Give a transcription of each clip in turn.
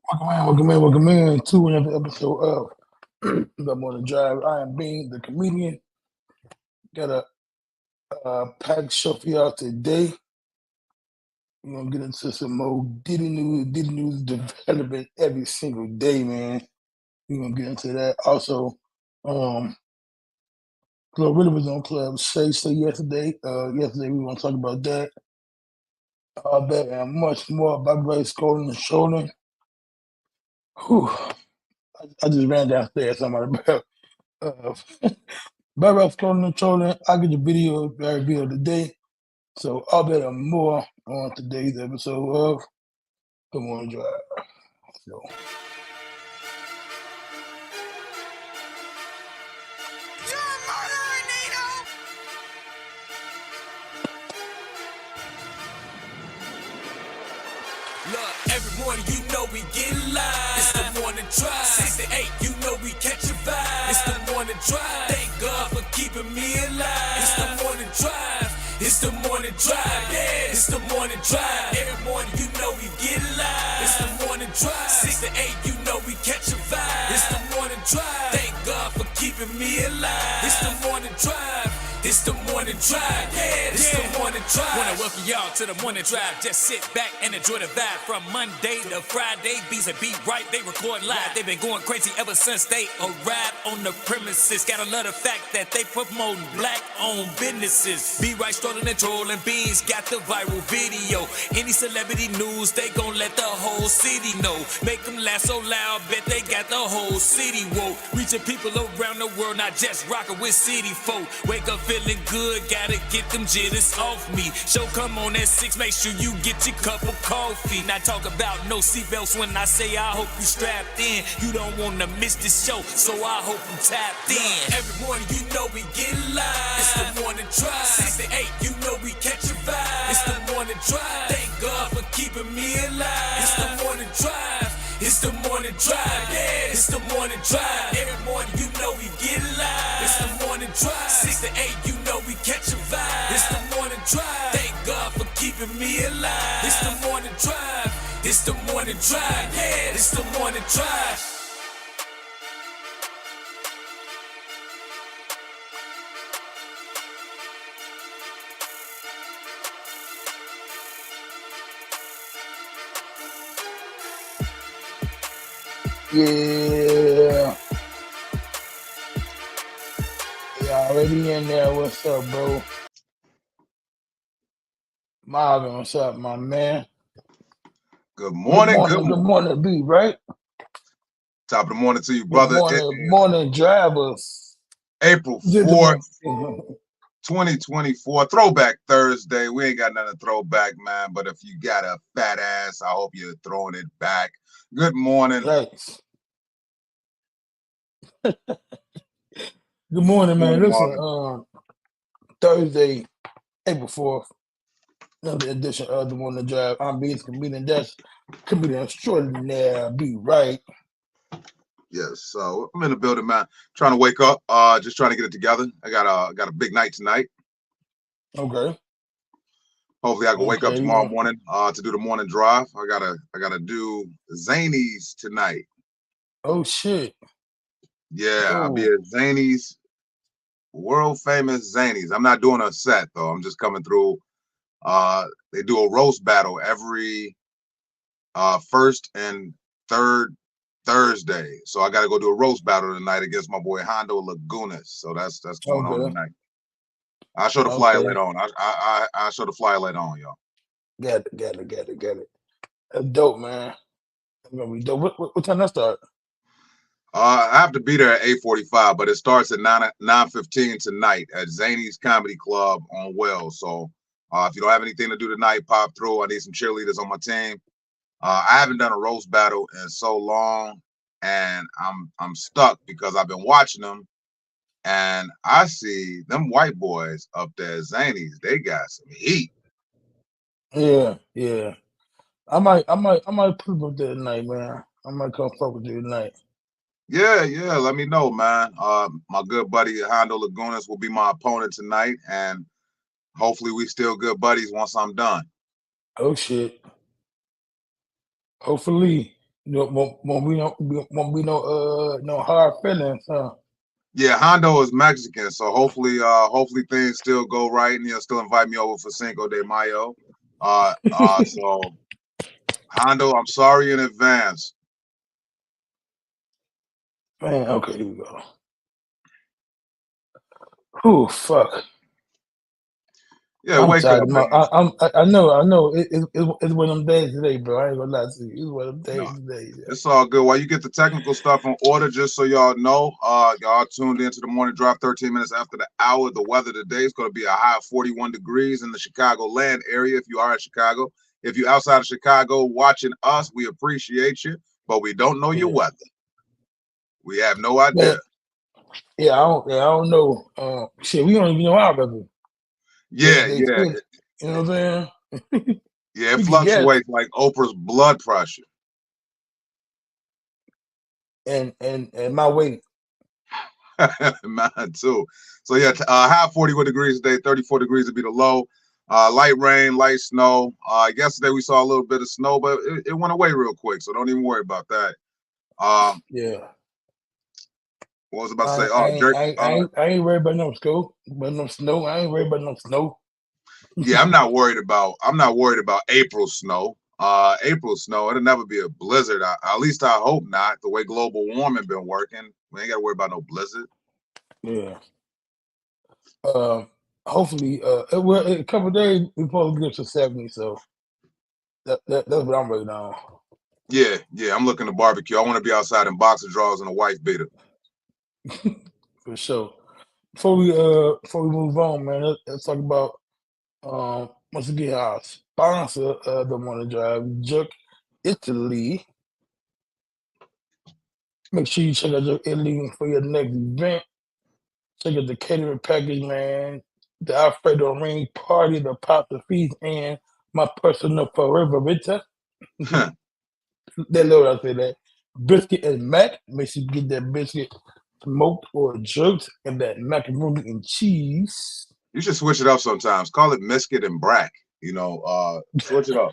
Welcome in to another episode of The Morning Drive. I am Bean, the comedian. Got a packed show for y'all today. We're gonna get into some more Diddy news development every single day, man. We're gonna get into that. Also, Glorilla was on Club Shay yesterday. Yesterday we want to talk about that. All that and much more. By Bryce Golden and Shoulder. Whew. I just ran downstairs. Somebody Barrel controlling. I get the video today. So I'll bet more on today's episode of The Morning Drive. So. Look, every morning you know we get live. It's the morning drive. 6 to 8, you know we catch a vibe. It's the morning drive. Thank God for keeping me alive. It's the morning drive. It's the morning drive. Yeah, it's the morning drive. Every morning you know we get live. It's the morning drive. 6 to 8, you know we catch a vibe. It's the morning drive. Thank God for keeping me alive. It's the morning drive. It's the morning drive, yeah, it's the morning drive. Wanna welcome y'all to the morning drive. Just sit back and enjoy the vibe. From Monday to Friday, Beats and Be Right, they record live. They've been going crazy ever since they arrived on the premises. Gotta love the fact that they promoting black-owned businesses. Be Right, strolling and trolling, Beans got the viral video. Any celebrity news, they gon' let the whole city know. Make them laugh so loud, bet they got the whole city woke. Reaching people around the world, not just rocking with city folk. Wake up feeling good, gotta get them jitters off me. Show come on at 6, make sure you get your cup of coffee. Not talk about no seatbelts when I say I hope you strapped in. You don't wanna miss this show, so I hope you tapped in. Every morning you know we get live. It's the morning drive. 6 to 8, you know we catch a vibe. It's the morning drive. Thank God for keeping me alive. It's the morning drive. It's the morning drive, yeah, it's the morning drive. Every morning you know we get live. It's the morning drive. 6 to 8, you know we catch a vibe. It's the morning drive. Thank God for keeping me alive. It's the morning drive. It's the morning drive, yeah, it's the morning drive. Yeah. Yeah, already in there. What's up, bro? Marvin, what's up, my man? Good morning. Good morning, B, right? Top of the morning to you, brother. Morning drivers. April 4th, 2024. Throwback Thursday. We ain't got nothing to throw back, man. But if you got a fat ass, I hope you're throwing it back. Good morning. Thanks. Good morning, man. Listen, Thursday, April 4th, another edition of The Morning Drive. I'm Beans, comedian. That's comedian extraordinaire. Be right. Yes, so I'm in the building, man. Trying to wake up. Just trying to get it together. I got a big night tonight. Okay. Hopefully I can wake up tomorrow morning to do the morning drive. I gotta do Zanies tonight. Oh shit. Yeah, I'll be at Zanies, world famous Zanies. I'm not doing a set though. I'm just coming through. They do a roast battle every first and third Thursday. So I gotta go do a roast battle tonight against my boy Hondo Lagunas. So that's going on tonight. I'll show the flyer later on. I'll show the flyer later on, y'all. Get it. That's dope, man. That's gonna be dope. What time that start? I have to be there at 8:45, but it starts at 9:15 tonight at Zany's Comedy Club on Wells. So if you don't have anything to do tonight, pop through. I need some cheerleaders on my team. I haven't done a roast battle in so long, and I'm stuck because I've been watching them, and I see them white boys up there, Zanies. They got some heat. Yeah. I might put up there tonight, man. I might come fuck with you tonight. Yeah. Let me know, man. My good buddy Hondo Lagunas will be my opponent tonight, and hopefully we still good buddies once I'm done. Oh shit. Hopefully. Won't be no hard feelings, huh? Yeah, Hondo is Mexican, so hopefully things still go right, and he'll still invite me over for Cinco de Mayo. So Hondo, I'm sorry in advance. Man, okay, here we go. Oh fuck! Yeah, I'm wake up, tired. man. I know. It's one of them days today, bro. I ain't gonna lie to you. It's one of them days No, today. Yeah. it's all good. While you get the technical stuff in order, just so y'all know, y'all tuned into the morning drive 13 minutes after the hour. The weather today is going to be a high of 41 degrees in the Chicagoland area if you are in Chicago. If you're outside of Chicago watching us, we appreciate you, but we don't know your Yeah. weather. We have no idea. Man, I don't know. Shit, we don't even know our weather. Yeah, They yeah, said, you know what I'm saying? yeah. It We could guess, fluctuates like Oprah's blood pressure. and my weight. Mine too. So yeah, high 41 degrees today, 34 degrees would be the low. Light rain, light snow. Yesterday we saw a little bit of snow, but it went away real quick, so don't even worry about that. Yeah. What was I about to say? Oh, Jerk. I ain't worried about no snow. I ain't worried about no snow. Yeah, I'm not worried about April snow. April snow, it'll never be a blizzard. At least I hope not. The way global warming been working, we ain't got to worry about no blizzard. Yeah. Hopefully, a couple of days we supposed to get to 70. So that's what I'm waiting on. Yeah, I'm looking to barbecue. I want to be outside in boxer drawers and a wife beater. For sure. Before we move on, man, let's talk about once again our sponsor of the morning drive, Jerk Italy. Make sure you check out Jerk Italy for your next event. Check out the catering package, man. The Alfredo ring party, the pasta feast, and my personal favorita. That Lord, I say that. Brisket and mac. Make sure you get that biscuit smoked or jerked and that macaroni and cheese. You should switch it up sometimes. Call it Misket and Brack. Switch it up.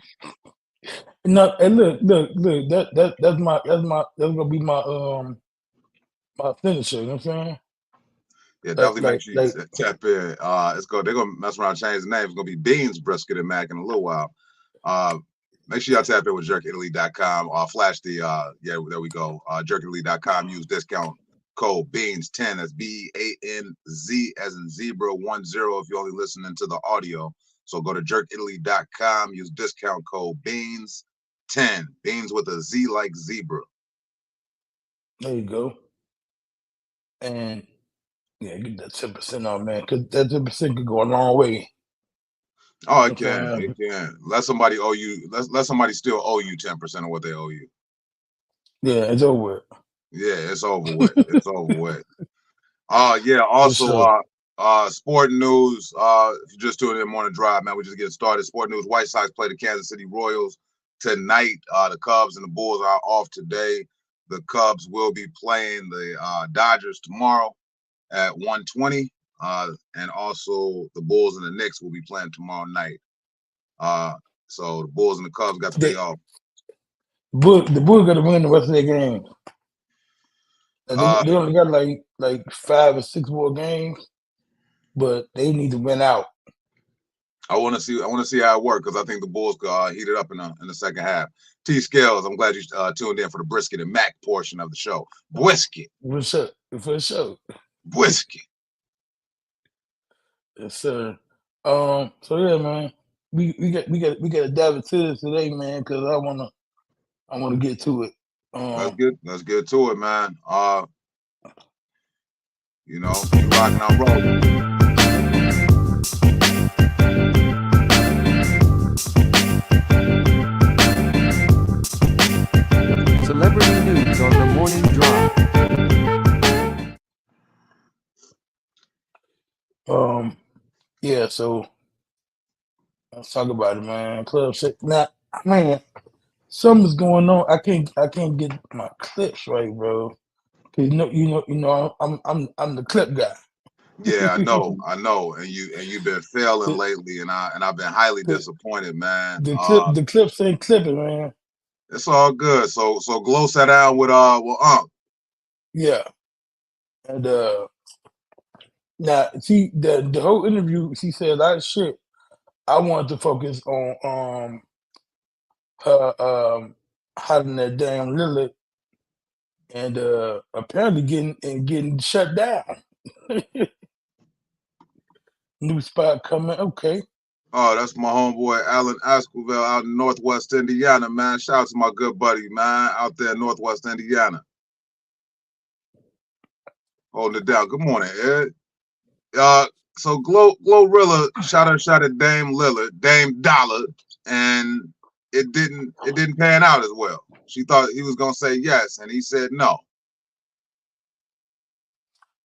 No, and look. That's gonna be my finisher. You know what I'm saying? Yeah, definitely make sure you tap in. They're gonna mess around and change the name. It's gonna be Beans, Brisket, and Mac in a little while. Make sure y'all tap in with jerkitaly.com. Flash the there we go. Jerkitaly.com. Use discount code BEANS10. That's BEANZ as in zebra 10 if you're only listening to the audio. So go to jerkitaly.com. Use discount code BEANS10. Beans with a Z like zebra. There you go. And yeah, get that 10% on, man, because that 10% could go a long way. Oh, it can. Let somebody owe you. Let somebody still owe you 10% of what they owe you. Yeah, it's over with. Yeah, it's over with. It's over with. Yeah. Also, sport news. If you're just doing it in morning drive, man, we just getting started. Sport news: White Sox play the Kansas City Royals tonight. The Cubs and the Bulls are off today. The Cubs will be playing the Dodgers tomorrow at 1:20. And also the Bulls and the Knicks will be playing tomorrow night. So the Bulls and the Cubs got the day off. The Bulls got to win the rest of their games. They only got like 5 or 6 more games, but they need to win out. I want to see how it works because I think the Bulls heat it up in the second half. T Scales, I'm glad you tuned in for the Brisket and Mac portion of the show. Brisket. For sure. Brisket. Yes, sir. So yeah, man, we got to dive into this today, man, because I wanna get to it. Let's get to it, man. You rocking, I'm rolling. Celebrity news on the morning drive. Yeah, so let's talk about it, man. Club shit. Now, man, something's going on. I can't get my clips right, bro. Cause I'm the clip guy. Yeah, I know, and you've been failing lately, and I've been highly disappointed, man. The clips ain't clipping, man. It's all good. So Glow sat down with Unc. Yeah, and now see the whole interview, she said a lot of shit. I wanted to focus on her hiding that damn Lilith and apparently getting shut down. New spot coming. Okay. Oh, that's my homeboy Alan Esquivel out in Northwest Indiana, man. Shout out to my good buddy, man, out there in Northwest Indiana. Holding it down. Good morning, Ed. So Glorilla shot at Dame Lillard, Dame Dollar, and it didn't pan out as well. She thought he was gonna say yes, and he said no.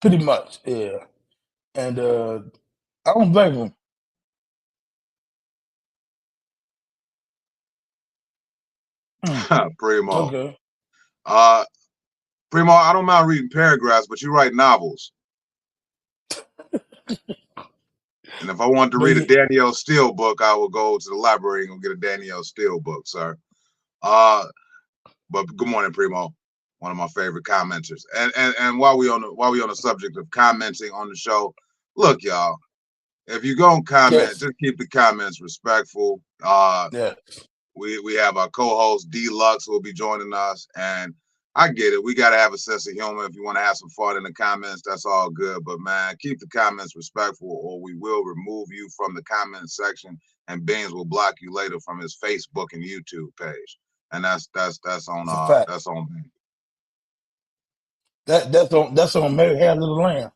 Pretty much, yeah. And I don't blame him. Primo. Okay. Primo, I don't mind reading paragraphs, but you write novels. And if I wanted to read a Danielle Steele book, I would go to the library and go get a Danielle Steele book, sir. But good morning, Primo, one of my favorite commenters. And while we on the subject of commenting on the show, look, y'all, if you're gonna comment, just keep the comments respectful. Yeah. We have our co-host D-Lux who will be joining us, and I get it. We got to have a sense of humor. If you want to have some fun in the comments, that's all good. But man, keep the comments respectful, or we will remove you from the comment section, and Beans will block you later from his Facebook and YouTube page. And that's on Beans. That's on Mary Had a Little Lamb.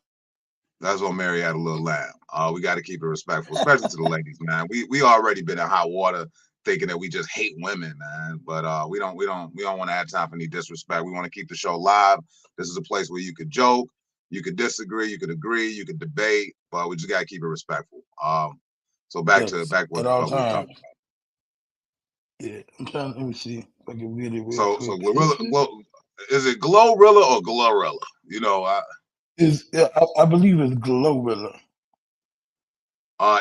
That's on Mary Had a Little Lamb. We got to keep it respectful, especially to the ladies, man. We already been in hot water, thinking that we just hate women, man. But we don't want to have time for any disrespect. We want to keep the show live. This is a place where you could joke, you could disagree, you could agree, you could debate, but we just gotta keep it respectful. So back what we were talking about. Yeah, I'm trying. Let me see if I can read it. So Glorilla, is it Glorilla or Glorilla? You know, I believe it's Glorilla.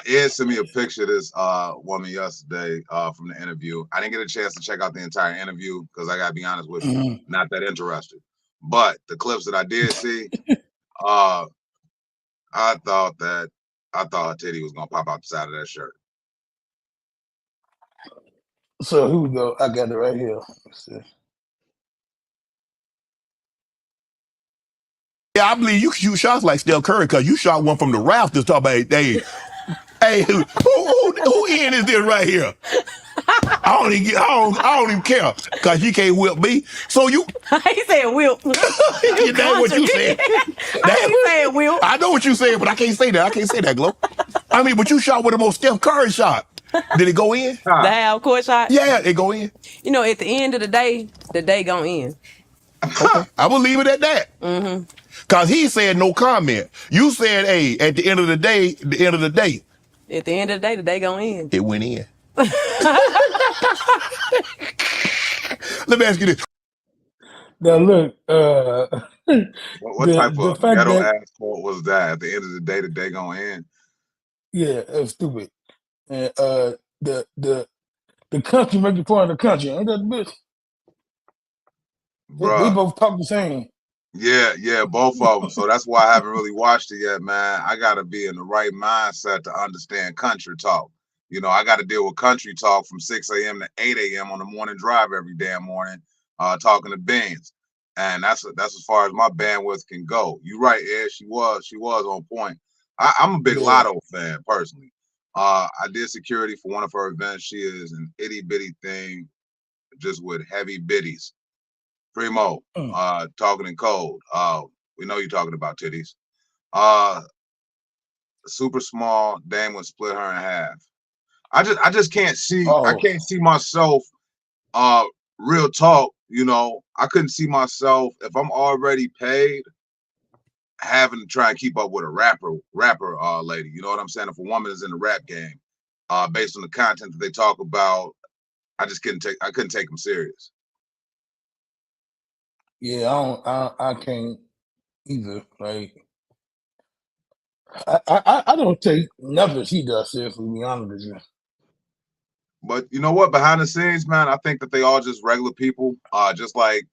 Ed sent me a picture of this woman yesterday from the interview. I didn't get a chance to check out the entire interview because I gotta be honest with you, not that interested. But the clips that I did see, I thought her titty was gonna pop out the side of that shirt. So here we go. I got it right here. Let's see. Yeah, I believe you can shoot shots like Steph Curry because you shot one from the rafters. Talk about, hey, who end is this right here? I don't even care because you can't whip me. So you. He said whip. That's what you said. He said whip. I know what you said, but I can't say that. I can't say that, Glow. I mean, but you shot with the most Steph Curry shot. Did it go in? The half court shot? Yeah, it go in. You know, at the end of the day gonna end. Okay. I will leave it at that. Mm-hmm. Cause he said no comment. You said, hey, at the end of the day. At the end of the day gonna end. It went in. Let me ask you this. Now look, what type of ghetto ass quote was that? At the end of the day gonna end. Yeah, that's stupid. And the country making fun of the country, ain't that the bitch? They both talk the same. Yeah, both of them. So that's why I haven't really watched it yet, man. I gotta be in the right mindset to understand country talk. You know, I got to deal with country talk from 6 a.m. to 8 a.m. on the morning drive every damn morning, talking to Beans. And that's as far as my bandwidth can go. You're right, Ed. She was on point. I'm a big Lotto fan personally. I did security for one of her events. She is an itty bitty thing, just with heavy bitties. Primo, talking in code. We know you're talking about titties. Super small dame would split her in half. I just can't see. I can't see myself. Real talk. You know, I couldn't see myself if I'm already paid having to try and keep up with a rapper lady. You know what I'm saying? If a woman is in the rap game, based on the content that they talk about, I couldn't take them serious. Yeah, I can't either. Like, I don't take nothing she does seriously, to be honest with you. But you know what? Behind the scenes, man, I think that they all just regular people. Just like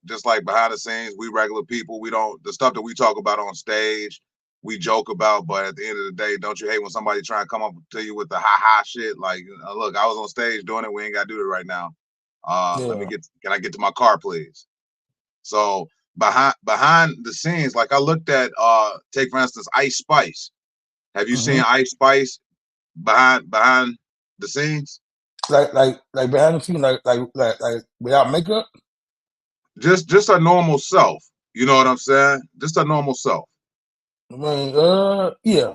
behind the scenes, we regular people. We don't the stuff that we talk about on stage, we joke about. But at the end of the day, don't you hate when somebody try and come up to you with the ha ha shit? Like, look, I was on stage doing it. We ain't got to do it right now. Yeah. Can I get to my car, please? So behind the scenes, like I looked at, take for instance, Ice Spice. Have you seen Ice Spice behind the scenes? Like behind the scenes, like without makeup. Just a normal self. You know what I'm saying? Just a normal self. I mean, yeah.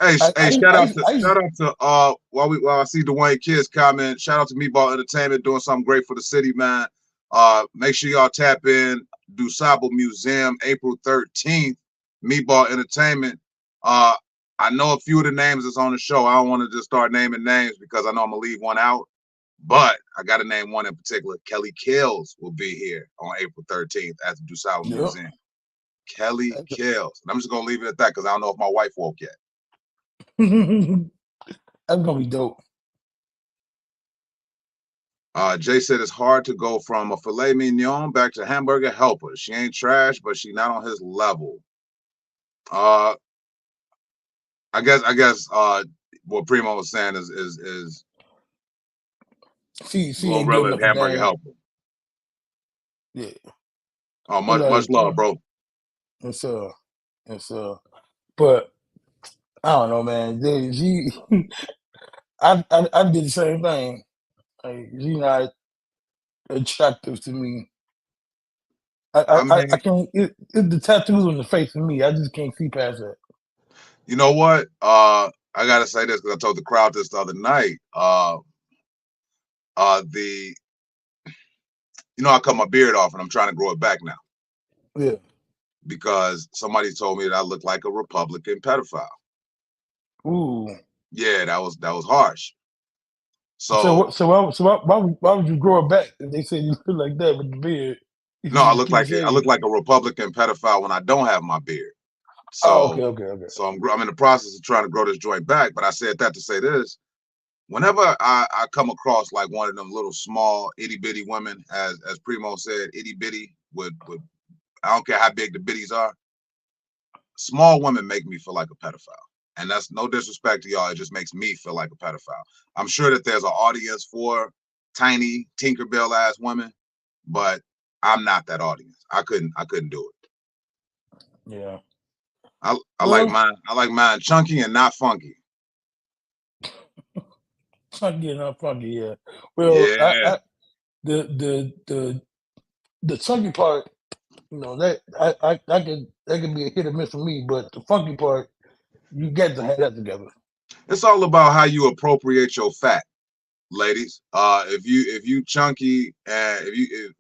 Hey, I shout out to while I see Dwayne Kids comment, shout out to Meatball Entertainment doing something great for the city, man. Make sure y'all tap in DuSable Museum April 13th, Meatball Entertainment. I know a few of the names that's on the show. I don't want to just start naming names because I know I'm gonna leave one out. But I got to name one in particular. Kelly Kills will be here on April 13th at the DuSable Museum. Kelly Kills. And I'm just going to leave it at that because I don't know if my wife woke yet. That's going to be dope. Jay said it's hard to go from a filet mignon back to hamburger helper. She ain't trash, but she not on his level. I guess what Primo was saying is she ain't good enough hamburger helper. Yeah. Oh, much love, bro. It's but I don't know, man. I did the same thing. Like, she not attractive to me. I can't. It's the tattoos on the face for me. I just can't see past that. You know what? I gotta say this because I told the crowd this the other night. I cut my beard off and I'm trying to grow it back now. Yeah. Because somebody told me that I look like a Republican pedophile. Ooh. Yeah, that was harsh. So why would you grow it back if they say you look like that with the beard? No, I look like a Republican pedophile when I don't have my beard. So okay. So I'm in the process of trying to grow this joint back. But I said that to say this: whenever I come across like one of them little small itty bitty women, as Primo said, itty bitty with I don't care how big the bitties are. Small women make me feel like a pedophile. And that's no disrespect to y'all. It just makes me feel like a pedophile. I'm sure that there's an audience for tiny Tinkerbell ass women, but I'm not that audience. I couldn't do it. Yeah. I like mine chunky and not funky. Chunky and not funky, yeah. Well, yeah. The chunky part, that can be a hit or miss for me, but the funky part, you get to have that together. It's all about how you appropriate your fat, ladies. If you chunky, and if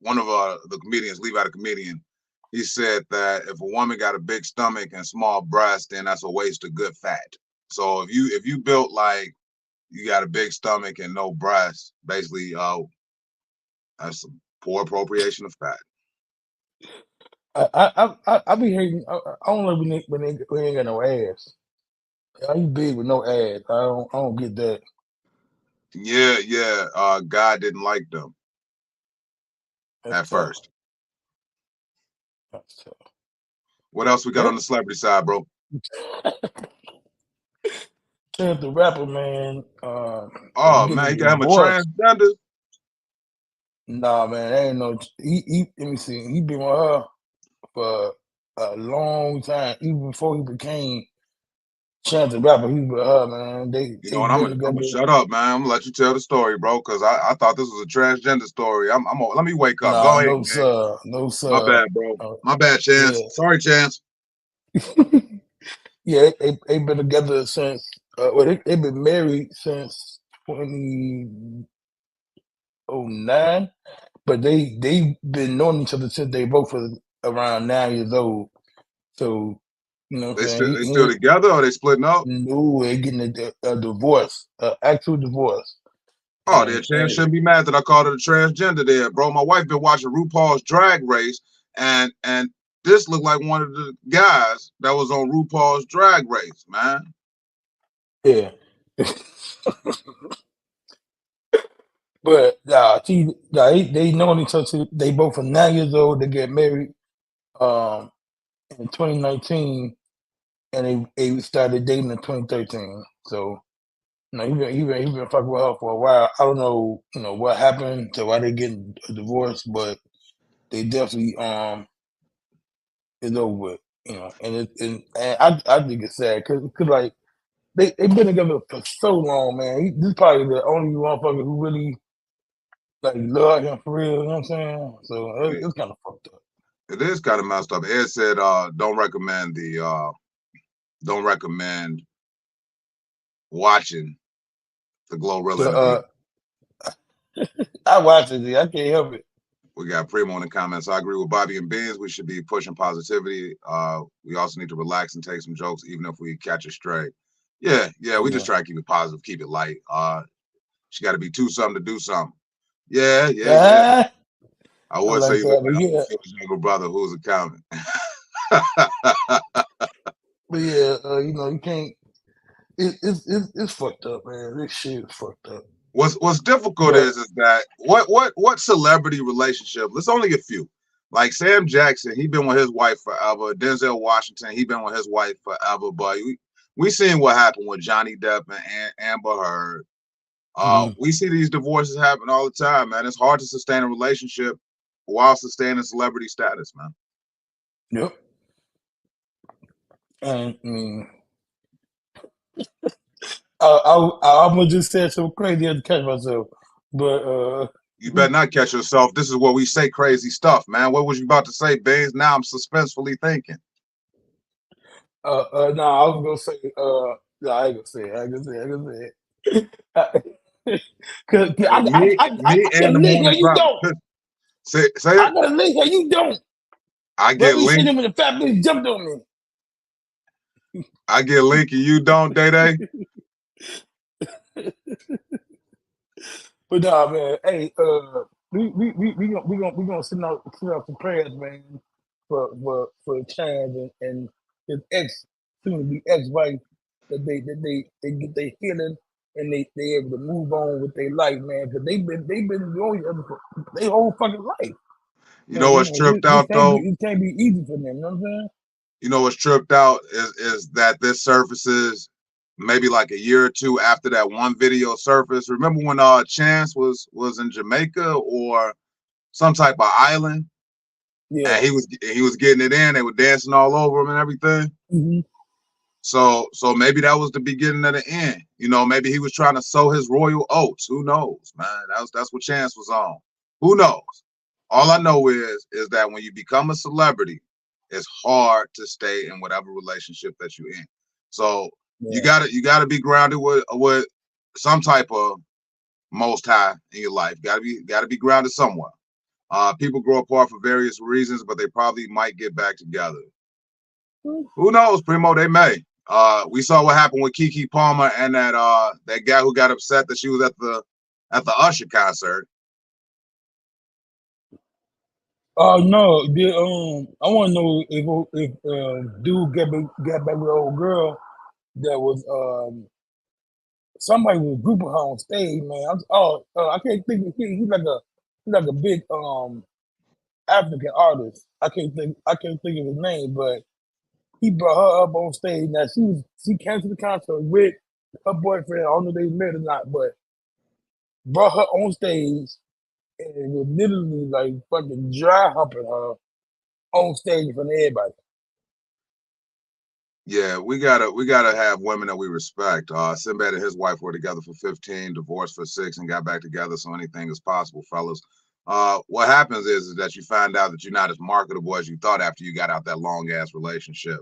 one of the comedians, leave out a comedian, he said that if a woman got a big stomach and small breast, then that's a waste of good fat. So if you built like you got a big stomach and no breast, basically, that's some poor appropriation of fat. I be hearing. I don't know when they ain't got no ass. Are you big with no ass? I don't get that. Yeah. God didn't like them at first. That's tough. What else we got on the celebrity side, bro? Chance the Rapper, man. Oh man, you got him a transgender? Nah, man, ain't no. He let me see. He been with her for a long time, even before he became Chance the Rapper. He was with her, man. You know what? I'm gonna shut up, man. I'm gonna let you tell the story, bro, because I thought this was a transgender story. Let me wake up. Nah, go ahead. No, sir. No, sir. My bad, bro. My bad, Chance. Yeah. Sorry, Chance. Yeah, they've been together since. They've been married since 2009, but they've been knowing each other since they both were around 9 years old. So, you know what I'm saying? They still together or they splitting up? No, they getting a divorce, actual divorce. Oh, that Chance shouldn't be mad that I called it a transgender there, bro. My wife been watching RuPaul's Drag Race, and this looked like one of the guys that was on RuPaul's Drag Race, man. Yeah. But they know each other. They both are 9 years old. They get married in 2019, and they started dating in 2013. So he been fucking with her for a while. I don't know what happened to why they getting a divorce, but they definitely is over with. And I think it's sad because like they've been together for so long, man. This is probably the only motherfucker who really like love him for real. You know what I'm saying? So it's kind of fucked up. It is kind of messed up. Ed said, don't recommend watching the Glorilla interview. I watch it. I can't help it. We got Primo in the comments. I agree with Bobby and Beans. We should be pushing positivity. We also need to relax and take some jokes, even if we catch a stray. Yeah. We just try to keep it positive, keep it light. She got to be too something to do something. Yeah. I would say you look like his younger brother who's accountant. But yeah, you can't. It's fucked up, man. This shit is fucked up. What's difficult is that what celebrity relationship? There's only a few. Like Sam Jackson, he been with his wife forever. Denzel Washington, he been with his wife forever. But we seen what happened with Johnny Depp and Amber Heard. We see these divorces happen all the time, man. It's hard to sustain a relationship while sustaining celebrity status, man. Yep. And I almost just said something crazy to catch myself, but you better not catch yourself. This is where we say crazy stuff, man. What was you about to say, Baines? Now I'm suspensefully thinking. No, I was gonna say, no, I ain't gonna say it. Cause I get linked and you don't. Say it. I got a link and you don't. I get linked. When the fat bitch jumped on me. I get linked and you don't, Day. But nah, man. Hey, we gonna send out some prayers, man, for Chad and his soon to be ex-wife, that they get their healing and they able to move on with their life, man. Because they've been going for their whole fucking life. You know what's tripped out though? It can't be easy for them. You know what I'm saying? You know what's tripped out is that this surfaces maybe like a year or two after that one video surfaced. Remember when Chance was in Jamaica or some type of island? Yeah. And he was getting it in. They were dancing all over him and everything. Mm-hmm. So maybe that was the beginning of the end. Maybe he was trying to sow his royal oats. Who knows, man? That's what Chance was on. Who knows? All I know is that when you become a celebrity, it's hard to stay in whatever relationship that you're in. So you gotta be grounded with some type of most high in your life. Gotta be grounded somewhere. People grow apart for various reasons, but they probably might get back together. Who knows, Primo? They may. We saw what happened with Keke Palmer and that guy who got upset that she was at the Usher concert. No, I want to know if dude got back with an old girl that was somebody was grouping her on stage, man. I can't think of he's like a big African artist. I can't think of his name, but he brought her up on stage. Now she came to the concert with her boyfriend. I don't know if they met or not, but brought her on stage and was literally like fucking dry humping her on stage in front of everybody. Yeah, we gotta have women that we respect. Sinbad and his wife were together for 15, divorced for 6, and got back together. So anything is possible, fellas. What happens is that you find out that you're not as marketable as you thought after you got out that long ass relationship.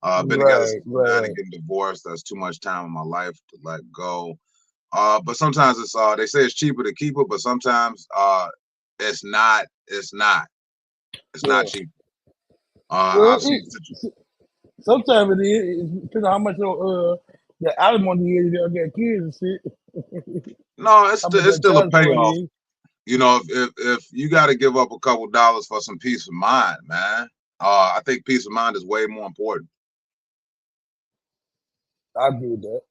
Been together since and getting divorced. That's too much time in my life to let go. But sometimes it's they say it's cheaper to keep it, but sometimes it's not. It's not cheap. Sometimes it is. It depends on how much the alimony is. They'll get kids and shit. No, it's still a payoff. If you got to give up a couple dollars for some peace of mind, man. I think peace of mind is way more important. I agree with that.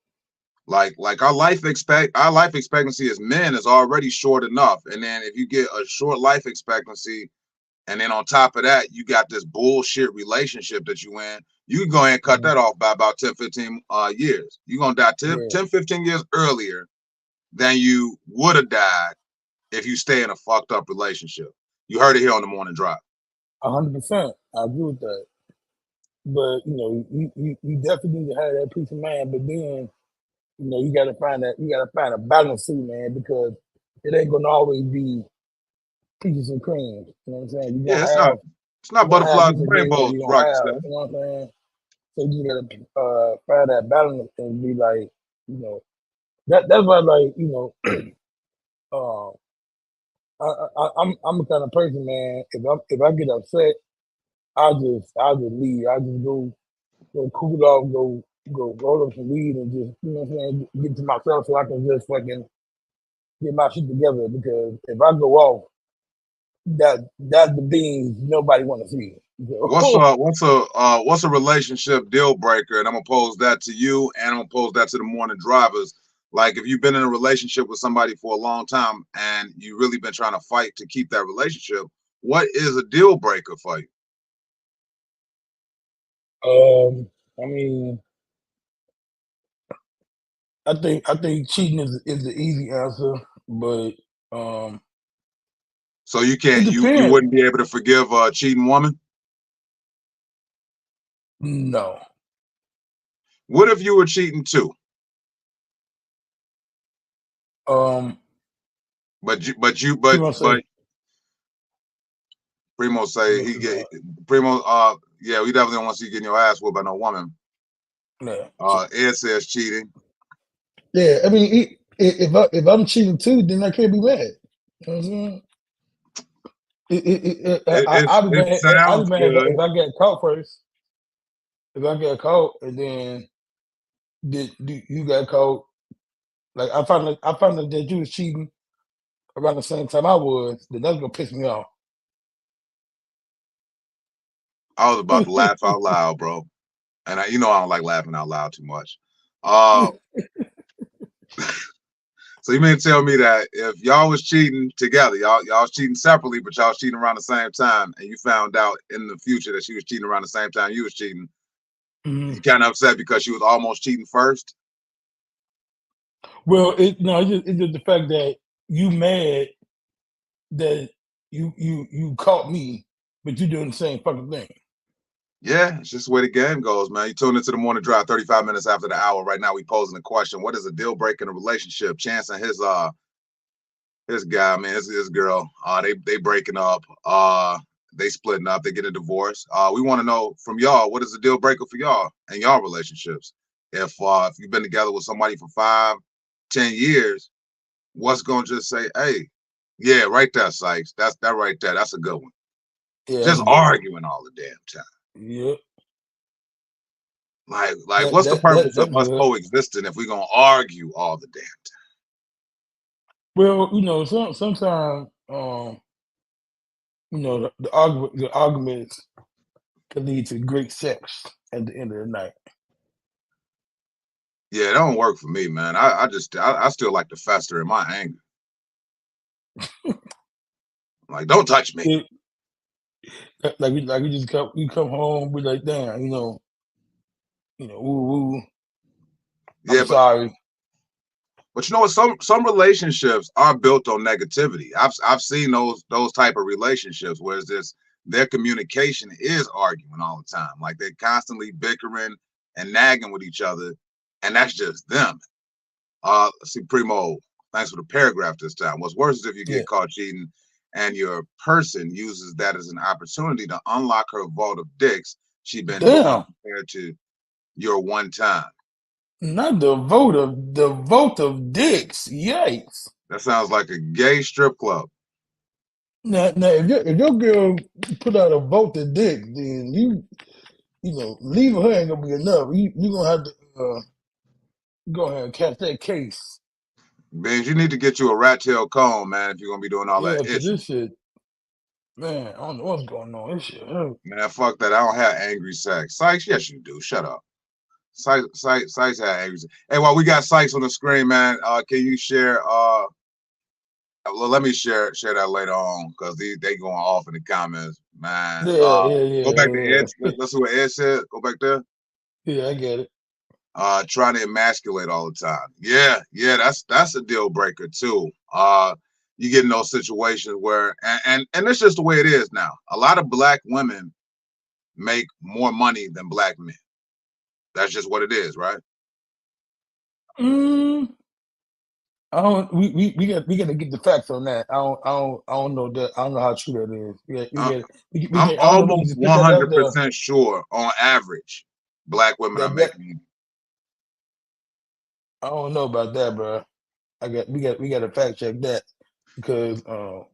Like our life expectancy as men is already short enough, and then if you get a short life expectancy, and then on top of that, you got this bullshit relationship that you in, you can go ahead and cut that off by about 10, 15 years. You're gonna die 10, 15 years earlier than you would have died if you stay in a fucked up relationship. You heard it here on the Morning Drive. 100%. I agree with that. But you definitely need to have that peace of mind. But then, you gotta find a balance too, man, because it ain't gonna always be peaches and cream. You know what I'm saying? Yeah, it's not butterflies and rainbows, rocket you know what I'm saying? So you gotta find that balance and be like, that's why, like, I'm the kind of person, man. If I get upset, I'll just leave. I just go cool off, go roll up some weed and just, you know what I'm saying, get to myself so I can just fucking get my shit together. Because if I go off, that's the beans nobody want to see. What's a relationship deal breaker? And I'm gonna pose that to you, and I'm gonna pose that to the Morning Drivers. Like, if you've been in a relationship with somebody for a long time and you really been trying to fight to keep that relationship, what is a deal breaker for you? I mean, I think cheating is the easy answer, but so you can't, you wouldn't be able to forgive a cheating woman? No. What if you were cheating too? But Primo say he get Primo. Yeah, we definitely don't want to see you getting your ass whooped by no woman. Yeah. Ed says cheating. Yeah, I mean, if I'm cheating too, then I can't be mad. You know what I'm saying? I'd be mad if I get caught first. If I get caught and then you got caught, like I found out that you was cheating around the same time I was, then that's gonna piss me off. I was about to laugh out loud, bro, and I don't like laughing out loud too much. So you mean to tell me that if y'all was cheating together, y'all was cheating separately, but y'all was cheating around the same time, and you found out in the future that she was cheating around the same time you was cheating, you kind of upset because she was almost cheating first? Well, it's just the fact that you mad that you caught me, but you doing the same fucking thing. Yeah, it's just the way the game goes, man. You tune into the Morning Drive 35 minutes after the hour. Right now, we posing the question: what is a deal breaker in a relationship? Chance and his guy, man, his girl, they breaking up, they splitting up, they get a divorce. We want to know from y'all, what is a deal breaker for y'all and y'all relationships? If you've been together with somebody for 5, 10 years, what's gonna just say, hey, yeah, right there, Sykes, that right there, that's a good one. Yeah, just arguing all the damn time. Yep. Like what's the purpose of us coexisting if we're gonna argue all the damn time? Well, sometimes the arguments can lead to great sex at the end of the night. Yeah, it don't work for me, man. I still like to fester in my anger. Like, don't touch me. Like you come home, be like, damn, ooh. I'm sorry. But some relationships are built on negativity. I've seen those type of relationships where their communication is arguing all the time. Like, they're constantly bickering and nagging with each other, and that's just them. See, Primo, thanks for the paragraph this time. What's worse is if you get caught cheating and your person uses that as an opportunity to unlock her vault of dicks she's been doing compared to your one time. Not the vault of dicks. Yikes. That sounds like a gay strip club. Now if your girl put out a vault of dick, then leaving her ain't gonna be enough. You gonna have to go ahead and catch that case. Beans, you need to get you a rat tail comb, man, if you're gonna be doing all that itching. This shit, man, I don't know what's going on. This shit hurt. Man, fuck that. I don't have angry sex. Sykes, yes you do. Shut up. Sykes had angry. Hey, while we got Sykes on the screen, man, can you share? Well, let me share that later on because they going off in the comments, man. Go back to Ed. Let's see what Ed said. Go back there. Yeah, I get it. Trying to emasculate all the time. Yeah, that's a deal breaker too. You get in those situations where, and it's just the way it is now. A lot of black women make more money than black men. That's just what it is, right? I don't. We got to get the facts on that. I don't know that. I don't know how true that is. I'm almost 100% sure on average, black women are making. I don't know about that, bro. We got to fact check that because I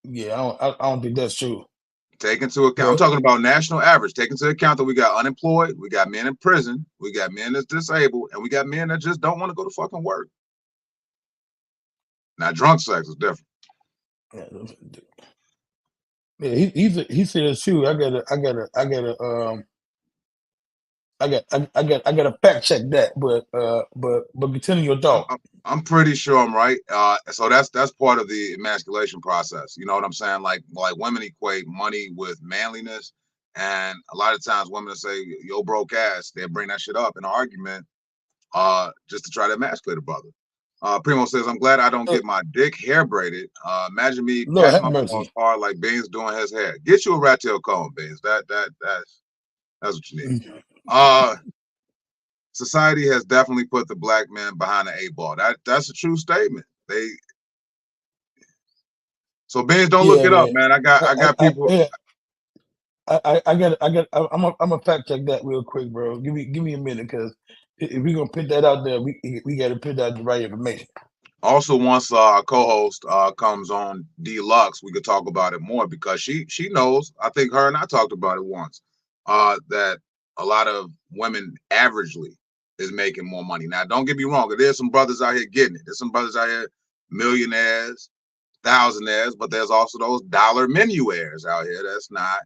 don't think that's true. Take into account. I'm talking about national average. Take into account that we got unemployed, we got men in prison, we got men that's disabled, and we got men that just don't want to go to fucking work. Now, drunk sex is different. Yeah, he said it's true. I gotta fact check that, but continue your thought. I'm pretty sure I'm right. So that's part of the emasculation process. You know what I'm saying? Like women equate money with manliness, and a lot of times women say, "Yo, broke ass." They bring that shit up in an argument, just to try to emasculate a brother. Primo says, "I'm glad I don't get my dick hair braided. Imagine me patting my balls hard like Beans doing his hair. Get you a rat tail comb, Beans. That's what you need." Society has definitely put the black man behind the 8 ball. That's a true statement. So Beans, don't look it up, man. I got people. I'm gonna fact check that real quick, bro. Give me a minute, because if we're gonna put that out there, we got to put out the right information. Also, once our co-host comes on Deluxe, we could talk about it more, because she knows. I think her and I talked about it once. That a lot of women averagely is making more money. Now, don't get me wrong. There's some brothers out here getting it. There's some brothers out here, millionaires, thousandaires, but there's also those dollar menuaires out here that's not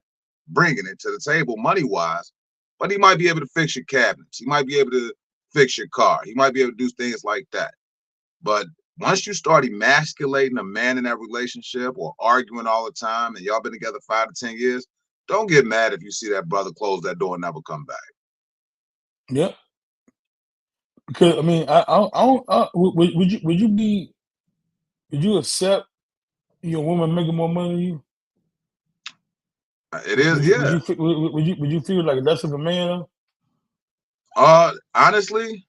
bringing it to the table money-wise. But he might be able to fix your cabinets. He might be able to fix your car. He might be able to do things like that. But once you start emasculating a man in that relationship, or arguing all the time, and y'all been together 5 to 10 years, don't get mad if you see that brother close that door and never come back. Yep. Because I mean, would you accept your woman making more money than you? It is, yeah. Would you feel like less of a man? Honestly,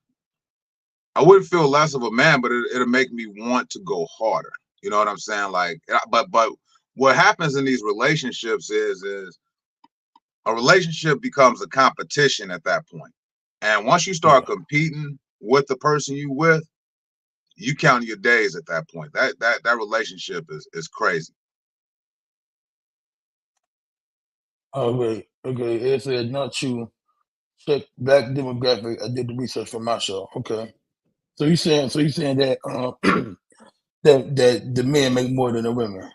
I wouldn't feel less of a man, but it'll make me want to go harder. You know what I'm saying? Like, but what happens in these relationships is a relationship becomes a competition at that point. And once you start competing with the person you with, you count your days at that point. That relationship is crazy. Okay. It said not true. Check black demographic. I did the research for my show. Okay. So you saying that that the men make more than the women?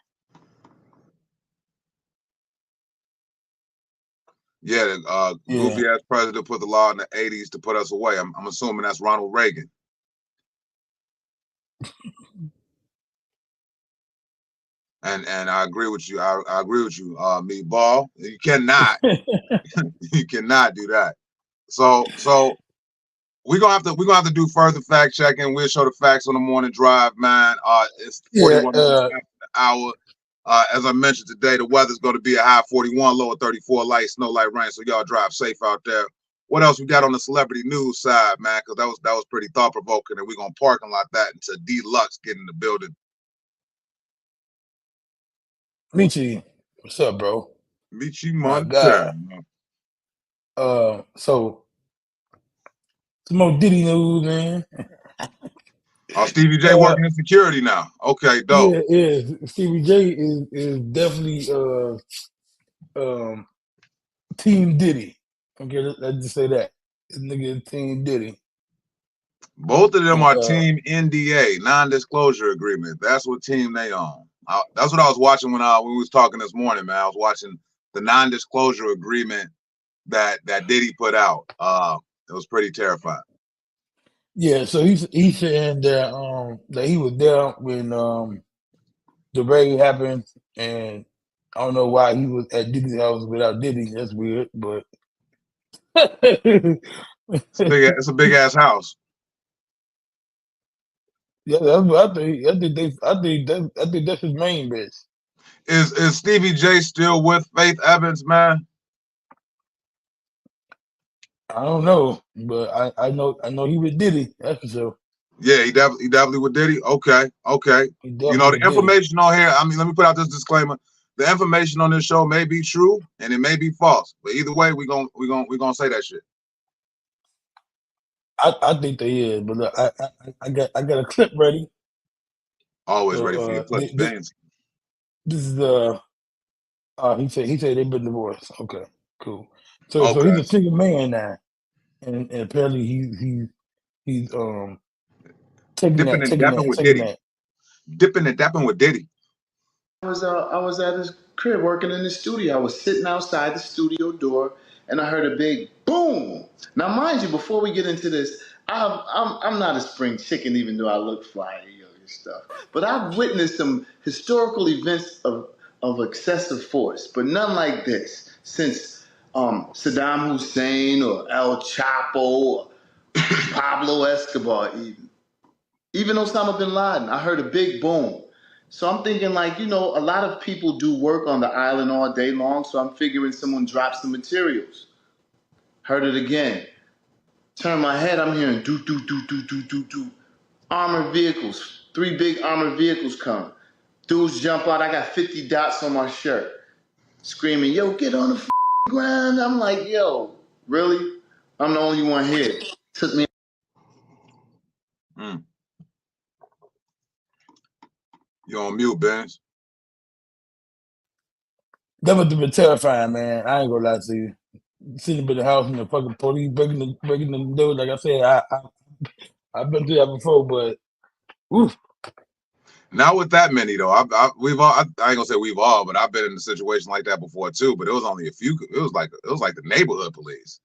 Yeah, the goofy ass president put the law in the 80s to put us away. I'm assuming that's Ronald Reagan. And I agree with you. I agree with you, Meatball. You cannot, you cannot do that. So we're gonna have to do further fact checking. We'll show the facts on the morning drive, man. It's 41 minutes after the hour. As I mentioned today, the weather's going to be a high 41, low of 34, light snow, light rain. So y'all drive safe out there. What else we got on the celebrity news side, man? Because that was pretty thought provoking, and we're gonna parking lot that until Deluxe get in the building. Michi, what's up, bro? Michi Montana. So some more Diddy news, man. Oh, Stevie J working in security now. Okay, dope. Yeah. Stevie J is definitely Team Diddy. Okay, let's just say that. This nigga is Team Diddy. Both of them are Team NDA, non-disclosure agreement. That's what team they on. That's what I was watching when we was talking this morning, man. I was watching the non-disclosure agreement that Diddy put out. It was pretty terrifying. Yeah, so he's saying that he was there when the raid happened, and I don't know why he was at Diddy's house without Diddy. That's weird, but It's a big ass house. yeah, that's what I think. I think that's his main bitch. Is Stevie J still with Faith Evans, man? I don't know, but I know he with Diddy. That's for sure. Yeah, he definitely with Diddy. Okay. He You definitely know, the with Diddy. information on here, I mean, let me put out this disclaimer. The information on this show may be true and it may be false, but either way, we gonna say that shit. I think they is, but look, I got a clip ready. Always So, ready for your clips, Bands. This is he said they've been divorced. Okay, cool. So Okay. he's a single man now, and apparently he's taking Dipping and dapping with Diddy. that. Dipping and dapping with Diddy. I was at his crib working in the studio. I was sitting outside the studio door, and I heard a big boom. Now, mind you, before we get into this, I'm not a spring chicken, even though I look fly and stuff. But I've witnessed some historical events of excessive force, but none like this since Saddam Hussein or El Chapo or Pablo Escobar, even Osama bin Laden. I heard a big boom. So I'm thinking, like, a lot of people do work on the island all day long, so I'm figuring someone drops the materials. Heard it again. Turn my head, I'm hearing do, do, do, do, do, do, do. Armored vehicles, 3 big armored vehicles come. Dudes jump out, I got 50 dots on my shirt. Screaming, yo, get on the ground. I'm like, yo, really? I'm the only one here. Took me. You're on mute, Bands. That would have been terrifying, man. I ain't gonna lie to you. Sitting in the house and the fucking police breaking the door. Like I said, I've been through that before, but oof. Not with that many though. I ain't gonna say we've all, but I've been in a situation like that before too. But it was only a few. It was like the neighborhood police.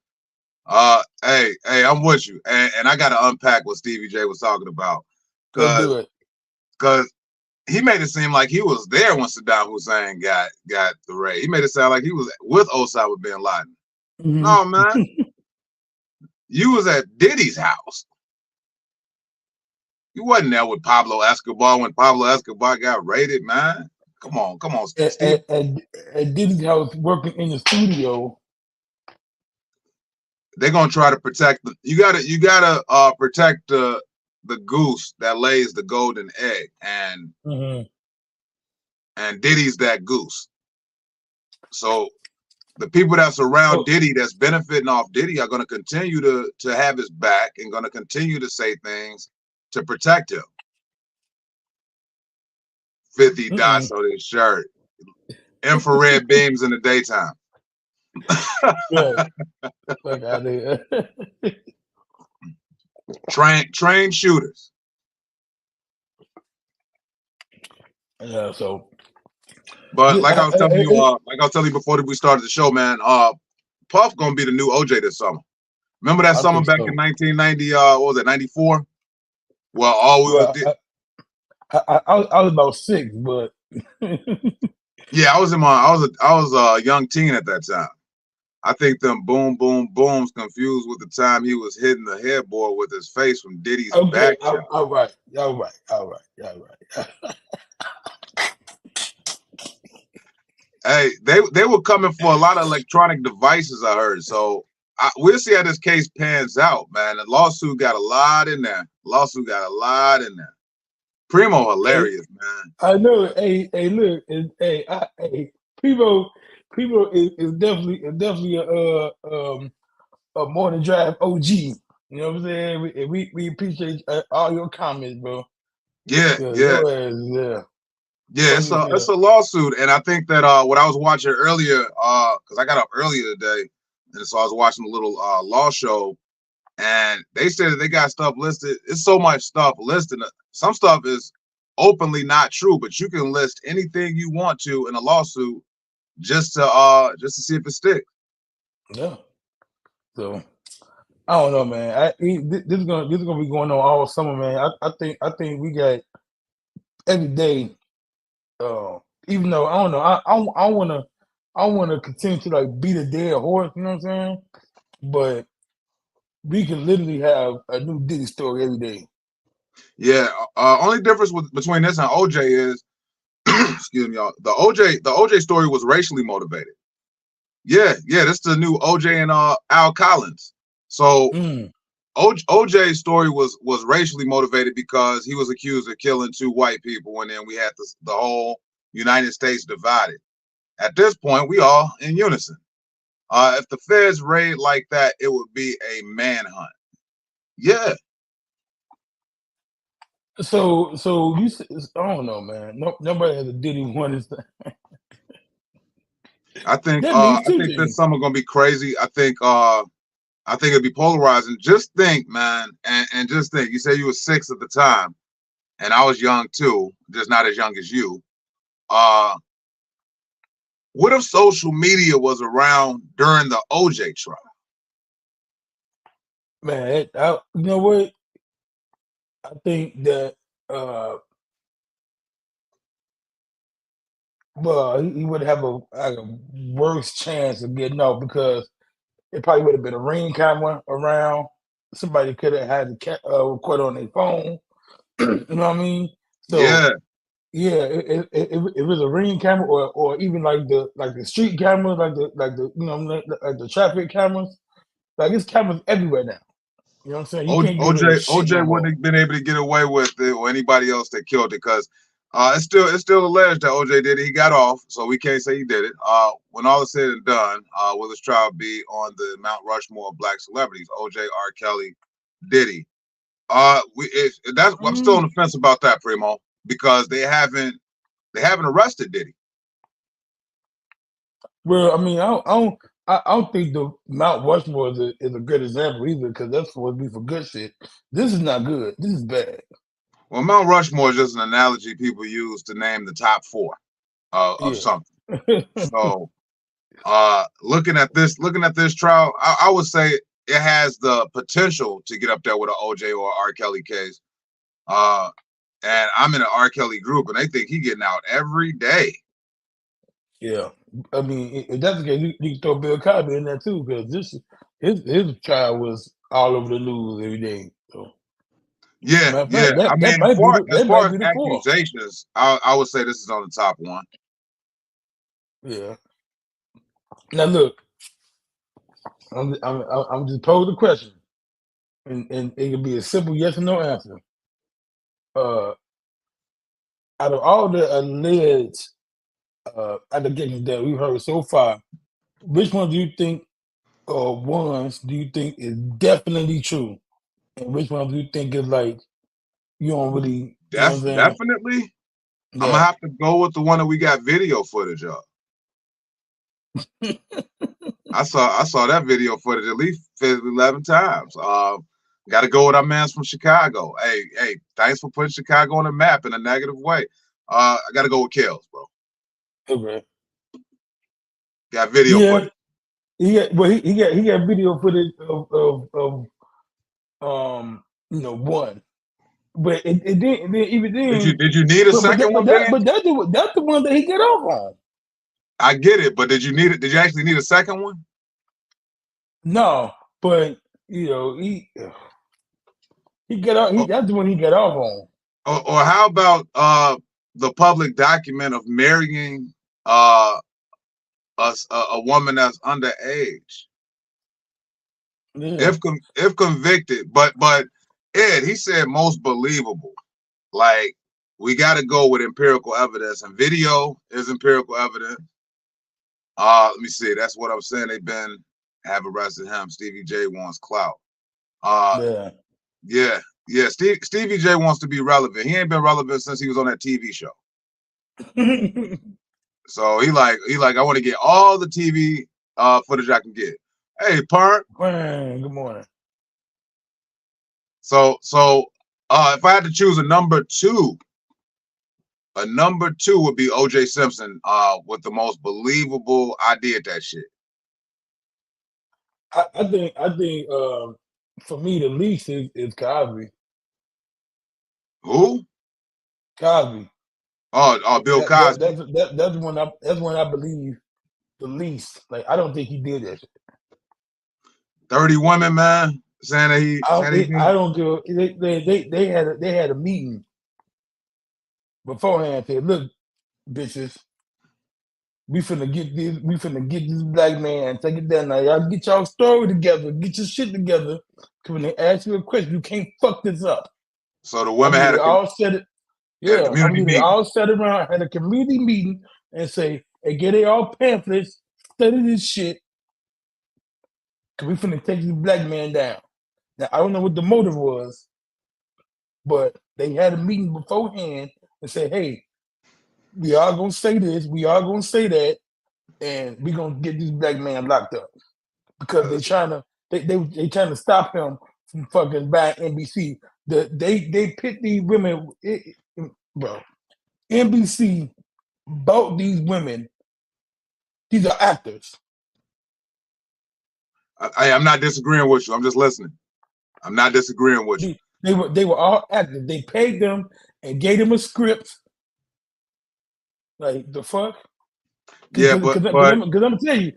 Hey, I'm with you, and I got to unpack what Stevie J was talking about, because he made it seem like he was there when Saddam Hussein got the raid. He made it sound like he was with Osama bin Laden. Mm-hmm. No, man, you was at Diddy's house. You wasn't there with Pablo Escobar when Pablo Escobar got raided, man. Come on, Steve. And Diddy's house working in the studio. They're gonna try to protect them. You gotta protect the goose that lays the golden egg, and Diddy's that goose. So the people that surround Diddy, that's benefiting off Diddy, are gonna continue to have his back and gonna continue to say things to protect him. 50 dots on his shirt, infrared beams in the daytime. Trained shooters. Yeah, so. But like I was telling you before we started the show, man, Puff gonna be the new OJ this summer. Remember that summer back in 1990? What was it, 94? Well, all we was. I was about 6, but. Yeah, I was a young teen at that time. I think them boom, boom, booms confused with the time he was hitting the headboard with his face from Diddy's back. All right. Hey, they were coming for a lot of electronic devices, I heard. So we'll see how this case pans out, man. The lawsuit got a lot in there. Primo hilarious, man. I know. Hey, look, Primo is definitely a Morning Drive OG. You know what I'm saying? We appreciate all your comments, bro. Yeah. It's a lawsuit, and I think that what I was watching earlier, because I got up earlier today, and so I was watching a little law show, and they said that they got stuff listed. It's so much stuff listed. Some stuff is openly not true, but you can list anything you want to in a lawsuit just to see if it sticks. Yeah. So I don't know, man. This is gonna be going on all summer, man. I think we got every day. Even though I don't know, I wanna continue to like beat a dead horse. You know what I'm saying? But we can literally have a new Diddy story every day. Yeah. Only difference between this and OJ is, excuse me, y'all. The OJ story was racially motivated. Yeah. This is the new OJ and Al Collins. So Mm. OJ's story was racially motivated because he was accused of killing 2 white people, and then we had the whole United States divided. At this point, we all in unison. If the feds raid like that, it would be a manhunt. Yeah. So you I don't know, man. Nobody has a Diddy one. That I means two think this things. summer gonna be crazy. I think it'll be polarizing. Just think, man, and just think. You say you were 6 at the time, and I was young too, just not as young as you. What if social media was around during the OJ trial? Man, you know what? I think that well, he would have a worse chance of getting off because it probably would have been a ring camera around. Somebody could have had the record on their phone. You know what I mean? So Yeah, yeah, if it was a ring camera or even like the street cameras, like the you know like the traffic cameras, like it's cameras everywhere now. You know what I'm saying? You can't get away with shit no OJ more. wouldn't have been able to get away with it, or anybody else that killed it, because it's still alleged that OJ did it. He got off, so we can't say he did it. When all is said and done, will this trial be on the Mount Rushmore of black celebrities? OJ, R. Kelly, Diddy. I'm still on the fence about that, Primo, because they haven't arrested Diddy. Well, I mean, I don't think the Mount Rushmore is a good example either because that's supposed to be for good shit. This is not good. This is bad. Well, Mount Rushmore is just an analogy people use to name the top 4 of Yeah. something. So, looking at this trial, I would say it has the potential to get up there with an OJ or R. Kelly case. And I'm in an R. Kelly group, and they think he getting out every day. Yeah. I mean, if that's the case, you can throw Bill Cosby in there too because his trial was all over the news every day. So. Yeah. I mean, as far as accusations, I would say this is on the top 1. Yeah. Now look, I'm just posing a question, and it can be a simple yes or no answer. Out of all the alleged allegations that we've heard so far, which one do you think, or ones do you think is definitely true, and which one do you think is like you don't really, you know what I'm saying? Definitely, I'm gonna have to go with the one that we got video footage of. I saw that video footage at least 11 times. Got to go with our mans from Chicago. Hey, thanks for putting Chicago on the map in a negative way. I got to go with Kells, bro. Okay. Got video footage. He got video footage of one, but it didn't even then. Did you need a second one? But that's the one that he got off on. I get it, but did you need it? Did you actually need a second one? No, but he got off. That's the one he got off on. Or how about the public document of marrying a woman that's underage? Yeah. If convicted, but Ed, he said most believable. Like, we got to go with empirical evidence, and video is empirical evidence. Let me see. That's what I was saying. They've have arrested him. Stevie J wants clout. Yeah. Stevie J wants to be relevant. He ain't been relevant since he was on that TV show. So he like, I want to get all the TV footage I can get. Hey, Perk. Good morning. So if I had to choose a number 2 would be OJ Simpson with the most believable I did that shit. I think For me, the least is Cosby. Who? Cosby. Bill That, that Cosby. that's when I believe the least. Like I don't think he did that shit. 30 women, man, saying that he I did. don't give. They had a meeting beforehand. Said, look, bitches, we finna get this black man. Take it down now. Y'all get y'all story together. Get your shit together. Cause when they ask you a question, you can't fuck this up. So the I women believe had they a, all said it. had a Yeah, I community believe they meeting. all sat around, had a community meeting, and say, "Hey, get they all pamphlets, study this shit, cause we finna take this black man down." Now I don't know what the motive was, but they had a meeting beforehand and said, "Hey, we are gonna say this, we are gonna say that, and we gonna get this black man locked up because they trying to stop him from fucking buying NBC. They pit these women, bro. NBC bought these women. These are actors. I'm not disagreeing with you. I'm just listening. I'm not disagreeing with you. They were all actors. They paid them and gave them a script. Like the fuck? Yeah, Because but I'm gonna tell you,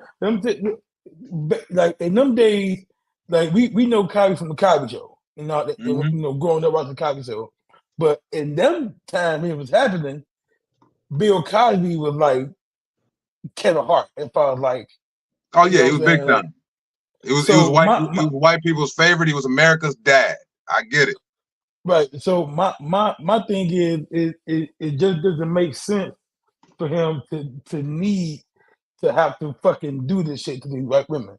like in them days, like we know Cosby from the Cosby Show, Mhm. growing up watching the Cosby Show. But in them time it was happening, Bill Cosby was like Kevin Hart as far as like, Oh you yeah, know he what was I'm big saying? Like, time. He was so white. He was white people's favorite. He was America's dad. I get it. right. So my thing is it just doesn't make sense for him to need to have to fucking do this shit to these white women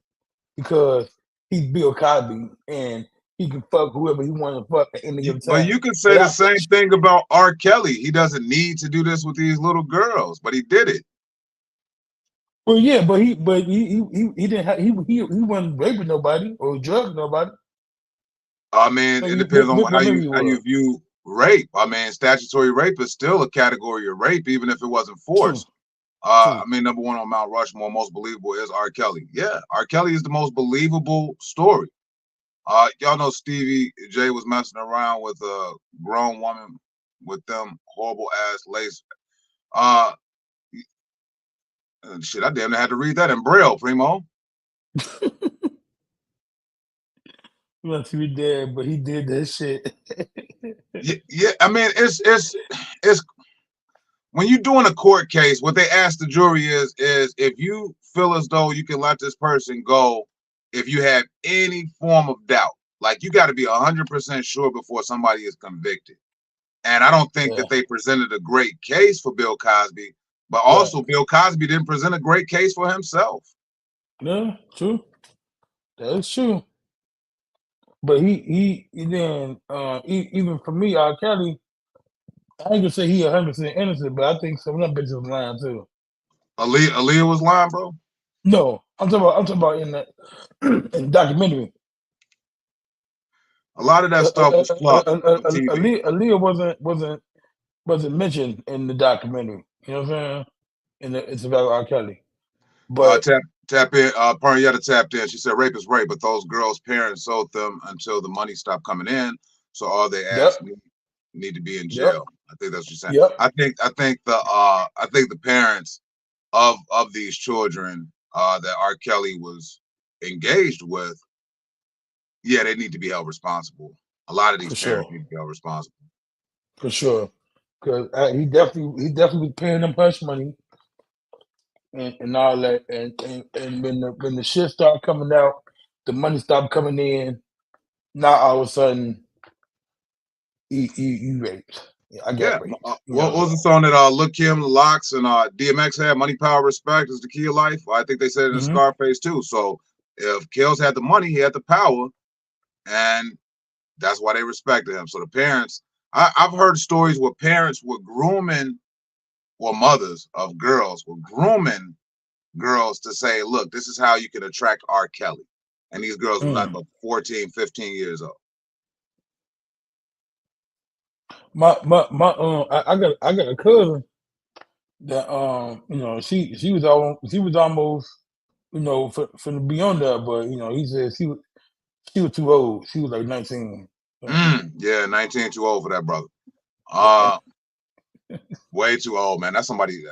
because he's Bill Cosby and he can fuck whoever he wants to fuck at any given But time you could say the without. same thing about R. Kelly. He doesn't need to do this with these little girls, but he did it. Well, yeah, but he didn't have he wasn't raping nobody or drugging nobody. I mean, Like it depends on what movie he how you was. view rape. I mean, statutory rape is still a category of rape, even if it wasn't True, forced. true. I mean, number one on Mount Rushmore, most believable is R. Kelly. Yeah, R. Kelly is the most believable story. Y'all know Stevie J was messing around with a grown woman with them horrible ass lace. Uh, shit, I damn near had to read that in Braille, Primo. He wants to be dead, but he did that shit. Yeah. I mean, it's when you're doing a court case, what they ask the jury is if you feel as though you can let this person go, if you have any form of doubt, like you got to be 100% sure before somebody is convicted. And I don't think Yeah, that they presented a great case for Bill Cosby, but right. also Bill Cosby didn't present a great case for himself. Yeah, true. That's true. But he then even for me, R. Kelly, I ain't gonna say he 100% innocent, but I think some of them bitches was lying too. Aaliyah was lying, bro. No, I'm talking about in the in the documentary. A lot of that stuff was fluff for TV. Aaliyah wasn't mentioned in the documentary. You know what I'm saying? It's about R. Kelly. But Tap in. Pernilla tapped in. She said, "Rape is rape, but those girls' parents sold them until the money stopped coming in. So all they yep, asked need to be in yep, jail." I think that's what you're saying. yep, I think the parents of these children that R. Kelly was engaged with, yeah, they need to be held responsible. A lot of these for parents sure, need to be held responsible. for sure. Because he definitely was paying them hush money and all that. And when the shit started coming out, the money stopped coming in. Now all of a sudden he raped. Yeah, I Yeah. got raped. You know What what I'm was the saying? song that Lil Kim, the Locks, and DMX had? Money, power, respect is the key of life. Well, I think they said it in Mm-hmm. Scarface too. So if Kills had the money, he had the power, and that's why they respected him. So the parents, I've heard stories where parents were grooming, or mothers of girls were grooming girls to say, look, this is how you can attract R. Kelly. And these girls were nothing but 14, 15 years old. I got a cousin that she was almost for to be on there, but he said She was too old. She was like 19. Yeah, 19 too old for that brother. Way too old, man. That's somebody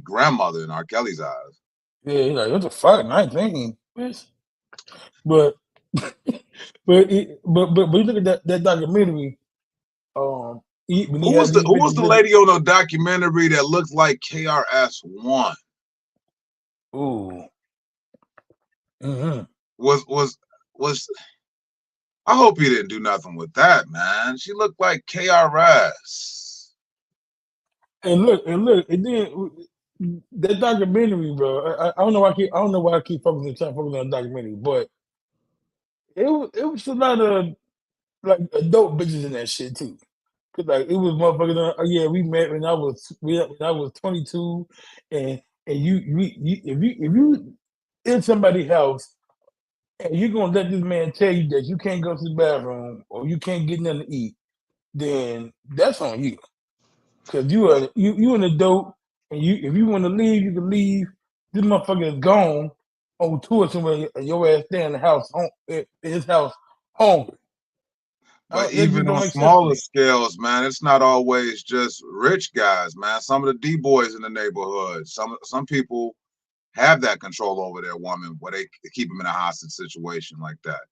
grandmother in R. Kelly's eyes. Yeah, he's like, what the fuck, 19? Bitch. But but you look at that documentary. When he Who had was these the bitches lady on the documentary that looked like KRS-One? Ooh. Mm-hmm. Was I hope he didn't do nothing with that, man. She looked like KRS. And look, and then that documentary, bro. I don't know why I keep focusing on the documentary, but it was a lot of like adult bitches in that shit too. Cause like it was motherfuckers. Yeah, we met when I was 22, and you if you in somebody's house and you're gonna let this man tell you that you can't go to the bathroom or you can't get nothing to eat, then that's on you. Cause you an adult, and if you want to leave, you can leave. This motherfucker is gone on tour somewhere, and your ass stay in the house, in his house, home. But That just even don't on make sense to smaller me. scales, man, it's not always just rich guys, man. Some of the D-boys in the neighborhood, some people have that control over their woman where they keep them in a hostage situation like that.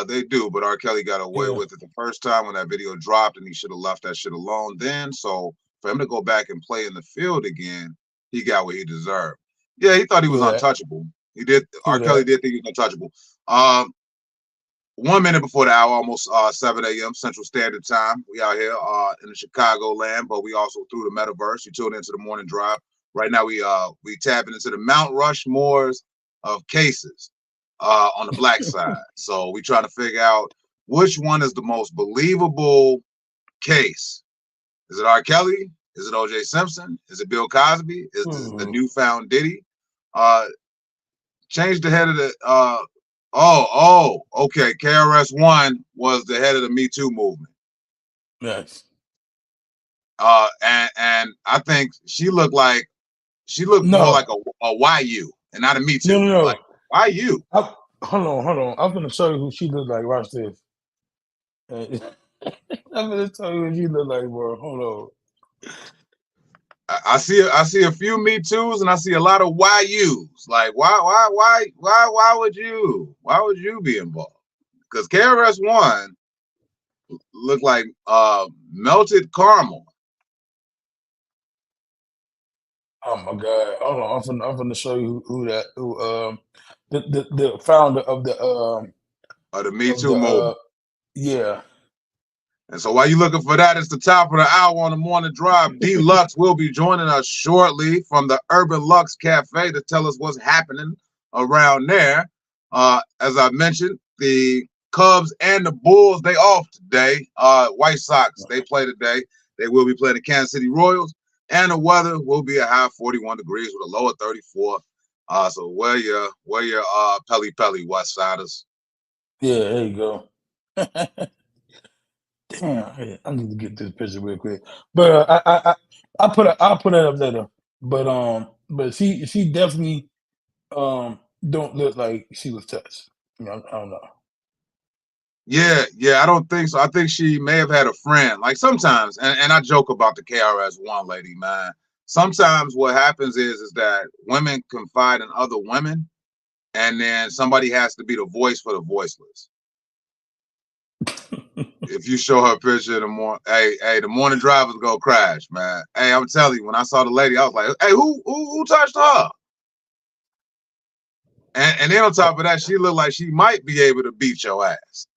They do, but R. Kelly got away Yeah, with it the first time when that video dropped, and he should have left that shit alone then. So for him to go back and play in the field again, he got what he deserved. Yeah, he thought he was true that, untouchable. He did. true R. Kelly that. did think he was untouchable. 1 minute before the hour, almost 7 a.m. Central Standard Time. We out here in the Chicago land, but we also through the metaverse. You tune into the morning drive. Right now, we tapping into the Mount Rushmores of cases on the black side. So we trying to figure out which one is the most believable case. Is it R. Kelly? Is it O.J. Simpson? Is it Bill Cosby? Is it the newfound Diddy? Change the head of the okay. KRS-One was the head of the Me Too movement. Yes. And I think she looked more No, like a YU and not a Me Too. no. Like YU. Hold on. I'm gonna show you who she looked like. Watch this. I'm gonna tell you what she looked like, bro. Hold on. I see a few Me Too's and I see a lot of YU's. Like why would you be involved? Because KRS-One looked like melted caramel. Oh my god. Hold on. I'm gonna show you who the founder of The Me of Too the movement. yeah. And so while you're looking for that, it's the top of the hour on the morning drive. D-Lux will be joining us shortly from the Urban Lux Cafe to tell us what's happening around there. As I mentioned, the Cubs and the Bulls, they off today. White Sox, they play today. They will be playing the Kansas City Royals. And the weather will be a high 41 degrees with a low of 34. So wear your Pelly West Siders. Yeah, there you go. Damn, I need to get this picture real quick. But I'll put it up later. But she definitely don't look like she was touched. I don't know. Yeah, I don't think so. I think she may have had a friend. Like sometimes, and I joke about the KRS-One lady, man. Sometimes what happens is that women confide in other women, and then somebody has to be the voice for the voiceless. If you show her a picture in the morning, hey, the morning drivers go crash, man. Hey, I'm telling you, when I saw the lady, I was like, hey, who touched her? And then on top of that, she looked like she might be able to beat your ass.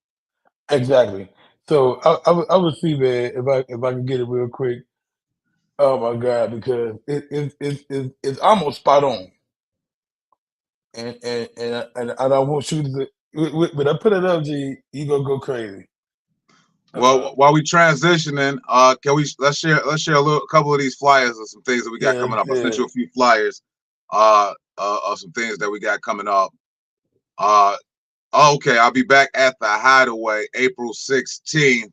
Exactly. So I would see that if I can get it real quick. Oh my god, because it's almost spot on. And I don't want you to. When I put it up, G, you gonna go crazy. Well, while we transitioning, let's share a couple of these flyers of some things that we got coming up. I sent you a few flyers of some things that we got coming up. Okay, I'll be back at the Hideaway April 16th.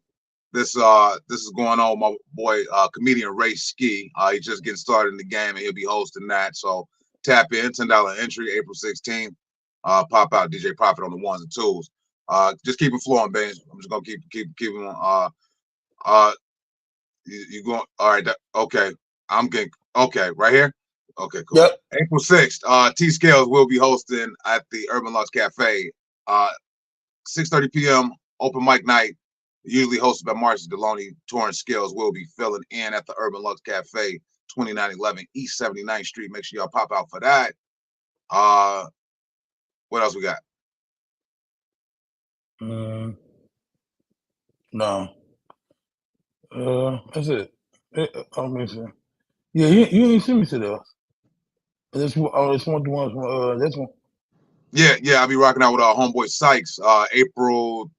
This is going on. My boy, comedian Ray Ski. He's just getting started in the game, and he'll be hosting that. So tap in, $10 entry, April 16th. Pop out DJ Profit on the ones and twos. Just keep it flowing, Ben. I'm just gonna keep him. You going? All right. Okay. I'm getting. Okay. Right here. Okay. Cool. Yep. April 6th. T Scales will be hosting at the Urban Lux Cafe. 6:30 p.m. open mic night. Usually hosted by Marcus Deloney. Torrance Scales will be filling in at the Urban Lux Cafe, 2911 East 79th Street. Make sure y'all pop out for that. What else we got? No. That's it. I'm missing. Yeah, you didn't send me to the. This one, this one, the ones from this one. Yeah, I'll be rocking out with Homeboy Sykes, April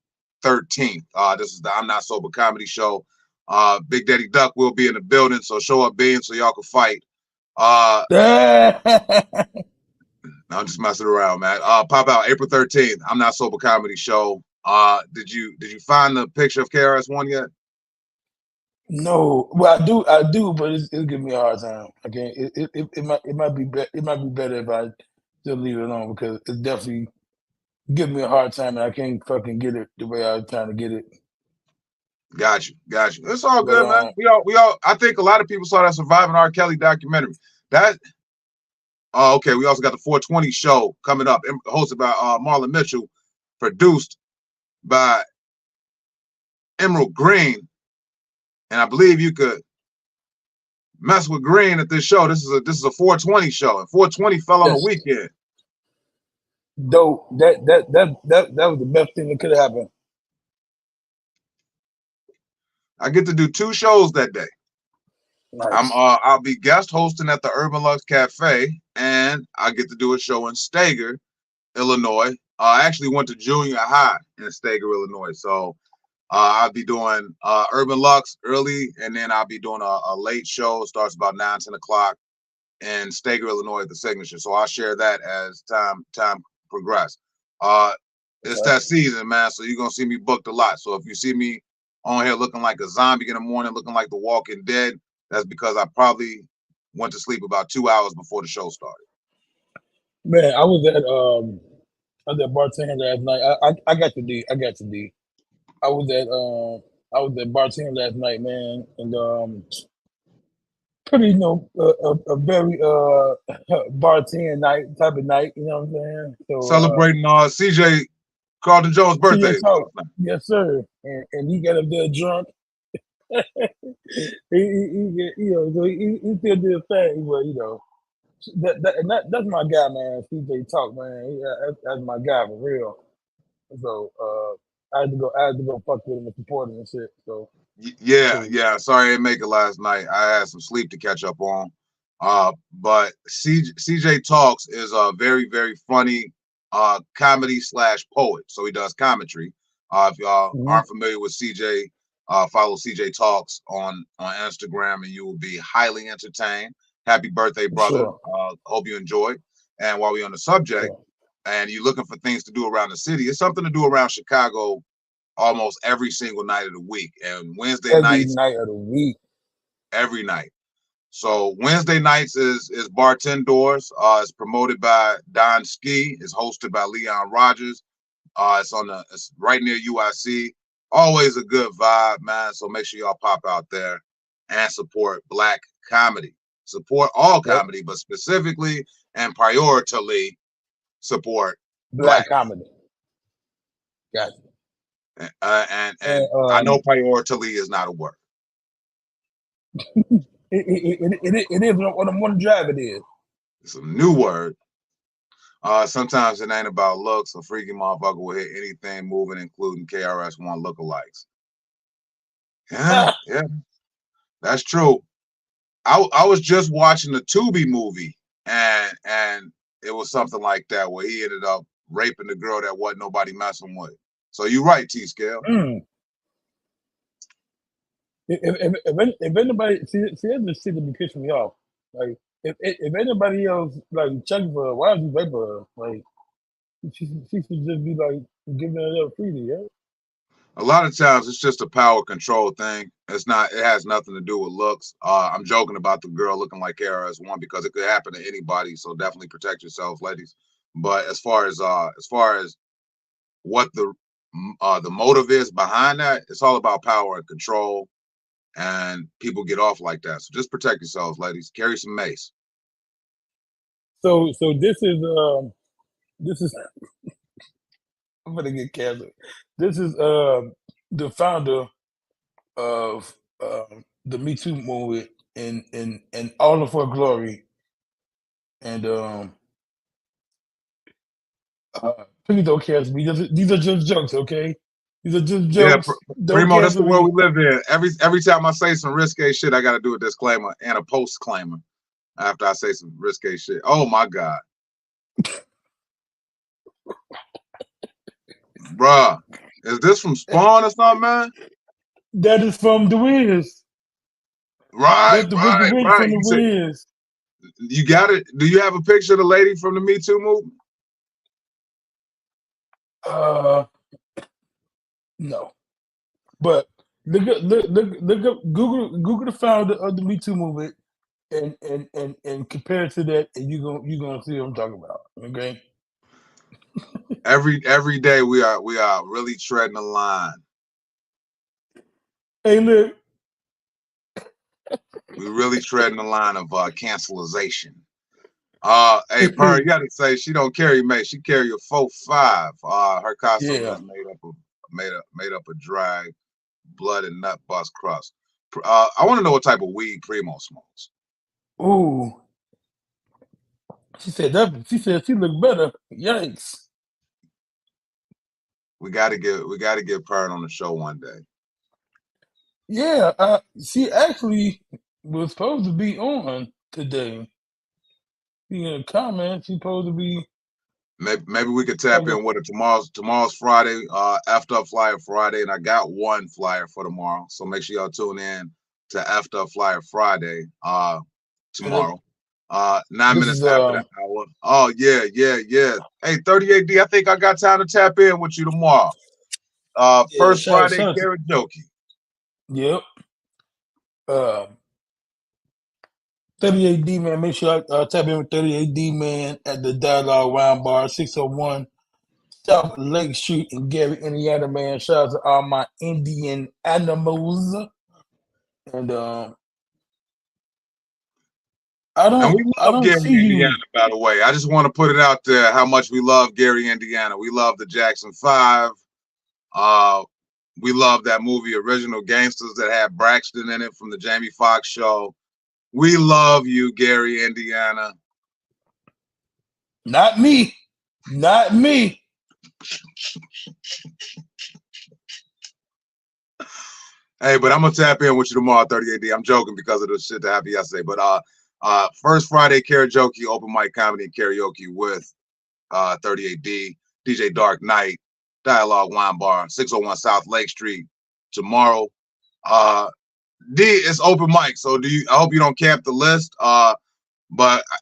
13th. This is the I'm Not Sober comedy show. Big Daddy Duck will be in the building, so show up, being so y'all can fight. No, I'm just messing around, man. Pop out April 13th. I'm Not Sober comedy show. Did you find the picture of KRS-One yet? No, well I do, but it'll give me a hard time. I can't. It might be better if I just leave it alone because it definitely give me a hard time and I can't fucking get it the way I was trying to get it. Got you. It's all good, man. We all. I think a lot of people saw that Surviving R. Kelly documentary. Okay. We also got the 420 show coming up, hosted by Marlon Mitchell, produced by Emerald Green. And I believe you could mess with Green at this show. This is a 420 show, and 420 fell on the weekend. Dope. That was the best thing that could have happened. I get to do 2 shows that day. Nice. I'll be guest hosting at the Urban Lux Cafe, and I get to do a show in Stager, Illinois. I actually went to junior high in Stager, Illinois, so. I'll be doing Urban Lux early, and then I'll be doing a late show. It starts about 9, 10 o'clock in Stager, Illinois at the Signature. So I'll share that as time progresses. It's that season, man. So you're going to see me booked a lot. So if you see me on here looking like a zombie in the morning, looking like The Walking Dead, that's because I probably went to sleep about 2 hours before the show started. Man, I was at bartender last night. I got the D. I was at bartender last night, man, and pretty a very bartender night type of night, you know what I'm saying? So celebrating CJ Carlton Jones' birthday. Yes, sir. And he got up there drunk. he still did a thing, but that's my guy, man. CJ Talk, man. That's my guy for real. So I had to go fuck with him and support him and shit. So yeah. Sorry I didn't make it last night. I had some sleep to catch up on. But CJ Talks is a very, very funny comedy / poet. So he does commentary. If y'all aren't familiar with CJ, follow CJ Talks on Instagram, and you will be highly entertained. Happy birthday, brother! Sure. Hope you enjoy. And while we're on the subject. Sure. And you're looking for things to do around the city, it's something to do around Chicago almost every single night of the week. And Wednesday nights, night of the week. Every night. So Wednesday nights is Bartendors. It's promoted by Don Ski. It's hosted by Leon Rogers. It's right near UIC. Always a good vibe, man. So make sure y'all pop out there and support Black comedy. Support all comedy, but specifically and priority support Black comedy. Gotcha. And I know priority is not a word. It is what I'm going to drive. It is. It's a new word. Sometimes it ain't about looks. A freaky motherfucker will hit anything moving, including KRS-One lookalikes. Yeah, that's true. I was just watching the Tubi movie, and it was something like that where he ended up raping the girl that wasn't nobody messing with. So you're right, T-Scale. If anybody see that's the shit that be pissing me off. Like if anybody else like checking for her, why is he raping her? Like she should just be like giving it up freely, yeah. A lot of times it's just a power control thing. It has nothing to do with looks. I'm joking about the girl looking like KRS-One because it could happen to anybody. So definitely protect yourselves, ladies. But as far as what the the motive is behind that, it's all about power and control, and people get off like that. So just protect yourselves, ladies. Carry some mace. So this is I'm gonna get canceled. This is the founder of the Me Too movement in all of her glory. And please don't cancel me. These are just jokes, okay? These are just Yeah, jokes. Don't Primo, that's the cancel world me. we live in. Every time I say some risque shit, I got to do a disclaimer and a post-claimer after I say some risque shit. Oh my God. Bruh, is this from Spawn or something, man? That is from The Wiz. Right, That's the Wicked Witch from The You said, Wiz. you got it. Do you have a picture of the lady from the Me Too movement? No. But look up Google the founder of the Me Too movement and compare it to that, and you're gonna see what I'm talking about. Okay. Every day we are really treading the line. Hey, look. We're really treading the line of cancelization. Hey, Per, you gotta say she don't carry mace. She carry a 4.5. Her costume is made up of dry blood and nut bust crust. I want to know what type of weed Primo smokes. Ooh. She said she looked better. Yikes. We gotta get Per on the show one day. Yeah, she actually was supposed to be on today. In a comment, she's supposed to be. Maybe we could tap in with her tomorrow's Friday, Effed Up Flyer Friday, and I got one flyer for tomorrow. So make sure y'all tune in to Effed Up Flyer Friday tomorrow. 9 minutes after that hour. Oh yeah. Hey, 38D, I think I got time to tap in with you tomorrow. First Friday karaoke. Yep. 38D man, make sure I tap in with 38D man at the Dialogue Wine Bar, 601 South Lake Street in Gary, Indiana, man. Shout out to all my Indian animals. And we love Gary, Indiana, by the way. I just want to put it out there how much we love Gary, Indiana. We love the Jackson 5. We love that movie Original Gangsters that had Braxton in it from the Jamie Foxx show. We love you, Gary, Indiana. Not me. Not me. Hey, but I'm gonna tap in with you tomorrow, 38D. I'm joking because of the shit that happened yesterday. But first Friday karaoke, open mic comedy and karaoke with 38D, DJ Dark Knight, Dialogue Wine Bar, 601 South Lake Street. Tomorrow. D, it's open mic, so I hope you don't camp the list. But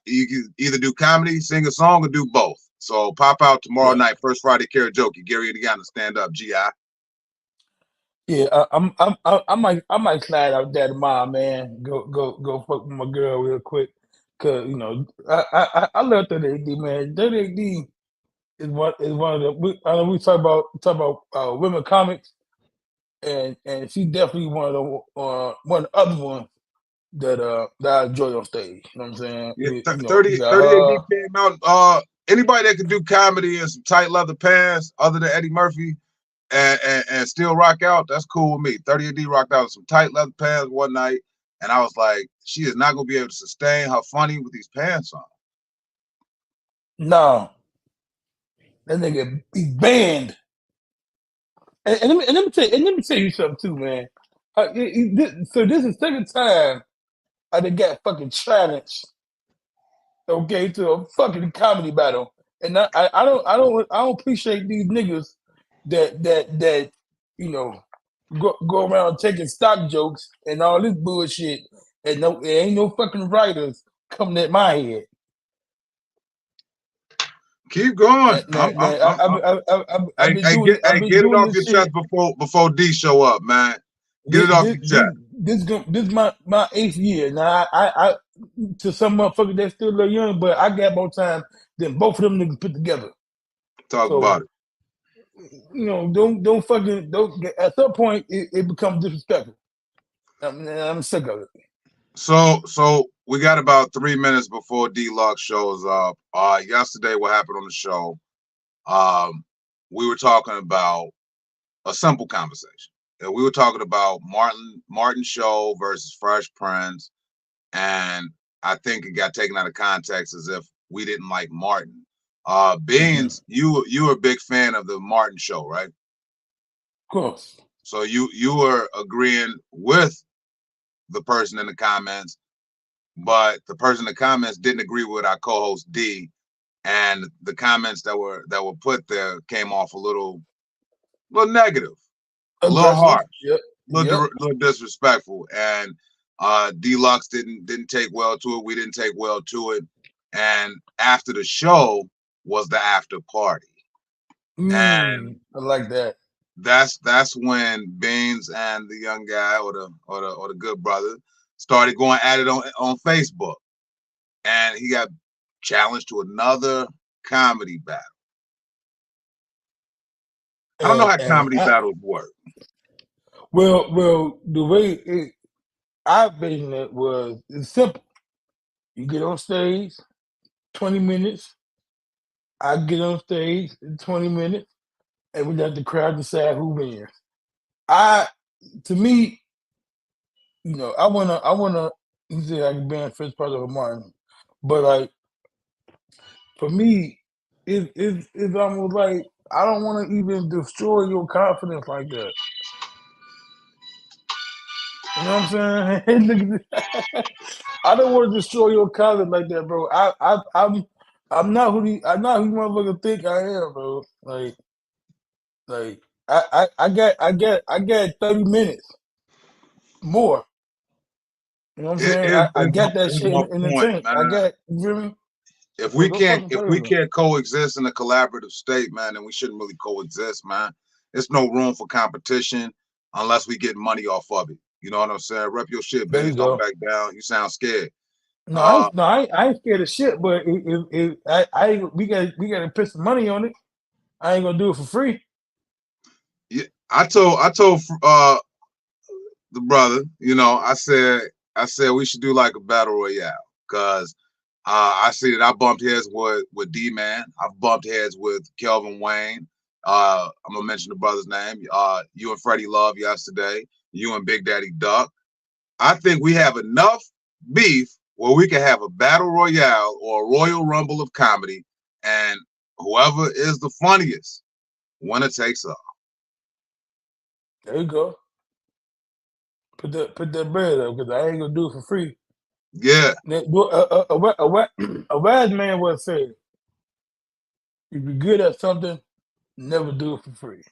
you can either do comedy, sing a song, or do both. So pop out tomorrow night, first Friday karaoke. Gary Indiana, stand up, GI. Yeah, I might slide out there tomorrow, man. Go fuck with my girl real quick, cause you know I love 38D, man. 38D is one of the we talk about women comics, and she definitely one of the other ones that I enjoy on stage. You know what I'm saying? Yeah, You know, 38D came out. Anybody that can do comedy and some tight leather pants, other than Eddie Murphy, and still rock out, that's cool with me. 38D rocked out in some tight leather pants one night, and I was like, she is not gonna be able to sustain her funny with these pants on. No, that nigga he's banned. And let me tell you something too, man. So this is the second time I done got fucking challenged, okay, to a fucking comedy battle, and I don't appreciate these niggas that you know go around taking stock jokes and all this bullshit, and there ain't no fucking writers coming at my head. Keep going. Get it off your chest before D show up, man. Get it off your chest. This is my 8th year. Now I to some motherfuckers that's still a little young, but I got more time than both of them niggas put together. Talk about it. don't fucking don't. At some point, it becomes disrespectful. I'm sick of it. So we got about 3 minutes before D-Lux shows up. Yesterday, what happened on the show? We were talking about a simple conversation. And we were talking about Martin show versus Fresh Prince, and I think it got taken out of context as if we didn't like Martin. Beans, you were a big fan of the Martin show, right? Of course. So you were agreeing with the person in the comments, but the person in the comments didn't agree with our co-host D, and the comments that were put there came off a little negative, a little harsh, Yep. little disrespectful, and D-Lux didn't take well to it. We didn't take well to it, and after the show was the after party, and I like that. That's when Beans and the young guy or the good brother started going at it on Facebook, and he got challenged to another comedy battle. I don't know how comedy battles work. Well, the way I envisioned it was it's simple. You get on stage, 20 minutes. I get on stage in 20 minutes, and we let the crowd decide who wins. To me, I wanna. You say I can be in first part of a Martin, but like for me, it's almost like I don't want to even destroy your confidence like that. You know what I'm saying? I don't want to destroy your confidence like that, bro. I'm not who you motherfuckers think I am, bro. Like I got 30 minutes more. You know what I'm saying? I got that shit in the tank. I got, you feel me? If we can't coexist in a collaborative state, man, then we shouldn't really coexist, man. There's no room for competition unless we get money off of it. You know what I'm saying? Rep your shit, baby. Don't back down. You sound scared. No, I ain't scared of shit. But we gotta put some money on it. I ain't gonna do it for free. Yeah, I told the brother, I said we should do like a battle royale, because I see that I bumped heads with D-Man. I've bumped heads with Kelvin Wayne. I'm gonna mention the brother's name. You and Freddie Love yesterday. You and Big Daddy Duck. I think we have enough beef where we can have a battle royale or a Royal Rumble of comedy, and whoever is the funniest, winner takes all. There you go. Put that bread up, because I ain't gonna do it for free. Yeah. A wise man would say, if you're good at something, never do it for free.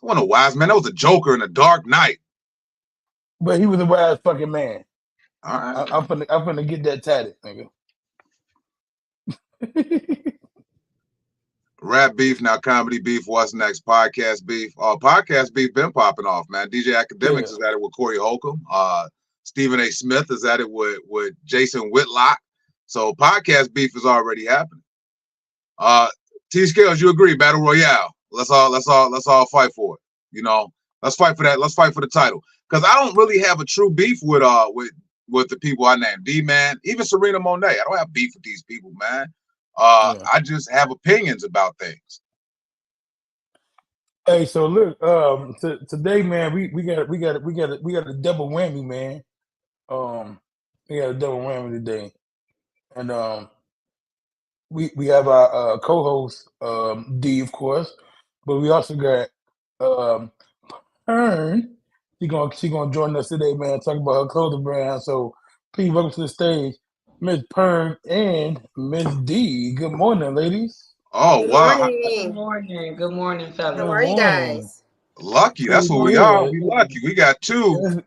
I wasn't a wise man. That was a Joker in a Dark Knight. But he was a wise fucking man. All right. I'm finna get that tatted, nigga. Rap beef, now comedy beef. What's next? Podcast beef. Podcast beef been popping off, man. DJ Academics is at it with Corey Holcomb. Stephen A. Smith is at it with Jason Whitlock. So podcast beef is already happening. T Scales, you agree? Battle Royale. Let's all fight for it. Let's fight for that. Let's fight for the title. Because I don't really have a true beef with the people I named. D-Man, even Serena Monet. I don't have beef with these people, man. I just have opinions about things. Hey, so look, today, man, we got a double whammy, man. We got a double whammy today, and we have our co-host D, of course, but we also got Pern. She gonna join us today, man. Talk about her clothing brand. So please welcome to the stage, Miss Pern and Miss D. Good morning, ladies. Oh, wow. Good morning. Good morning, fellas. How are you guys? Lucky. That's what we are. We lucky. We got two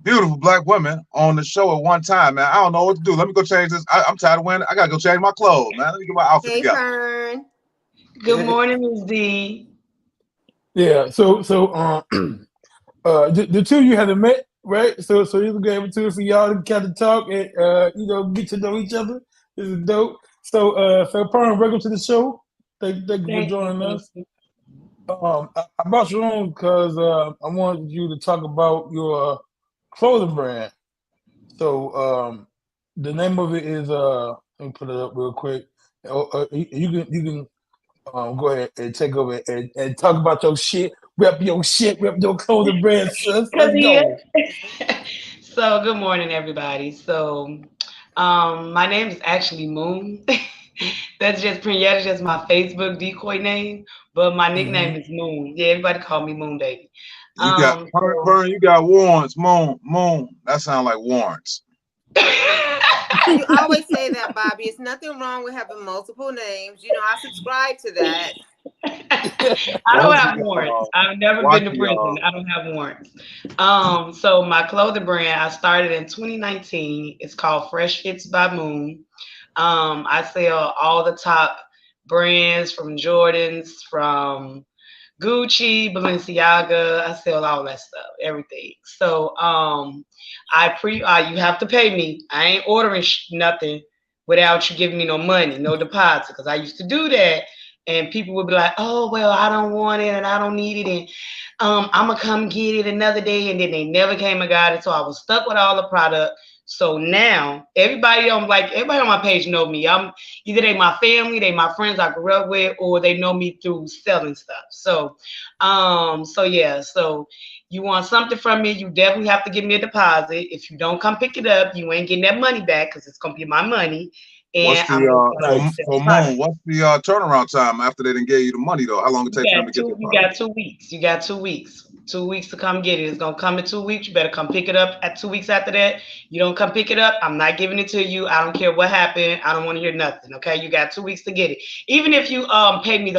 beautiful black women on the show at one time, man. I don't know what to do. Let me go change this. I'm tired of winning. I gotta go change my clothes, man. Let me get my outfit Hey, together. Pern. Good morning, Ms. D. Yeah. So the two of you haven't met, right? So this is going to for y'all to kind of talk and get to know each other. This is dope. So Pern, welcome to the show. Thank you for joining us. I brought you on because I wanted you to talk about your clothing brand. So the name of it is let me put it up real quick. You can go ahead and take over and talk about your shit. Rep your shit. Rep your clothing brand, sis. Let's go. So good morning, everybody. So my name is actually Moon. That's just my Facebook decoy name, but my nickname is Moon. Yeah, everybody call me Moon Baby. You got Burn, you got warrants, Moon. That sounds like warrants. You always say that, Bobby. It's nothing wrong with having multiple names. You know, I subscribe to that. I don't have warrants. I've never been to prison. I don't have warrants. So my clothing brand, I started in 2019. It's called Fresh Fits by Moon. I sell all the top brands from Jordans, from Gucci, Balenciaga. I sell all that stuff, everything. So you have to pay me. I ain't ordering nothing without you giving me no money, no deposit, because I used to do that. And people would be like, oh, well, I don't want it and I don't need it. And I'm going to come get it another day. And then they never came and got it. So I was stuck with all the product. So now everybody on my page know me. I'm either they my family, they my friends I grew up with, or they know me through selling stuff. So yeah. So you want something from me, you definitely have to give me a deposit. If you don't come pick it up, you ain't getting that money back because it's gonna be my money. And what's the turnaround time after they didn't give you the money though? How long it takes for them to get the product? You got 2 weeks. You got 2 weeks. 2 weeks to come get it. It's gonna come in 2 weeks. You better come pick it up at 2 weeks after that. You don't come pick it up, I'm not giving it to you. I don't care what happened. I don't want to hear nothing. Okay, you got 2 weeks to get it. Even if you pay me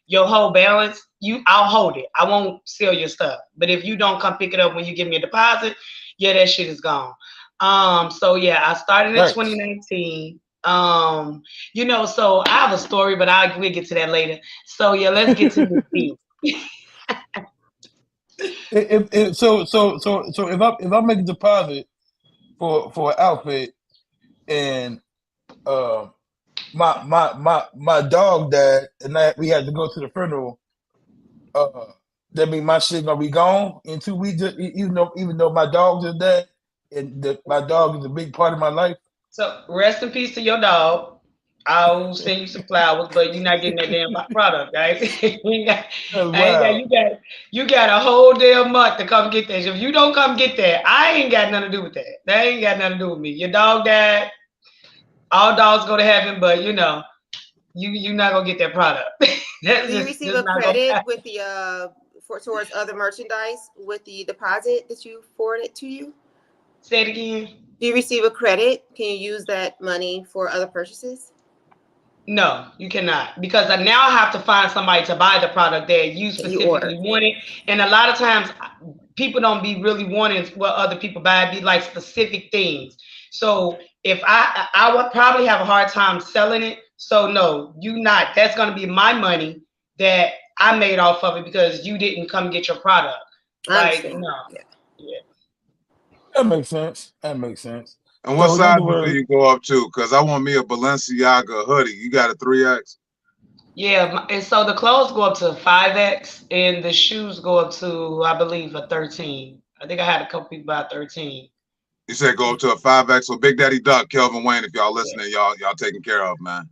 your whole balance, I'll hold it. I won't sell your stuff. But if you don't come pick it up when you give me a deposit, yeah, that shit is gone. So yeah, I started in 2019. So I have a story, but we'll get to that later. So yeah, let's get to the theme. So if I make a deposit for an outfit and my dog died and we had to go to the funeral, that mean my shit gonna be gone in 2 weeks, even though my dog just died and my dog is a big part of my life. So rest in peace to your dog. I'll send you some flowers, but you're not getting that damn product, right? You got a whole damn month to come get that. If you don't come get that, I ain't got nothing to do with that. That ain't got nothing to do with me. Your dog died. All dogs go to heaven, but you're not gonna get that product. Do you receive a credit with the towards other merchandise with the deposit that you forwarded to you? Say it again. Do you receive a credit? Can you use that money for other purchases? No, you cannot, because now I have to find somebody to buy the product that you specifically wanted. And a lot of times people don't be really wanting what other people buy, it'd be like specific things. So if I would probably have a hard time selling it. So no, that's going to be my money that I made off of it because you didn't come get your product. Like, no. Yeah. That makes sense. And what size do you go up to? Because I want me a Balenciaga hoodie. You got a 3X? Yeah, and so the clothes go up to 5X and the shoes go up to, I believe, a 13. I think I had a couple people buy 13. You said go up to a 5X. So Big Daddy Duck, Kelvin Wayne, if y'all listening, y'all taken care of, man.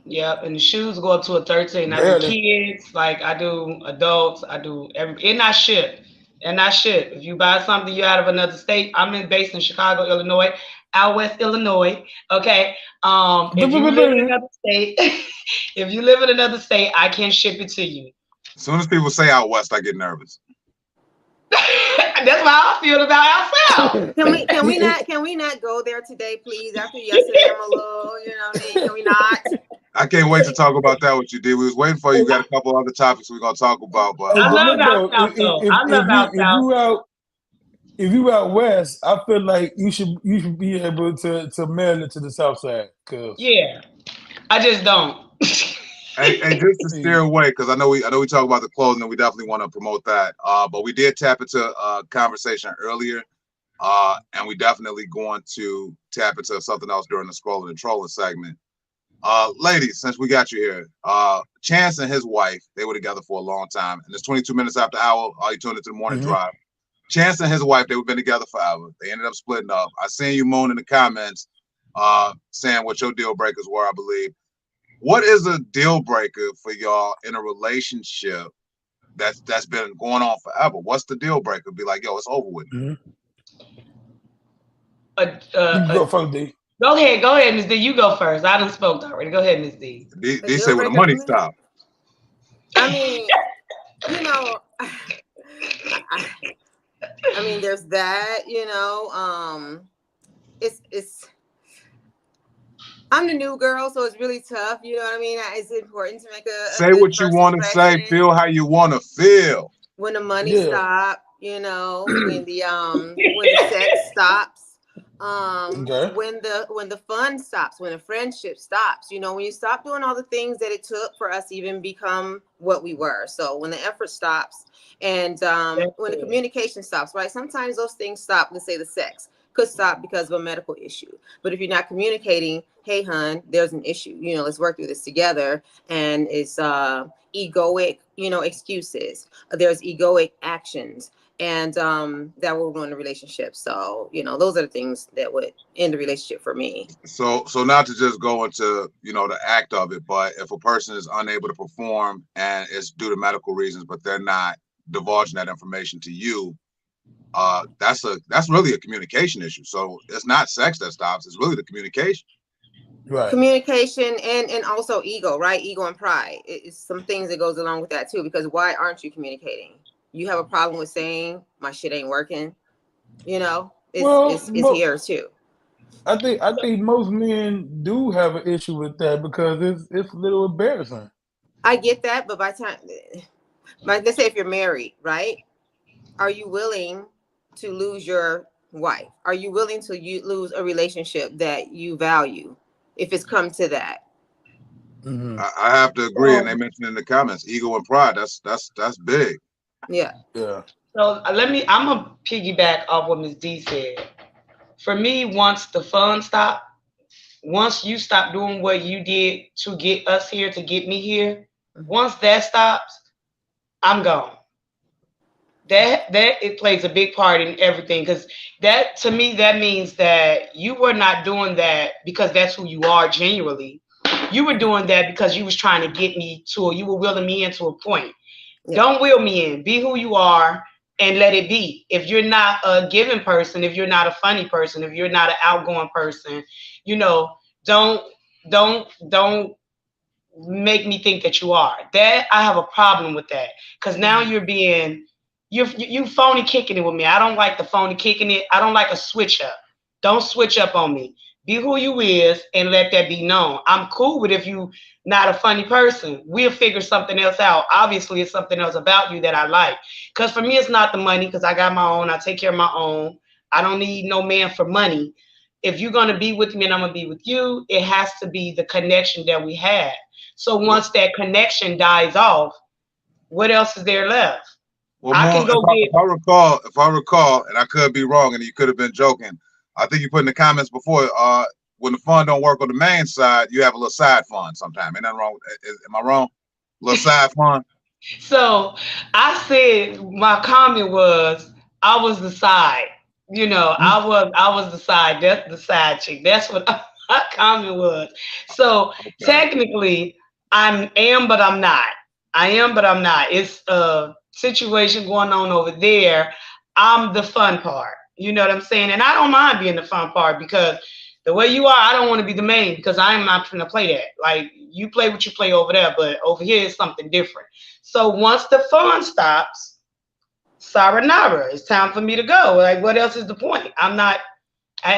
Yep, and the shoes go up to a 13. I do kids, like I do adults, I do and I ship. And I ship. If you buy something you out of another state, I'm based in Chicago, Illinois, out west Illinois. Okay. If you live in another state, I can ship it to you. As soon as people say out west, I get nervous. That's how I feel about ourselves. Can we not go there today, please? After yesterday, I'm a little, can we not? I can't wait to talk about that with you, D. We was waiting for you. We got a couple other topics we're gonna talk about, but I love out south. If you out west, I feel like you should be able to mail it to the south side. Yeah, I just don't. And just to steer away, because I know we talk about the clothing, and we definitely want to promote that. But we did tap into a conversation earlier, and we definitely going to tap into something else during the scrolling and trolling segment. Ladies, since we got you here, Chance and his wife, they were together for a long time, and it's 22 minutes after hour. All you tuned into the morning drive. Chance and his wife, they've been together forever. They ended up splitting up. I seen you moan in the comments, saying what your deal breakers were, I believe. What is a deal breaker for y'all in a relationship that's been going on forever? What's the deal breaker? Be like, yo, it's over with. You go first, D. Go ahead, Ms. D. You go first. I done spoke already. Go ahead, Ms. D. D say when the money stops. I mean, you know, I mean, there's that, you know, it's I'm the new girl, so it's really tough. You know what I mean? It's important to make a say what you want to say, feel how you want to feel. When the money stops, you know, when the sex stops, when the fun stops, when the friendship stops, you know, when you stop doing all the things that it took for us to even become what we were. So when the effort stops and when the communication stops, right? Sometimes those things stop. Let's say the sex could stop because of a medical issue. But if you're not communicating, hey, hun, there's an issue, you know, let's work through this together. And it's egoic, you know, excuses. There's egoic actions. And that will ruin the relationship. So, you know, those are the things that would end the relationship for me. So not to just go into, you know, the act of it, but if a person is unable to perform and it's due to medical reasons, but they're not divulging that information to you, that's really a communication issue. So it's not sex that stops, it's really the communication. Right. Communication and also ego, right? Ego and pride. It's some things that goes along with that too, because why aren't you communicating? You have a problem with saying my shit ain't working, you know, it's here too. I think most men do have an issue with that because it's a little embarrassing. I get that, but let's say if you're married, right? Are you willing to lose your wife? Are you willing to lose a relationship that you value if it's come to that? I have to agree, and they mentioned in the comments, ego and pride. That's big. Yeah. So I'm gonna piggyback off what Ms. D said. For me, once the fun stopped, once you stop doing what you did to get us here, to get me here, once that stops, I'm gone. That it plays a big part in everything, because that to me that means that you were not doing that because that's who you are genuinely. You were doing that because you was trying to get me you were willing me into a point. Yeah. Don't will me in. Be who you are and let it be. If you're not a giving person, if you're not a funny person, if you're not an outgoing person, you know, don't make me think that you are. That I have a problem with that, because now you phony kicking it with me. I don't like the phony kicking it. I don't like a switch up. Don't switch up on me. Be who you is and let that be known. I'm cool with if you not a funny person. We'll figure something else out. Obviously, it's something else about you that I like. Because for me, it's not the money, because I got my own. I take care of my own. I don't need no man for money. If you're going to be with me and I'm going to be with you, it has to be the connection that we had. So once that connection dies off, what else is there left? Well, if I recall, and I could be wrong, and you could have been joking, I think you put in the comments before, when the fund don't work on the main side, you have a little side fund sometimes. Ain't nothing wrong with it. Am I wrong? A little side fund? So I said, my comment was, I was the side. You know, I was the side. That's the side chick. That's what my comment was. So technically, I am, but I'm not. I am, but I'm not. It's a situation going on over there. I'm the fun part. You know what I'm saying? And I don't mind being the fun part, because the way you are, I don't want to be the main, because I'm not going to play that. Like, you play what you play over there, but over here is something different. So once the fun stops, sayonara, it's time for me to go. Like, what else is the point?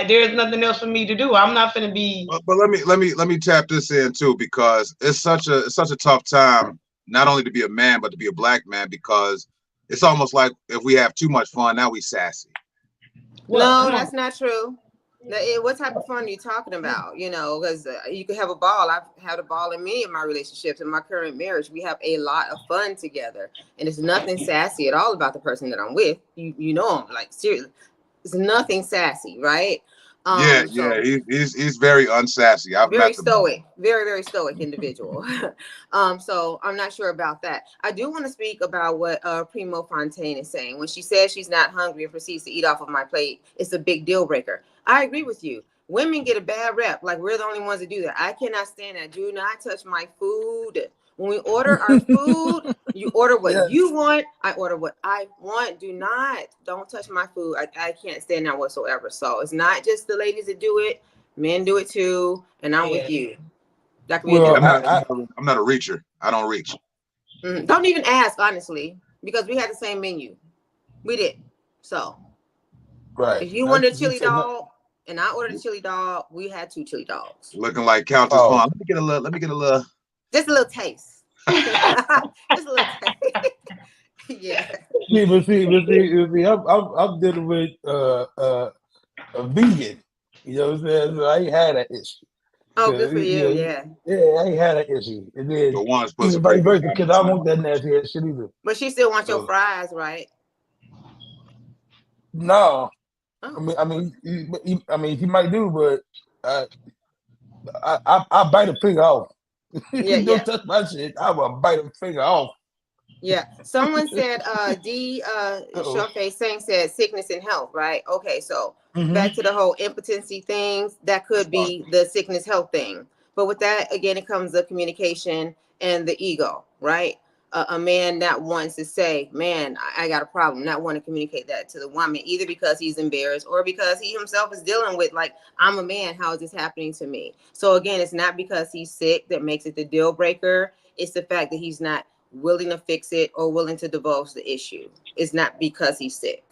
There's nothing else for me to do. I'm not going to be. But let me tap this in too, because it's such a tough time, not only to be a man, but to be a black man, because it's almost like if we have too much fun, now we sassy. No, that's not true. What type of fun are you talking about? You know, because you can have a ball. I've had a ball in many of my relationships. In my current marriage, we have a lot of fun together, and it's nothing sassy at all about the person that I'm with. You know, I'm like, seriously, it's nothing sassy, right? Yeah, So he's very unsassy. I've very met him. stoic, very stoic individual. So I'm not sure about that. I do want to speak about what Primo Fontaine is saying when she says she's not hungry and proceeds to eat off of my plate. It's a big deal breaker. I agree with you. Women get a bad rep, like we're the only ones that do that. I cannot stand that. Do not touch my food. When we order our food, you order what you want. I order what I want. Don't touch my food. I can't stand that whatsoever. So it's not just the ladies that do it. Men do it too. And I'm with you. That could be I'm not a reacher. I don't reach. Don't even ask, honestly, because we had the same menu. We did. So if you wanted a chili dog and I ordered a chili dog, we had 2 chili dogs. Looking like Countess Vaughn. Let me get a little. Just a little taste. Just a little taste. Yeah. See, I'm dealing with a vegan. You know what I'm saying? So I ain't had that issue. Oh, good for you. Yeah, I ain't had that issue. And then even vice versa, because I don't want that nasty ass shit either. But she still wants your fries, right? No. I mean, he might do, but I bite a finger off. Yeah, Don't touch my shit. I will bite a finger off. Yeah. Someone said, Showface Sang said sickness and health, right? Okay, so back to the whole impotency things, that could be the sickness health thing. But with that, again, it comes the communication and the ego, right? A man not wants to say, man, I got a problem, not want to communicate that to the woman, either because he's embarrassed or because he himself is dealing with, like, I'm a man, how is this happening to me? So again, it's not because he's sick that makes it the deal breaker. It's the fact that he's not willing to fix it or willing to divulge the issue. It's not because he's sick.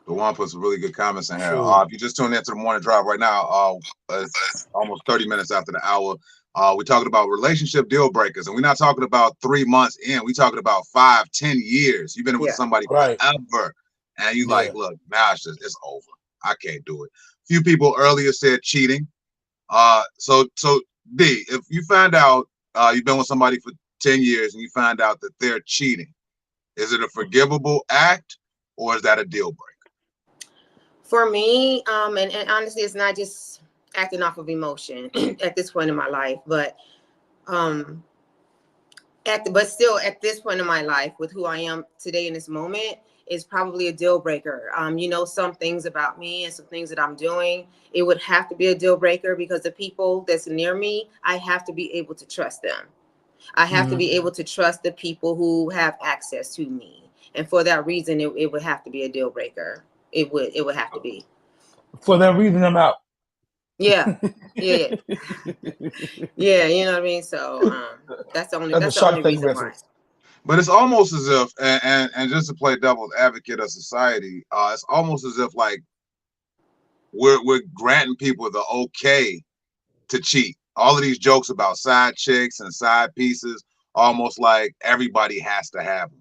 The one put some really good comments in here. If you just tuned into the morning drive right now, it's almost 30 minutes after the hour. We're talking about relationship deal breakers, and we're not talking about 3 months in. We're talking about 5, 10 years. You've been with somebody forever, and you like, look, now it's over. I can't do it. Few people earlier said cheating. So D, if you find out you've been with somebody for 10 years and you find out that they're cheating, is it a forgivable act or is that a deal breaker? For me, and honestly, it's not just acting off of emotion at this point in my life, but still at this point in my life with who I am today in this moment is probably a deal breaker. Some things about me and some things that I'm doing, it would have to be a deal breaker because the people that's near me, I have to be able to trust them. I have to be able to trust the people who have access to me. And for that reason, it would have to be a deal breaker. It would have to be. For that reason, I'm out. Yeah. Yeah, you know what I mean? So that's the only reason why. But it's almost as if, and just to play devil's advocate of society, it's almost as if like we're granting people the okay to cheat. All of these jokes about side chicks and side pieces, almost like everybody has to have them.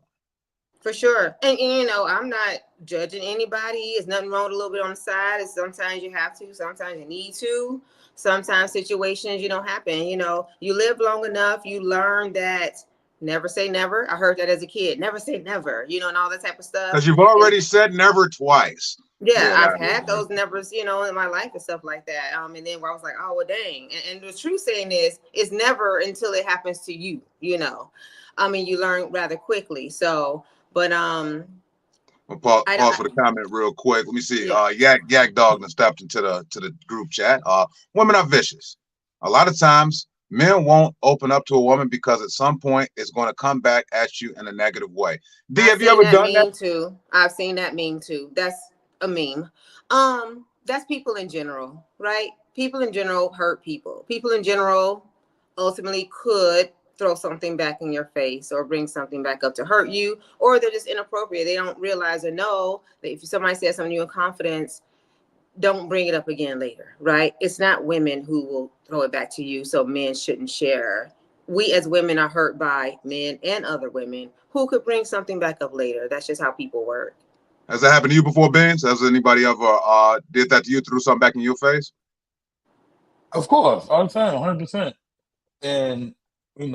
For sure. And I'm not judging anybody. There's nothing wrong with a little bit on the side. Sometimes you have to, sometimes you need to. Sometimes situations, happen. You live long enough, you learn that never say never. I heard that as a kid. Never say never, and all that type of stuff. Because you've already said never twice. Yeah, I've had those nevers, in my life and stuff like that. And then where I was like, oh, well, dang. And the true saying is, it's never until it happens to you, you learn rather quickly. So, but Well, pause for the comment real quick. Let me see. Yak Dog stepped into the group chat. Women are vicious. A lot of times, men won't open up to a woman because at some point it's going to come back at you in a negative way. D, have you ever done that? Too. I've seen that meme too. That's a meme. That's people in general, right? People in general hurt people. People in general ultimately could throw something back in your face or bring something back up to hurt you, or they're just inappropriate. They don't realize or know that if somebody says something to you in confidence, don't bring it up again later, right? It's not women who will throw it back to you, so men shouldn't share. We as women are hurt by men and other women who could bring something back up later. That's just how people work. Has that happened to you before, Benz? Has anybody ever did that to you, threw something back in your face? Of course, all the time, 100%. And I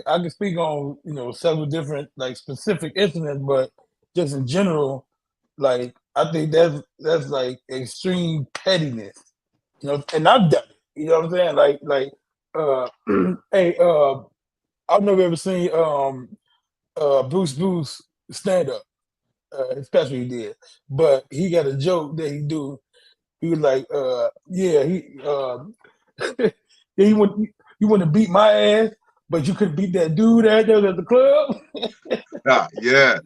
can speak on several different like specific incidents, but just in general, like I think that's like extreme pettiness, you know. And I've done it. You know what I'm saying? Hey, I've never ever seen Bruce stand up. His special he did, but he got a joke that he do. He was like, yeah, yeah, you want to beat my ass, but you couldn't beat that dude out there at the club. Yeah.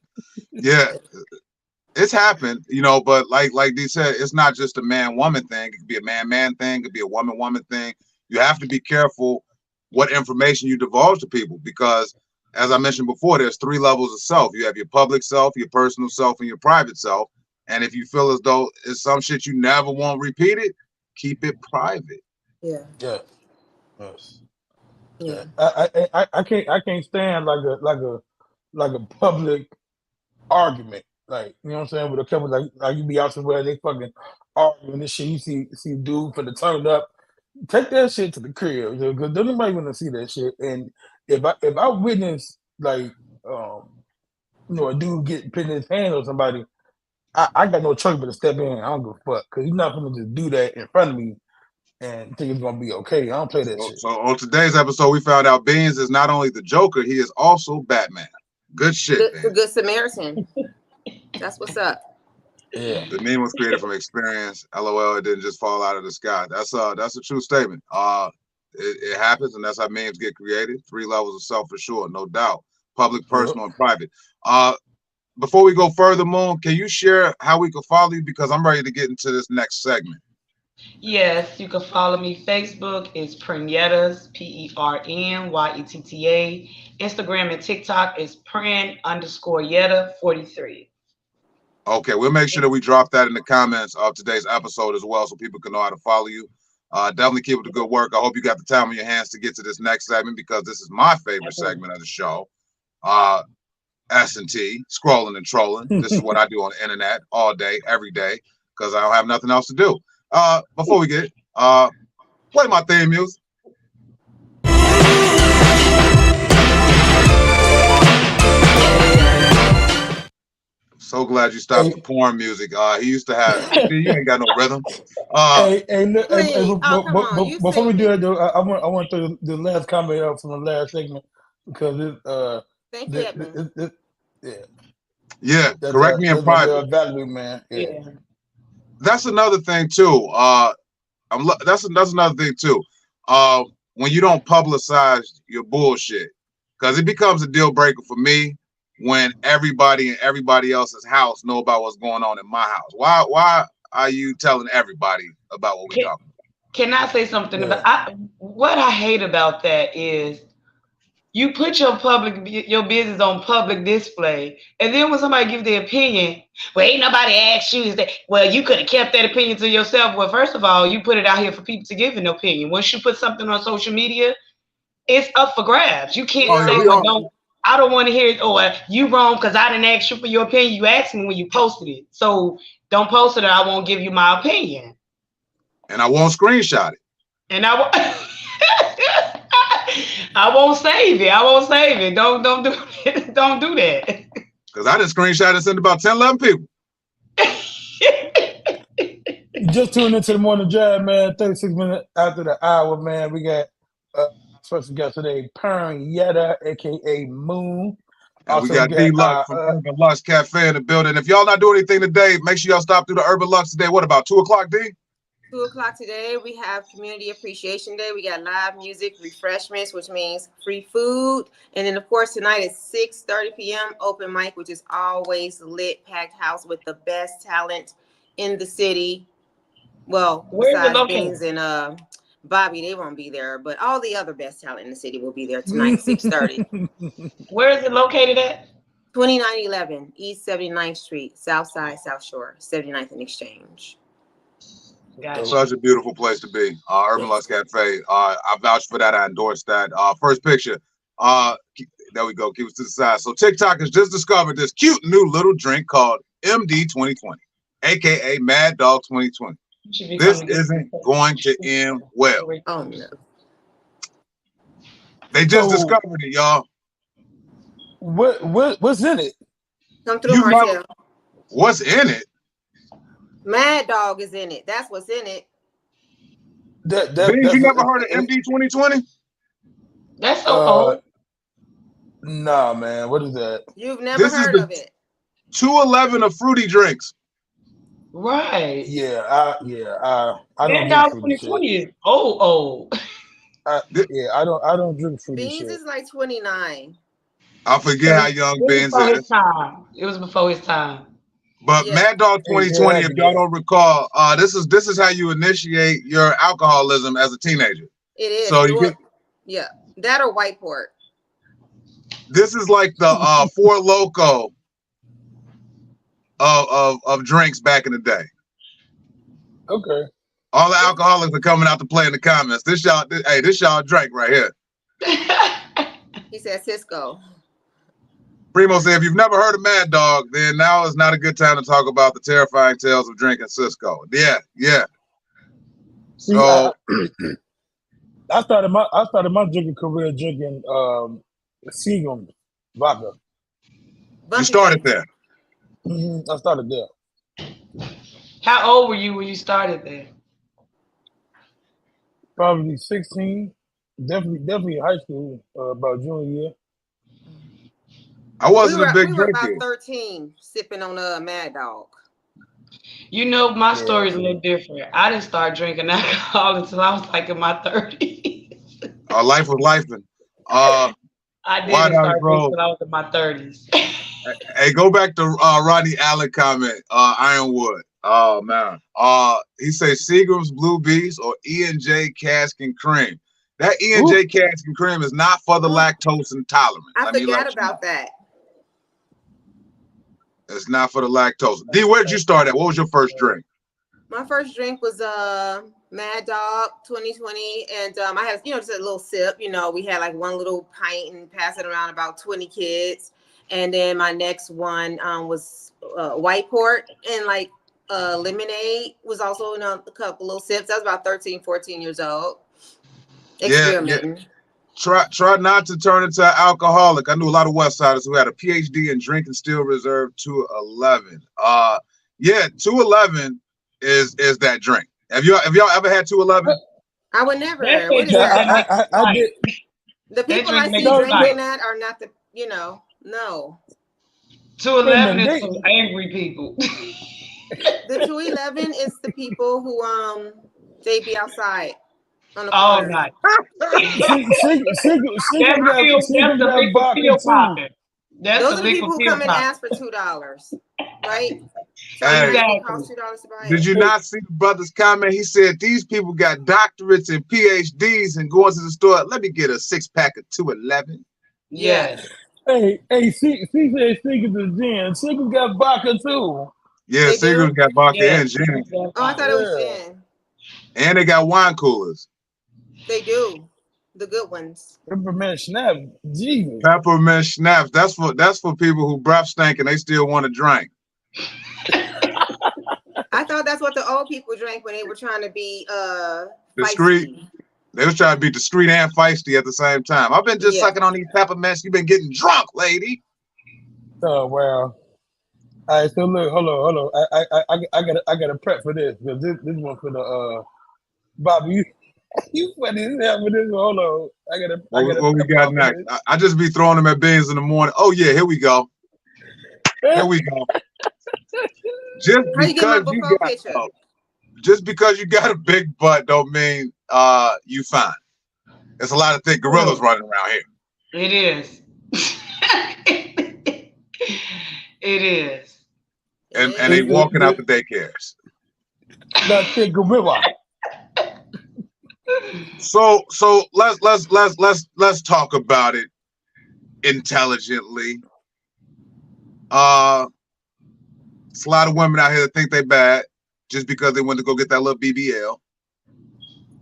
It's happened, you know, but like they said, it's not just a man-woman thing. It could be a man-man thing. It could be a woman-woman thing. You have to be careful what information you divulge to people because, as I mentioned before, there's 3 levels of self. You have your public self, your personal self, and your private self. And if you feel as though it's some shit you never want repeated, keep it private. Yeah. Yeah. Yes. Yeah. I can't stand like a public argument. Like, you know what I'm saying, with a couple like you be out somewhere they fucking arguing this shit. You see dude for the turn up. Take that shit to the crib because nobody want to see that shit. And if I witness like a dude getting put in his hand or somebody, I got no choice but to step in. I don't give a fuck because he's not gonna just do that in front of me and think it's gonna be okay. I don't play that shit. So on today's episode, we found out Beans is not only the Joker, he is also Batman. Good shit. The Good Samaritan. That's what's up. Yeah. The meme was created from experience. LOL, it didn't just fall out of the sky. That's a true statement. It happens, and that's how memes get created. 3 levels of self for sure, no doubt. Public, personal, and private. Before we go further, Moon, can you share how we can follow you? Because I'm ready to get into this next segment. Yes, you can follow me. Facebook is Prenyetas, PERNYETTA. Instagram and TikTok is Pren_Yetta43. Okay, we'll make sure that we drop that in the comments of today's episode as well so people can know how to follow you. Definitely keep up the good work. I hope you got the time on your hands to get to this next segment because this is my favorite segment of the show. S&T, scrolling and trolling. This is what I do on the internet all day, every day, because I don't have nothing else to do. Before we get play my theme music. So glad you stopped the porn music. He used to have. You ain't got no rhythm. Before we do that, though, I want to the last comment up from the last segment because it. Yeah. Correct me in private. Value, man. Yeah. That's another thing too. That's another thing too. When you don't publicize your bullshit, because it becomes a deal breaker for me. When everybody in everybody else's house know about what's going on in my house. Why are you telling everybody about what we're talking about? Can I say something about what I hate about that is you put your business on public display, and then when somebody gives their opinion, well, ain't nobody asked you, well, you could have kept that opinion to yourself. Well, first of all, you put it out here for people to give an opinion. Once you put something on social media, it's up for grabs. You can't say, well, I don't want to hear it, or you wrong because I didn't ask you for your opinion. You asked me when you posted it. So don't post it or I won't give you my opinion. And I won't screenshot it. And I won't save it. I won't save it. Don't do it. Don't do that. Because I just screenshot and sent about 10, 11 people. Just tuned into the morning drive, man. 36 minutes after the hour, man. We got special guest today, Pren_Yetta, aka Moon. And we got D-Lux from Urban Lux Cafe in the building. If y'all not doing anything today, make sure y'all stop through the Urban Lux today. What about 2 o'clock, D? 2 o'clock today, we have Community Appreciation Day. We got live music, refreshments, which means free food. And then, of course, tonight is 6:30 p.m. open mic, which is always lit, packed house with the best talent in the city. Well, besides Beans and Bobby, they won't be there, but all the other best talent in the city will be there tonight, 6:30. Where is it located at? 2911 East 79th Street, South Side, South Shore, 79th and Exchange. Gotcha. Such a beautiful place to be. Urban Lux Cafe. I vouch for that. I endorse that. First picture. There we go. Keep it to the side. So TikTok has just discovered this cute new little drink called MD 2020, aka Mad Dog 2020. This isn't going to end well. Oh no. They just discovered it, y'all. What's in it? Come through, Marcel. What's in it? Mad Dog is in it. That's what's in it. Beans, you never heard of MD 2020? That's so old. Nah, man. What is that? You've never heard of it. 211 of fruity drinks. Right. Yeah, I don't Mad drink Dog fruity 2020 shit. is old. I don't drink fruity Beans shit. is like 29. I forget how young Beans is. It was before his time. But Mad Dog 2020, if y'all don't recall, this is how you initiate your alcoholism as a teenager. It is. So you get that or White Port. This is like the Four Loko of drinks back in the day. Okay. All the alcoholics are coming out to play in the comments. This y'all drink right here. He said Cisco. Primo said, if you've never heard of Mad Dog, then now is not a good time to talk about the terrifying tales of drinking Cisco. Yeah. So I started my drinking career drinking Seagram vodka. You started there. I started there. How old were you when you started there? Probably 16. Definitely high school, about junior year. I wasn't a big we were drinker. about 13 sipping on a Mad Dog. You know, my story is a little different. I didn't start drinking alcohol until I was like in my 30s. Life was lifing. I didn't start drinking until I was in my 30s. Hey, go back to Rodney Allen comment, Ironwood. Oh man. He says Seagram's Blue Beast or E&J Cask and Cream. That E&J Cask and Cream is not for the lactose intolerant. I forgot about that. It's not for the lactose. D, where'd you start at? What was your first drink? My first drink was Mad Dog 2020, and I had just a little sip. We had like one little pint and pass it around about 20 kids, and then my next one was White Port and like lemonade was also a couple little sips. I was about 13, 14 years old. Experimenting. Yeah. Try not to turn into an alcoholic. I knew a lot of Westsiders who had a PhD in drink and still reserve 211. 211 is that drink. Have y'all ever had 211? I would never. What is that? I did. The people I see drinking that are not the, no. 211 is for angry people. The 211 is the people who they be outside on the all corner. night. Those are the people who come and ask for $2, right? So Hey, costs $2 to buy it. did you not see the brother's comment? He said these people got doctorates and PhDs and going to the store. Let me get a 6-pack of 211. Yes. Hey, see said Seagram's is gin. Seagram's got vodka too. Yeah, Seagram's got vodka and gin. Oh, I thought it was gin. And they got wine coolers. They do. The good ones. Peppermint schnapps. Jesus. Peppermint schnapps. That's for people who breath stink and they still want to drink. I thought that's what the old people drank when they were trying to be discreet. feisty. They was trying to be discreet and feisty at the same time. I've been just sucking on these peppermints. You've been getting drunk, lady. Oh well. All right, so look, hold on. I gotta prep for this because this one for the Bobby. You funny as hell for this. Hold on. What we got next? I just be throwing them at Beans in the morning. Oh yeah, here we go. Here we go. Just because you got a big butt don't mean you fine. There's a lot of thick gorillas running around here. It is. It is. And they walking out the daycares. That thick gorilla. So let's talk about it intelligently. It's a lot of women out here that think they bad just because they went to go get that little BBL.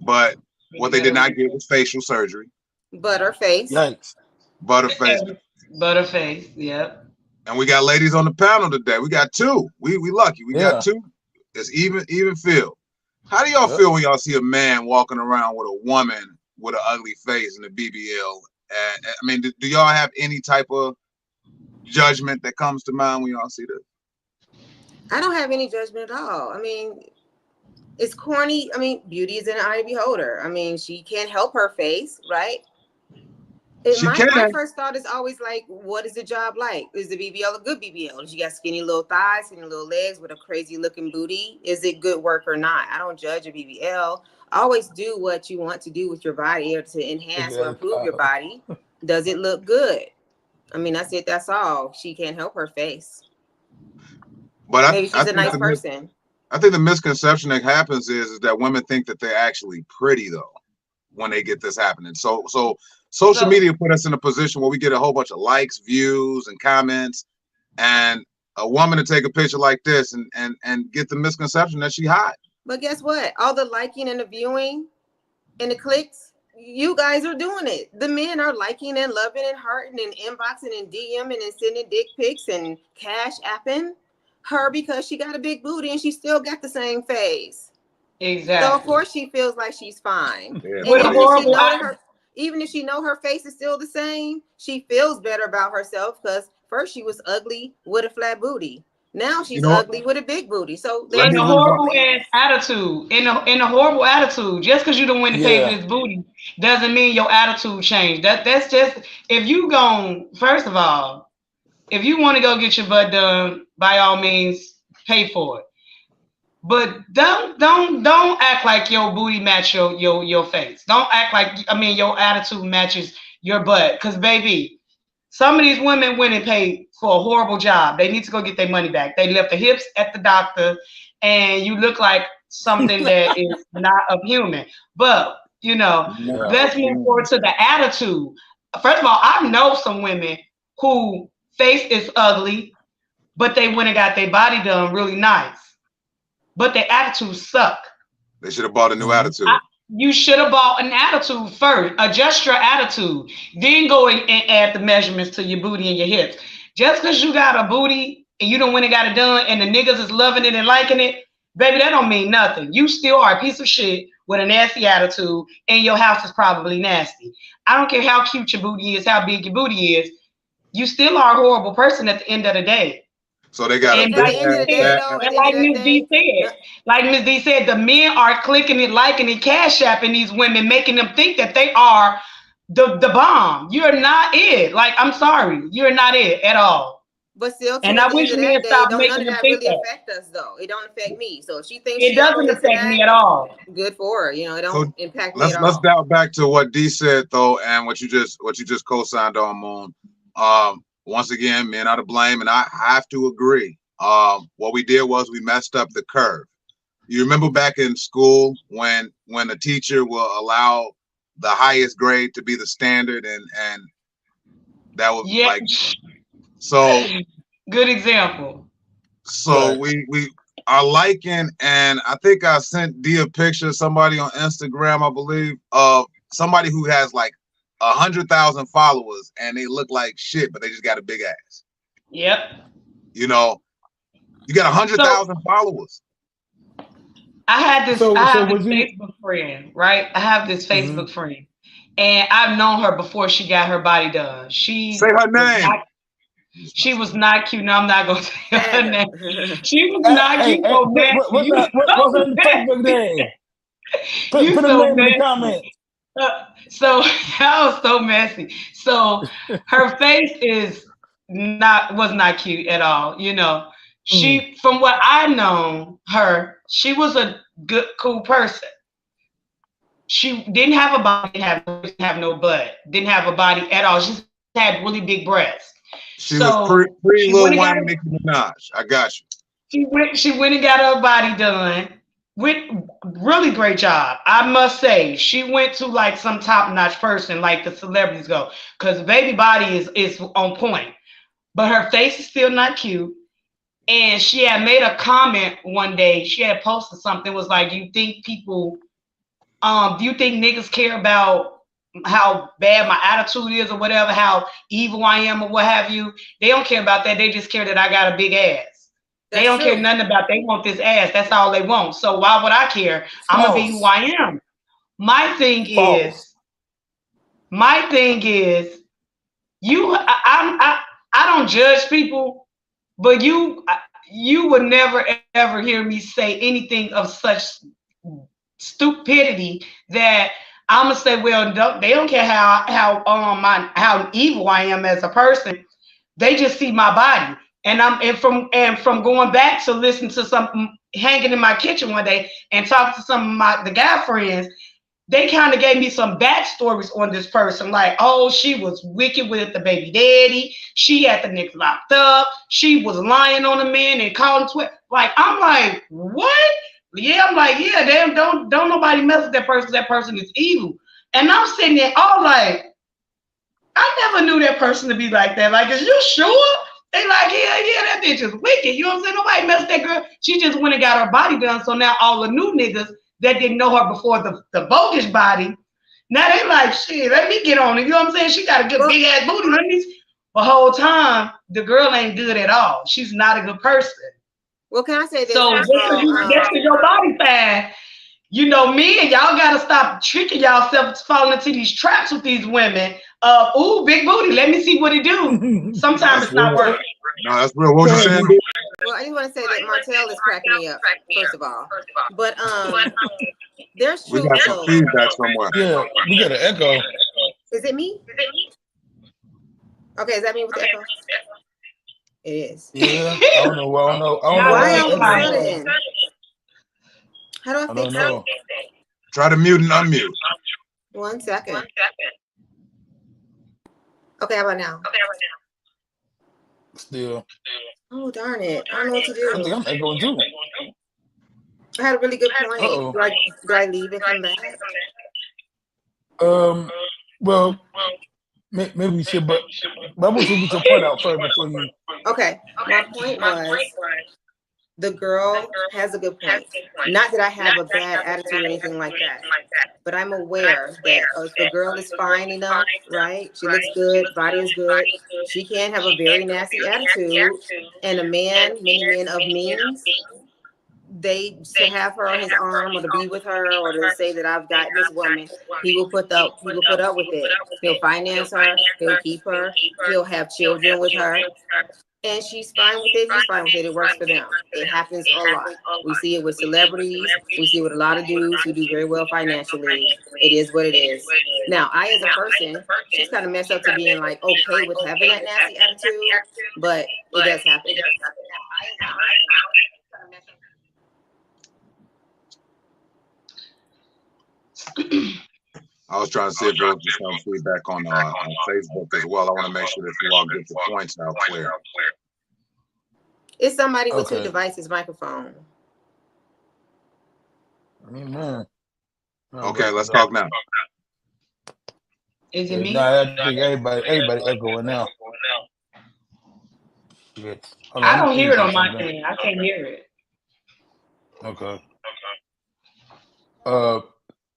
But what they did not get was facial surgery. Butterface. Yikes. Butterface, yep. And we got ladies on the panel today. We got two. We lucky. We got two. It's even feel. How do y'all feel when y'all see a man walking around with a woman with an ugly face and a BBL? And I mean, do y'all have any type of judgment that comes to mind when y'all see this? I don't have any judgment at all. I mean, it's corny. I mean, beauty is in the eye of the beholder. I mean, she can't help her face, right? My first thought is always like, what is the job like? Is the BBL a good BBL? She got skinny little thighs, skinny little legs with a crazy looking booty. Is it good work or not? I don't judge a BBL. Always do what you want to do with your body or to enhance or improve your body. Does it look good? I mean, that's it. That's all. She can't help her face. But maybe she's a nice person. I think the misconception that happens is that women think that they're actually pretty though when they get this happening. So social media put us in a position where we get a whole bunch of likes, views, and comments, and a woman to take a picture like this and get the misconception that she hot. But guess what? All the liking and the viewing and the clicks, you guys are doing it. The men are liking and loving and hearting and inboxing and DMing and sending dick pics and cash apping her because she got a big booty and she still got the same face. Exactly. So of course she feels like she's fine. Yeah. Even if she know her face is still the same, she feels better about herself because first she was ugly with a flat booty. Now she's ugly with a big booty. So in a horrible ass attitude, in a horrible attitude, just because you don't win the pay for this booty doesn't mean your attitude changed. That's just, if you gon', first of all, if you want to go get your butt done, by all means, pay for it. But don't act like your booty match your face. Don't act like, I mean, your attitude matches your butt. Because baby, some of these women went and paid for a horrible job. They need to go get their money back. They left the hips at the doctor, and you look like something that is not of human. But you know, let's move forward to the attitude. First of all, I know some women who face is ugly, but they went and got their body done really nice. But their attitudes suck. They should have bought a new attitude. You should have bought an attitude first. Adjust your attitude. Then go and add the measurements to your booty and your hips. Just because you got a booty and you don't went and got it done and the niggas is loving it and liking it, baby, that don't mean nothing. You still are a piece of shit with a nasty attitude and your house is probably nasty. I don't care how cute your booty is, how big your booty is. You still are a horrible person at the end of the day. So they got like Ms. D said, the men are clicking it, liking it, cash apping these women, making them think that they are the bomb. You're not it. Like, I'm sorry, you're not it at all. But still, and I wish men stop making them think that. Affect us though. It don't affect me. So if she thinks it doesn't affect me at all. Good for her. You know, it don't impact me at all. Let's dial back to what D said though, and what you just co-signed on, Moon. Once again, men are to blame, and I have to agree. What we did was we messed up the curve. You remember back in school when a teacher will allow the highest grade to be the standard, and that was like, so good example. So we are liking, and I think I sent D a picture, somebody on Instagram, I believe, of somebody who has like 100,000 followers and they look like shit, but they just got a big ass. Yep. You know, you got 100,000 followers. I had this Facebook friend, right? I have this Facebook friend, and I've known her before she got her body done. Say her name. She was not cute. No, I'm not gonna say her name. She was not cute. What's her Facebook name? Put her name in the comments. So that was so messy. So her face was not cute at all. You know, she, from what I know her, she was a good, cool person. She didn't have a body, didn't have no butt, didn't have a body at all. She just had really big breasts. She was pretty little white Nicki Minaj. I got you. She went and got her body done. With really great job, I must say. She went to like some top-notch person, like the celebrities go, because baby body is on point, but her face is still not cute. And she had made a comment one day. She had posted something, was like, "You think people, do you think niggas care about how bad my attitude is or whatever, how evil I am or what have you? They don't care about that. They just care that I got a big ass. They don't care nothing about, they want this ass. That's all they want. So why would I care? I'm gonna be who I am." My thing is, I don't judge people, but you would never ever hear me say anything of such stupidity that I'm gonna say, well, they don't care how evil I am as a person. They just see my body, and from going back to listen to some hanging in my kitchen one day and talking to some of the guy friends. They kind of gave me some backstories on this person, like, oh, she was wicked with the baby daddy. She had the nigga locked up. She was lying on a man and calling twit. Like, I'm like, what? Yeah, I'm like, yeah, damn, don't nobody mess with that person. That person is evil. And I'm sitting there all like, I never knew that person to be like that. Like, is you sure? They like, yeah, that bitch is wicked. You know what I'm saying? Nobody messed with that girl. She just went and got her body done. So now all the new niggas that didn't know her before the bogus body, now they like, shit, let me get on it. You know what I'm saying? She got a good big ass booty. The whole time, the girl ain't good at all. She's not a good person. Well, can I say this? So just because your body fine, you know me, and y'all gotta stop tricking yourself falling into these traps with these women. Ooh, big booty. Let me see what it do. Sometimes it's not working. No, that's real. What you saying? Well, I just want to say that Martell is cracking me up, first of all. But there's truth. We got some feedback somewhere. Yeah, we got an echo. Is it me? Okay, is that me with the echo? It is. Yeah, I don't know. I don't know. How do I fix it? Try to mute and unmute. 1 second. Okay, how about now? Still. Oh, darn it. I don't know what to do. I think I'm echoing too. I had a really good point. Do I leave and come back? Well, maybe you should, but I want you to get your point out first before you. Okay, my point was the girl has a good point. Not that I have a bad attitude or anything like that, but I'm aware that if the girl is fine enough, right? She looks good, body is good. She can have a very nasty attitude, and a man, many men of means, they to have her on his arm or to be with her or to say that I've got this woman, he will put up with it. He'll finance her, he'll keep her, he'll have children with her. And she's fine with it, he's fine with it, it works for them. It happens a lot. We see it with celebrities, we see it with a lot of dudes who do very well financially. It is what it is. Now, I as a person, she's kind of messed up to being like okay with having that nasty attitude, but it does happen. I was trying to see if there was some feedback on Facebook as well. I want to make sure that you all get the points out clear. It's somebody with two devices microphone. Man. Okay, let's talk now. Is it me? No, I think everybody echoing now. I don't hear it on my thing. I can't hear it. Okay.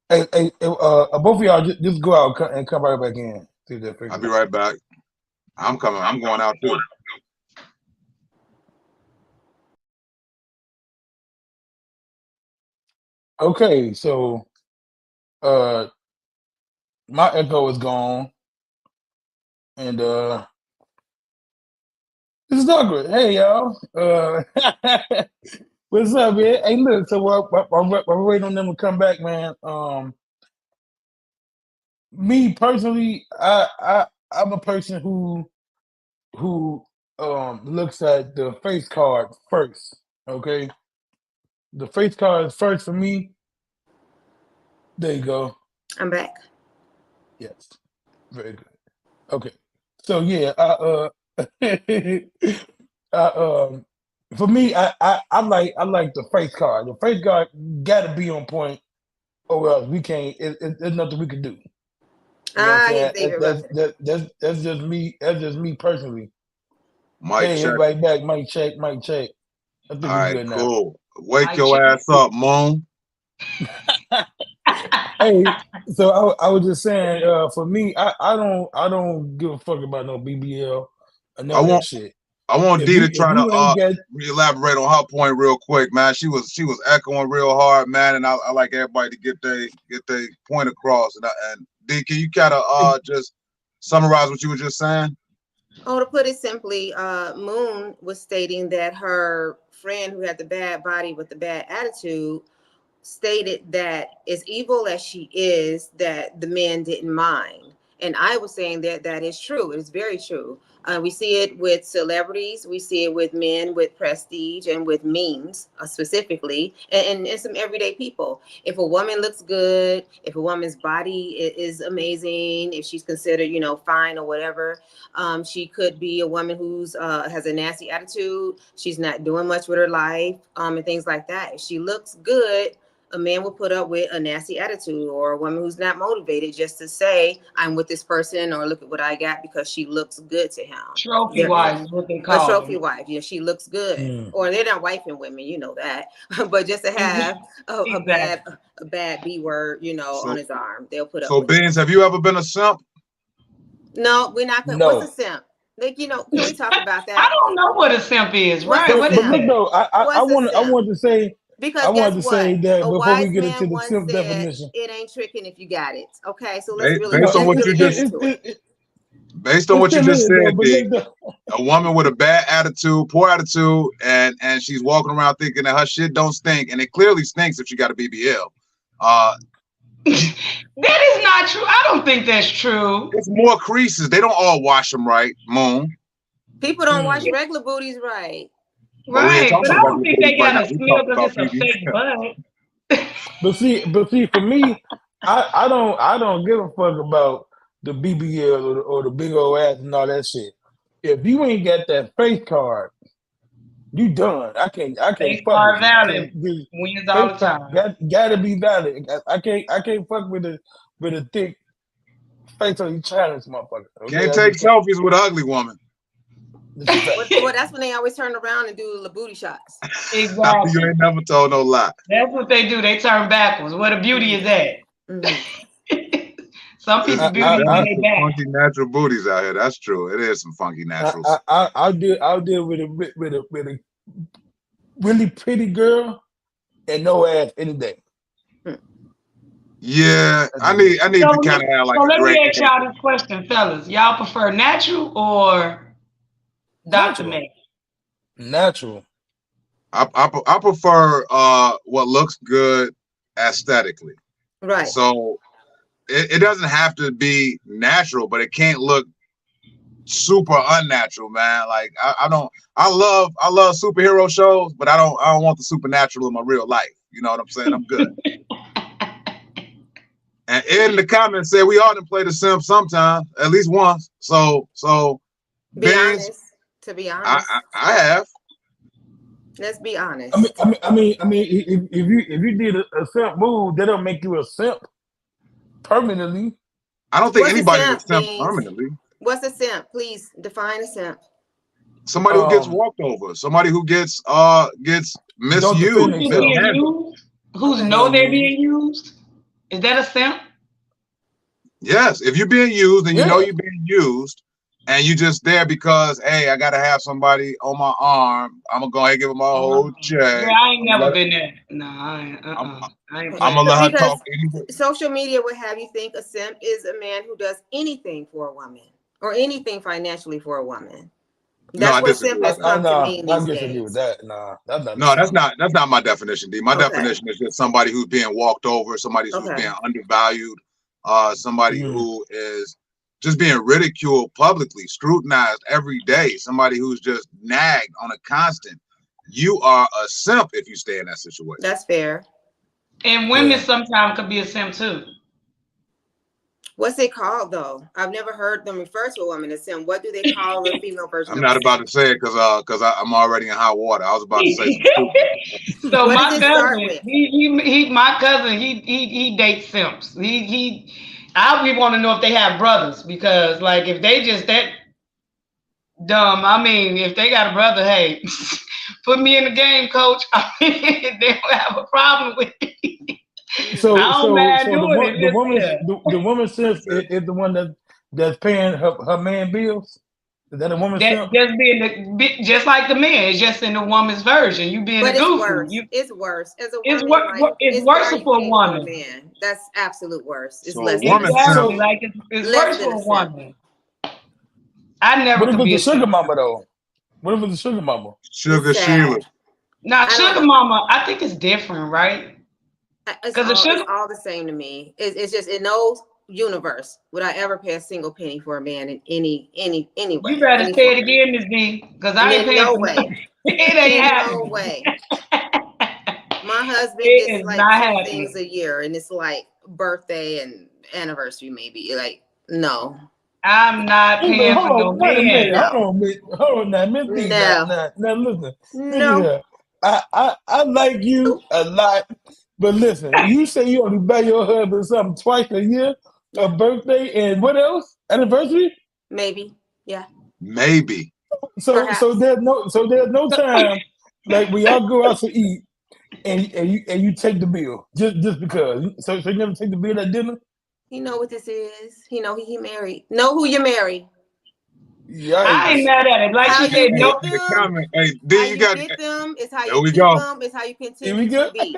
Hey, both of y'all just go out and come right back in. I'll be right back. I'm coming. I'm going out too. Okay, so my echo is gone, and this is Douglas. Hey, y'all. What's up, man? Hey, look. So we're waiting on them to come back, man. Me personally, I'm a person who looks at the face card first. Okay, the face card is first for me. There you go. I'm back. Yes, very good. Okay, so yeah, for me, I like the face card. The face card got to be on point, or else we can't. There's nothing we can do. You know that's just me. That's just me personally. Mic check. Everybody back. Mic check. Mic check. I think all we're right, good now. cool. Wake your ass up, Moon. Hey, so I was just saying, for me, I don't give a fuck about no BBL or none of that shit. I want D to try to elaborate on her point real quick, man. She was echoing real hard, man, and I like everybody to get their point across. And D, can you kind of just summarize what you were just saying? Oh, to put it simply, Moon was stating that her friend who had the bad body with the bad attitude stated that as evil as she is, that the men didn't mind. And I was saying that that is true. It is very true. We see it with celebrities. We see it with men with prestige and with memes specifically, and some everyday people. If a woman looks good, if a woman's body is amazing, if she's considered, you know, fine or whatever, she could be a woman who's has a nasty attitude. She's not doing much with her life, and things like that. If she looks good, a man will put up with a nasty attitude, or a woman who's not motivated just to say, I'm with this person, or look at what I got because she looks good to him. Trophy wife is what they call a trophy them. wife. Yeah, she looks good. Or they're not wifing women, you know that. But just to have a bad B word, you know, on his arm, they'll put up So, with Beans, have you ever been a simp? No, we're not gonna. No. What's a simp? Like, you know, can we talk about that? I don't know what a simp is, right? But, What is but look that? though, I wanted to say, Because I wanted to guess say what? that A before wise we get man into the once simp said, definition. it ain't tricking if you got it. Okay, so let's really Based on what you just said, D, a woman with a bad attitude, poor attitude, and she's walking around thinking that her shit don't stink, and it clearly stinks if she got a BBL. That is not true. I don't think that's true. It's more creases. They don't all wash them right, Moon. People don't wash regular booties right. Right, but I don't think they got a smell because it's a fake butt. But see, for me, I don't give a fuck about the BBL or the big old ass and all that shit. If you ain't got that face card, you done. I can't Face fuck card with valid. you. Wins all the time. Gotta be valid. I can't fuck with a thick face on you challenge, motherfucker. Okay? Can't take selfies with an ugly woman. Well, that's when they always turn around and do the booty shots. Exactly. You ain't never told no lie. That's what they do. They turn backwards. Where the beauty is at. Some people beauty is in their back. Funky natural booties out here. That's true. It is some funky naturals. I'll deal with a really pretty girl and no ass any day. Yeah, I need to kind of have like. So let me ask y'all this question, fellas. Y'all prefer natural or Dr. Mac? Natural. I prefer what looks good aesthetically. Right. So it doesn't have to be natural, but it can't look super unnatural, man. Like I love superhero shows, but I don't want the supernatural in my real life. You know what I'm saying? I'm good. And Ed in the comments said we all done play the simp sometime, at least once. So be honest. To be honest, I have. Let's be honest. I mean, if you did a simp move, that don't make you a simp permanently. I don't think anybody's a simp permanently. What's a simp? Please define a simp. Somebody who gets walked over. Somebody who gets misused. Who's know they're being used? Is that a simp? Yes. If you're being used and you know you're being used, and you just there because, hey, I gotta have somebody on my arm. I'm gonna go ahead and give them a whole check. Yeah, I ain't never been there. No, I ain't. I'm gonna let her talk anyway. Social media would have you think a simp is a man who does anything for a woman or anything financially for a woman. That's what simp has come to mean these days. With that. Nah, that's not my definition, D. My definition is just somebody who's being walked over, somebody who's being undervalued, somebody who is just being ridiculed publicly, scrutinized every day, somebody who's just nagged on a constant. You are a simp if you stay in that situation. That's fair. And women sometimes could be a simp too. What's it called though? I've never heard them refer to a woman as simp. What do they call the female version? I'm not about to say it because I'm already in hot water. I was about to say something. So my cousin, he dates simps. I want to know if they have brothers, because like if they just that dumb, I mean, if they got a brother, hey, put me in the game, coach. I mean, they don't have a problem with it. So the woman simp is the one that's paying her man bills. Is that a woman simp? Just like the man, it's just in the woman's version. You being a goofy. It's worse. As a woman, it's worse for a woman. Man. That's absolute worse. It's so less. Woman it's worse for a woman. I never What if could be a it's the sugar mama though? What if it's the sugar mama? Sugar Sheila. Now, sugar mama, I think it's different, right? It's all the same to me. It's just in no universe would I ever pay a single penny for a man in any way. You better say it again, Ms. D, because I ain't paying for nothing. It ain't happening. No way. My husband gets like 2 things a year, and it's like birthday and anniversary, maybe. Like, no. I'm not paying for no man. Hold on now, Miss D. Now, listen. No. I like you a lot, but listen, you say you only buy your husband something twice a year, a birthday, and what else? Anniversary? Maybe. Yeah. Maybe. So there's no time like we all go out to eat and you take the bill just because. So you never take the bill at dinner? He know what this is. He know he married. Know who you married. Yeah, I ain't mad at it. Like she said, no. Hey, D, you got them. It's how there you we keep go. them. It's how you continue to be.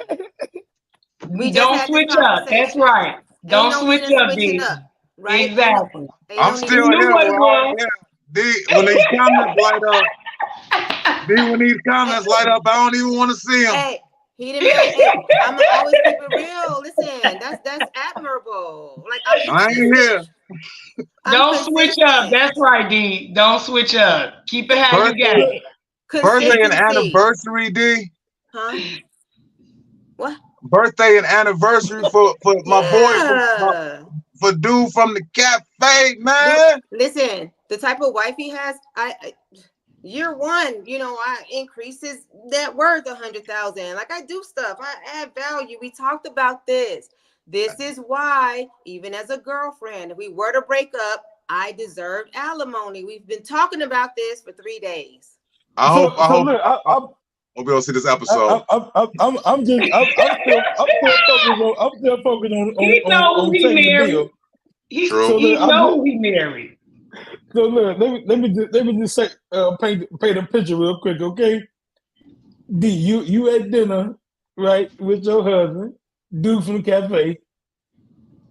We don't switch up. That's right. Don't switch up, D. Right? Exactly. I'm still here. D, when these comments light up, I don't even want to see them. Hey, he didn't marry. I'm gonna always keep it real. Listen, that's admirable. Like I ain't here. Don't switch up. That's right, D. Don't switch up. Keep it how you got it. Birthday and anniversary, D. Huh? What? Birthday and anniversary for my boy, for dude from the cafe, man. Listen, the type of wife he has, year one, I increase his net worth 100,000. Like I do stuff, I add value. We talked about this. This is why, even as a girlfriend, if we were to break up, I deserved alimony. We've been talking about this for 3 days. I hope we'll see this episode. I'm still focused on he know he married. He know he married. So look, let me just say, paint a picture real quick, okay? D, you at dinner, right, with your husband, dude from the cafe.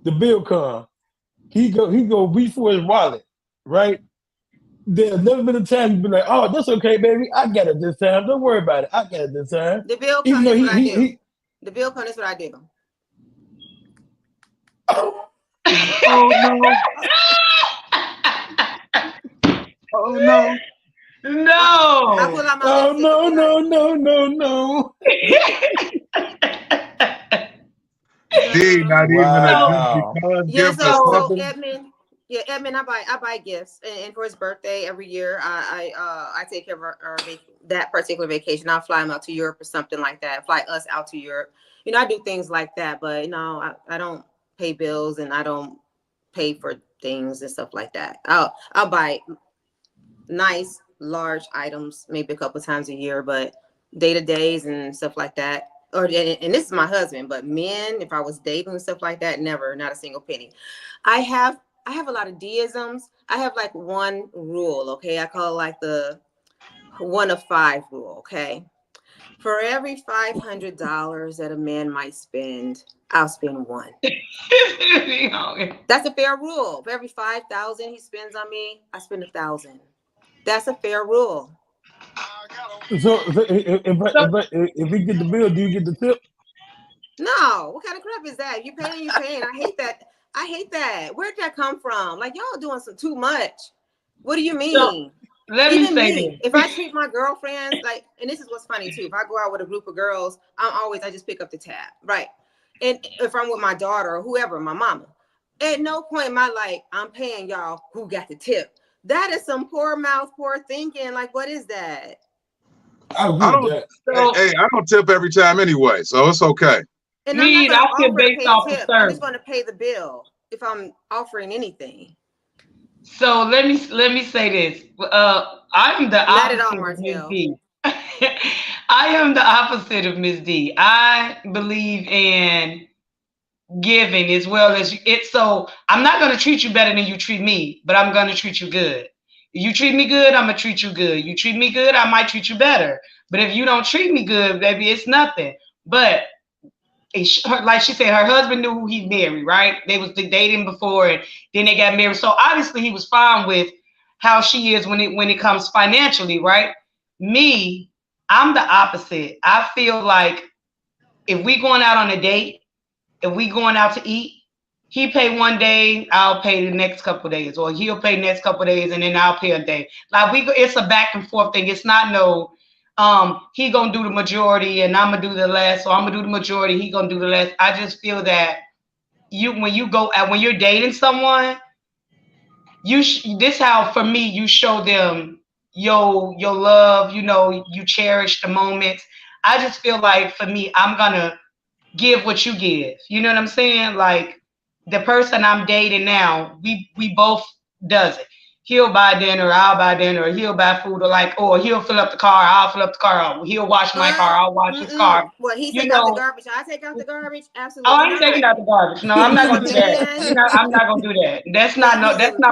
The bill come. He go reach for his wallet, right? There's never been a time you'd be like, oh, that's okay, baby. I got it this time. Don't worry about it. I got it this time. The bill comes is what I do. The bill comes is what I do. Oh no. Oh no. No. No. D, not even a gift or something. Edmund, I buy gifts, and for his birthday every year, I take care of that particular vacation. I'll fly him out to Europe or something like that. Fly us out to Europe. I do things like that, but I don't pay bills and I don't pay for things and stuff like that. I'll buy nice large items maybe a couple times a year, but day-to-days and stuff like that. And this is my husband, but men, if I was dating and stuff like that, never, not a single penny. I have a lot of deisms. I have like one rule, okay? I call it like the 1 of 5 rule, okay? For every $500 that a man might spend, I'll spend 1. That's a fair rule. For every $5,000 he spends on me, I spend 1,000. That's a fair rule. So if we get the bill, do you get the tip? No. What kind of crap is that? You paying. I hate that. Where'd that come from? Like, y'all doing some too much. What do you mean? So, let me say this. If I treat my girlfriends like, and this is what's funny too, if I go out with a group of girls, I just pick up the tab, right? And if I'm with my daughter or whoever, my mama, at no point am I like, I'm paying y'all who got the tip. That is some poor mouth, poor thinking. Like, what is that? I don't tip every time anyway, so it's okay. And I tip based off the service. I'm just going to pay the bill if I'm offering anything. So let me say this. I'm the opposite of Ms. D. I am the opposite of Ms. D. I believe in giving as well as it. So I'm not going to treat you better than you treat me, but I'm going to treat you good. You treat me good, I'm going to treat you good. You treat me good, I might treat you better. But if you don't treat me good, baby, it's nothing. But like she said, her husband knew who he married, right? They was dating before and then they got married. So obviously he was fine with how she is when it comes financially, right? Me, I'm the opposite. I feel like if we going out on a date, if we going out to eat, he pay one day, I'll pay the next couple of days, or he'll pay the next couple of days, and then I'll pay a day. Like it's a back and forth thing. It's not no, he gonna do the majority and I'm gonna do the less, or I'm gonna do the majority, he gonna do the less. I just feel that when you're dating someone, this how for me you show them your love. You know, you cherish the moments. I just feel like for me, I'm gonna give what you give. You know what I'm saying? Like the person I'm dating now, we both does it. He'll buy dinner, I'll buy dinner, or he'll buy food, or he'll fill up the car, I'll fill up the car, or he'll wash my car, I'll wash his car. Well, he take out the garbage, I take out the garbage. Absolutely. Oh, I ain't taking out the garbage. No, I'm not gonna do that. I'm not gonna do that. That's not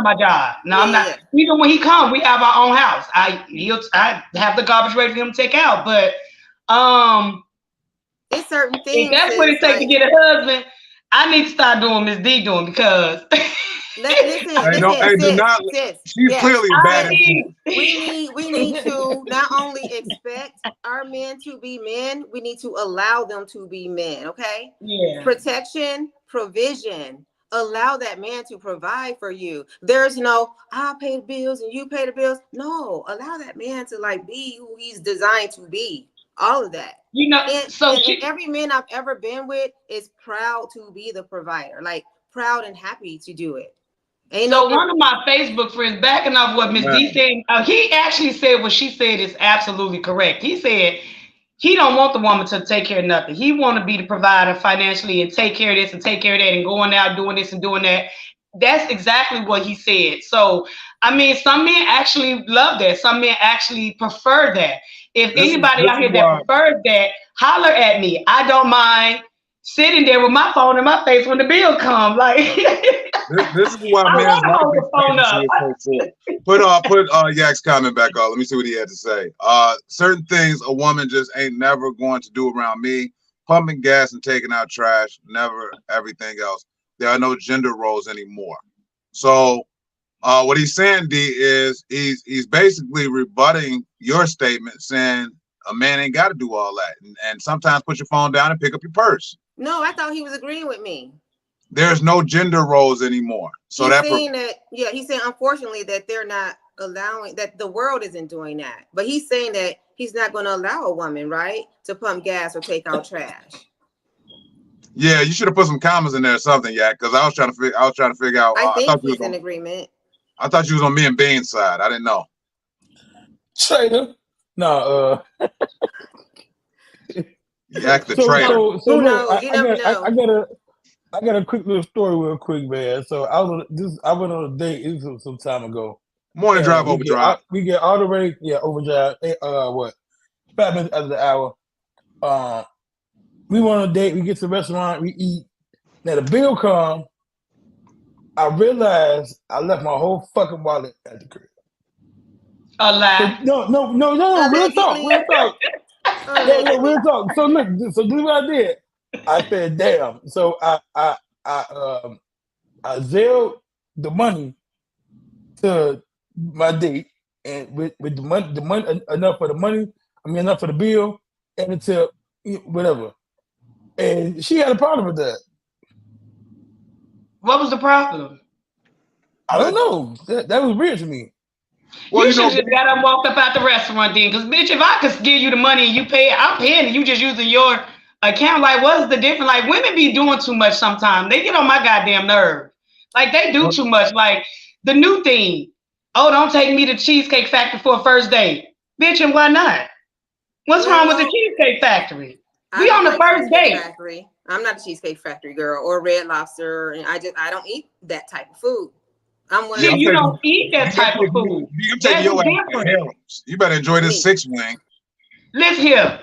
my job. No, I'm not. Even when he comes, we have our own house. I have the garbage ready for him to take out. But it's certain things. If that's what it takes to get a husband, I need to start doing Miss D doing, because listen, she's clearly bad. We need to not only expect our men to be men, we need to allow them to be men. Okay. Yeah. Protection, provision. Allow that man to provide for you. There's no, I'll pay the bills and you pay the bills. No, allow that man to like be who he's designed to be. All of that. You know, and every man I've ever been with is proud to be the provider, like proud and happy to do it. One of my Facebook friends, backing off what Ms. D said, he actually said what she said is absolutely correct. He said he don't want the woman to take care of nothing. He want to be the provider financially and take care of this and take care of that and going out doing this and doing that. That's exactly what he said. So, I mean, some men actually love that. Some men actually prefer that. If anybody out here that prefers that, holler at me. I don't mind sitting there with my phone in my face when the bill comes. Like this is why men put Yak's comment back on. Let me see what he had to say. Certain things a woman just ain't never going to do around me. Pumping gas and taking out trash, never everything else. There are no gender roles anymore. So what he's saying, D, is he's basically rebutting your statement, saying a man ain't got to do all that, and sometimes put your phone down and pick up your purse. No, I thought he was agreeing with me. There's no gender roles anymore. So he's saying unfortunately that they're not allowing, that the world isn't doing that. But he's saying that he's not going to allow a woman, right, to pump gas or take out trash. Yeah, you should have put some commas in there or something, Yak, because I was trying to figure out. I think he's in agreement. I thought you was on me and Bean's side. I didn't know. Traitor. No, Yak the traitor. Who knows? You never know. I got a quick little story real quick, man. So I went on a date. This was some time ago. Morning drive, overdrive. We get all the way, overdrive. 5 minutes out of the hour. We went on a date. We get to the restaurant. We eat. Now the bill comes. I realized I left my whole fucking wallet at the crib. A lie. No. Real talk. Yeah, real talk. So look. So this is what I did. I said, "Damn." So I Zelled the money to my date, and with the money enough for the money. I mean, enough for the bill and the tip, whatever. And she had a problem with that. What was the problem? I don't know. That was weird to me. Well, you should just got up, walked up out the restaurant then. Because, bitch, if I could give you the money and you pay it, I'm paying it. You just using your account. Like, what's the difference? Like, women be doing too much sometimes. They get on my goddamn nerve. Like, they do too much. Like, the new thing. Oh, don't take me to Cheesecake Factory for a first date. Bitch, and why not? What's wrong with the Cheesecake Factory? We on the first date. I'm not a Cheesecake Factory girl or Red Lobster, and I don't eat that type of food. You don't eat that type of food. You take your ass. You better enjoy this 6-wing. Listen here.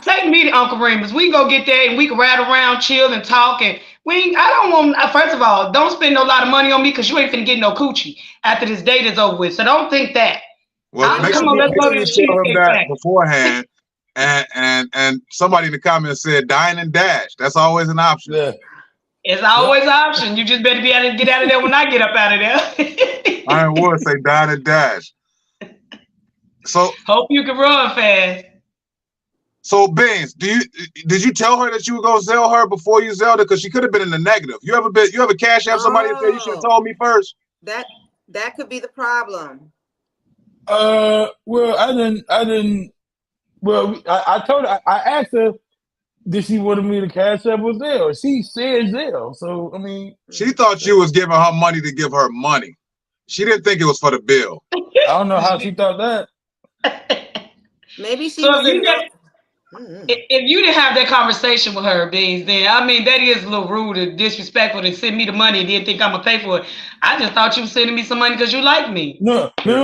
Take me to Uncle Remus. We can go get there and we can ride around, chill, and talk. And I don't want. First of all, don't spend a lot of money on me because you ain't finna get no coochie after this date is over with. So don't think that. Well, let's go to the Cheesecake Factory beforehand. And somebody in the comments said dine and dash. That's always an option. Yeah. It's always an option. You just better be able to get out of there when I get up out of there. I would say dine and dash. So hope you can run fast. So Beans, did you tell her that you were gonna sell her before you sold her? Because she could have been in the negative. You ever cash out somebody and say you should have told me first? That could be the problem. Well, I didn't. Well, I told her. I asked her, did she want me to cash up with Zelle? She said Zelle. So I mean, she thought you was giving her money to give her money. She didn't think it was for the bill. I don't know how she thought that. Maybe she. So if you didn't have that conversation with her, Beans, then I mean that is a little rude and disrespectful to send me the money and didn't think I'm gonna pay for it. I just thought you were sending me some money because you like me. No. She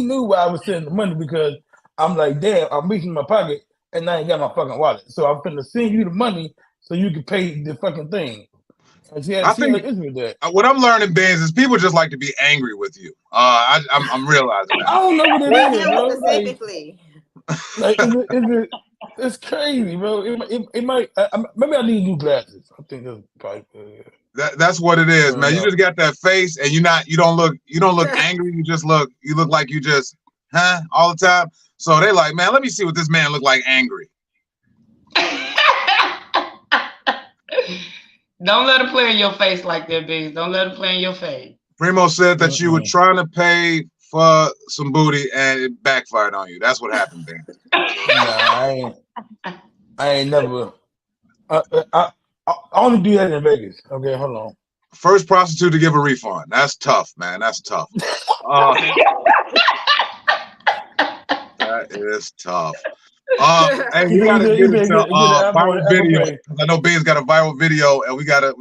knew why I was sending the money because I'm like, damn, I'm reaching my pocket and I ain't got my fucking wallet. So I'm finna send you the money so you can pay the fucking thing. I think what I'm learning, Beans, is people just like to be angry with you. I'm realizing that. I don't know what it is, bro. Specifically. It's crazy, bro. It might. Maybe I need new glasses. I think that's probably. That's what it is, man. You just got that face, and you don't look angry. You look like you just all the time. So they like, man, let me see what this man look like angry. Don't let him play in your face like that, Beans. Don't let him play in your face. Primo said that you were trying to pay for some booty and it backfired on you. That's what happened, Beans. Nah, I ain't never. I only do that in Vegas. Okay, hold on. First prostitute to give a refund. That's tough, man. That's tough. That is tough. Hey, we gotta get into viral video. I know Ben's got a viral video, and we gotta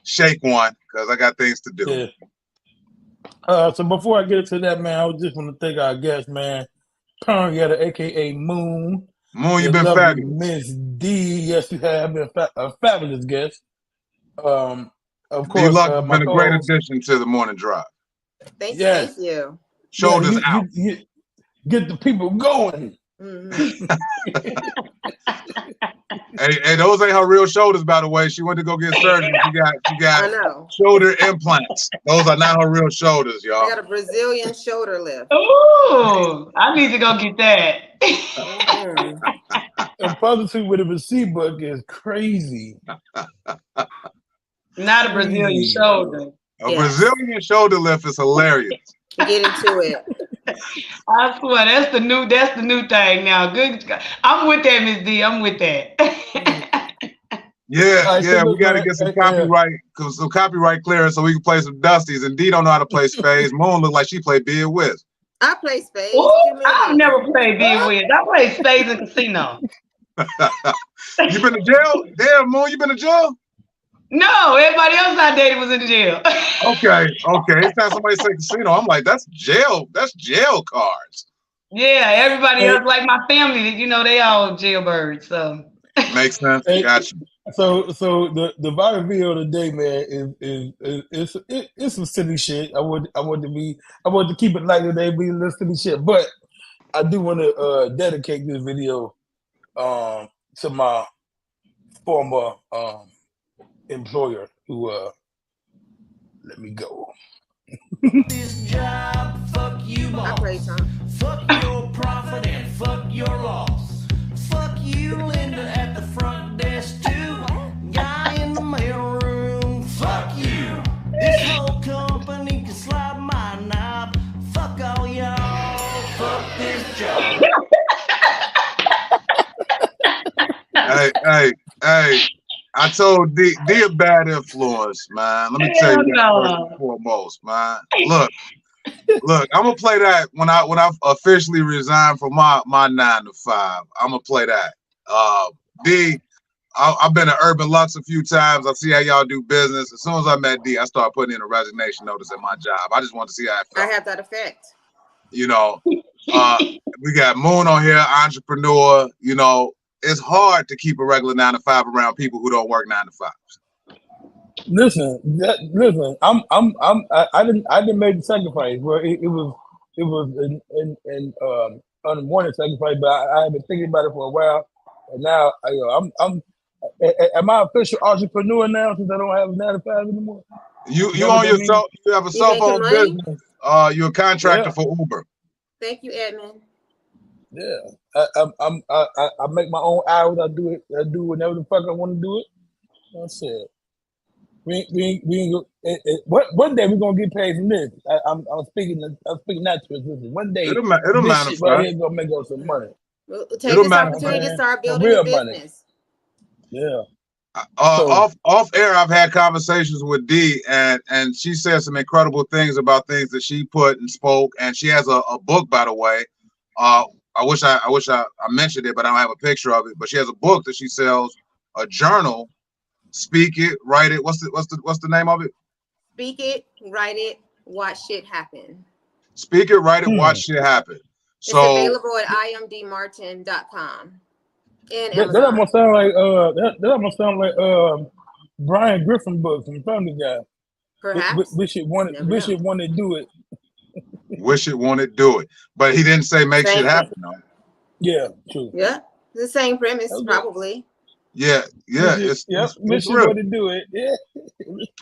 shake one because I got things to do. Yeah. So before I get into that, man, I just want to thank our guest, man, Perrietta, aka Moon. Moon, you've been fabulous. Miss D, yes, you have been a fabulous guest. Of course, D-Luck been a great addition to the morning drive. Thank you. Shoulders out. Get the people going. Mm-hmm. hey, those ain't her real shoulders, by the way. She went to go get surgery. She got shoulder implants. Those are not her real shoulders, y'all. I got a Brazilian shoulder lift. Ooh, I need to go get that. A prostitute with a receipt book is crazy. Not a Brazilian shoulder. A Brazilian shoulder lift is hilarious. Get into it. I swear that's the new thing now. Good, I'm with that, Miss D. I'm with that. We got to get some copyright clearance so we can play some Dusties. And D don't know how to play spades. Moon look like she played Bid Whiz. I play spades. I've never played Bid Whiz. I play spades in casino. You been to jail? Damn, Moon, you been to jail? No, everybody else I dated was in jail. Okay. It's not somebody say casino. I'm like, that's jail. That's jail cards. Yeah, everybody else, like my family, they all jailbirds. So makes sense. Gotcha. So the viral video today, man, is some silly shit. I want to keep it light today, be a silly shit. But I do want to dedicate this video to my former employer who let me go. This job, fuck you, boss. Fuck your profit and fuck your loss. Fuck you, Linda, at the front desk too. Guy in the mail room, fuck you. This whole company can slap my knob. Fuck all y'all. Fuck this job. Hey. I told D a bad influence, man. Let me tell you that first and foremost, man. Look, I'm gonna play that when I officially resign from my 9 to 5. I'm gonna play that. D, I've been to Urban Lux a few times. I see how y'all do business. As soon as I met D, I started putting in a resignation notice at my job. I just want to see how it felt. I have that effect. We got Moon on here, entrepreneur. It's hard to keep a regular 9 to 5 around people who don't work 9 to 5s. Listen. I didn't make the sacrifice. Well, it was an unwanted sacrifice, but I have been thinking about it for a while. And now, am I official entrepreneur now since I don't have 9 to 5 anymore? You own yourself. You have a cell phone business. You're a contractor for Uber. Thank you, Edmund. Yeah, I make my own hours. I do whenever the fuck I want to do it. That's it. One day we're gonna get paid from this. I'm speaking not to this. One day it'll this shit right here gonna make us some money. We'll take this opportunity to start building a business. Yeah. Off air, I've had conversations with Dee, and she said some incredible things about things that she put and spoke. And she has a book, by the way. I wish I mentioned it, but I don't have a picture of it. But she has a book that she sells, a journal. Speak it, write it. What's the name of it? Speak it, write it, watch shit happen. Speak it, write it, watch shit happen. It's available at imdmartin.com. That almost sound like Brian Griffin book from Thunder Guy. Perhaps. Wish it wanted to do it. Wish it wanted do it, but he didn't say make shit happen. No. Yeah, true. Yeah, the same premise, probably. Yeah, it's real. To do it. Yeah,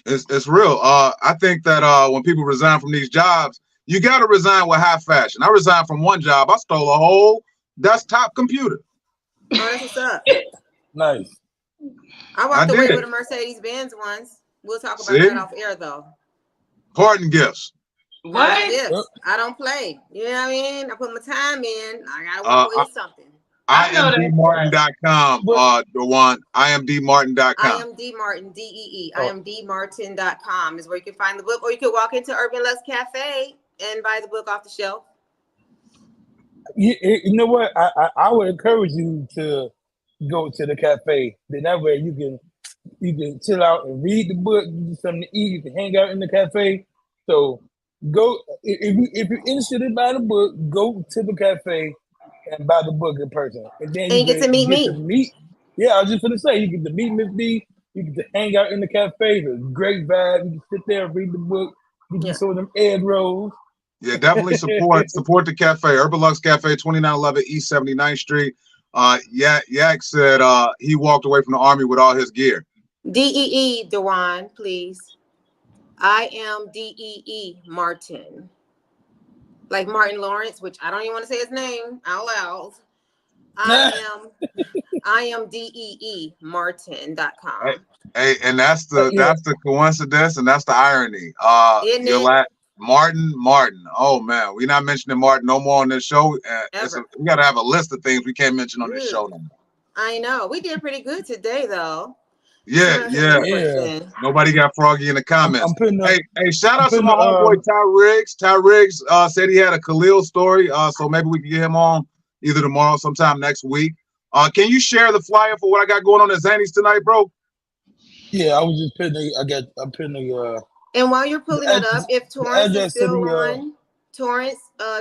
it's real. I think that when people resign from these jobs, you got to resign with high fashion. I resigned from one job. I stole a whole desktop computer. Oh, that's what's up. Nice. I walked away with a Mercedes-Benz once. We'll talk about that off air, though. Parting gifts. What? I don't play. You know what I mean? I put my time in. I gotta walk away with something. IMDmartin.com, Dewan. IMDmartin.com. IMDmartin, DEE. IMDmartin.com is where you can find the book, or you can walk into Urban Lux Cafe and buy the book off the shelf. You know what? I would encourage you to go to the cafe. Then that way you can chill out and read the book, get something to eat, you can hang out in the cafe. So go if you're interested in buying a book, go to the cafe and buy the book in person. And then you get to meet me. Yeah, I was just gonna say you get to meet Miss D, you get to hang out in the cafe, it's a great vibe, you can sit there and read the book, you can some of them egg rolls. Yeah, definitely support the cafe. Urban Lux Cafe, 2911 East 79th Street. Yak said he walked away from the Army with all his gear. DEE, Dewan, please. IMDEE Martin. Like Martin Lawrence, which I don't even want to say his name out loud. IMDEE Martin.com. Hey, and that's the coincidence and that's the irony. Martin. Oh man, we're not mentioning Martin no more on this show. We gotta have a list of things we can't mention on this show no more. I know. We did pretty good today though. Yeah. Nobody got froggy in the comments. Hey, shout out to my homeboy Ty Riggs. Ty Riggs said he had a Khalil story. So maybe we can get him on either tomorrow, sometime next week. Can you share the flyer for what I got going on at Zany's tonight, bro? Yeah, I was just putting and while you're pulling it up, if Torrance is still on, Torrance,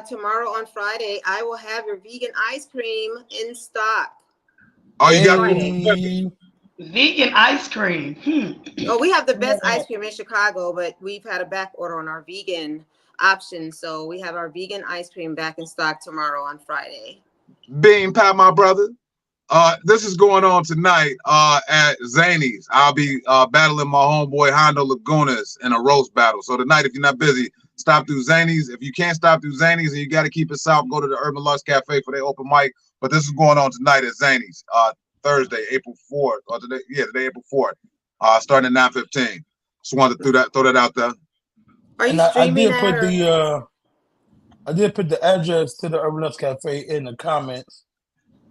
tomorrow on Friday, I will have your vegan ice cream in stock. Oh, you got vegan ice cream. Oh, we have the best ice cream in Chicago, but we've had a back order on our vegan option. So we have our vegan ice cream back in stock tomorrow on Friday. Bean pie, my brother. This is going on tonight at Zany's. I'll be battling my homeboy Hondo Lagunas in a roast battle. So tonight, if you're not busy, stop through Zany's. If you can't stop through Zany's and you got to keep it south, go to the Urban Lux Cafe for their open mic. But this is going on tonight at Zany's, Thursday, April 4th, or today, April 4th, starting at 9:15. Just wanted to throw that out there. Are you streaming I did put the address to the Urban Lux Cafe in the comments.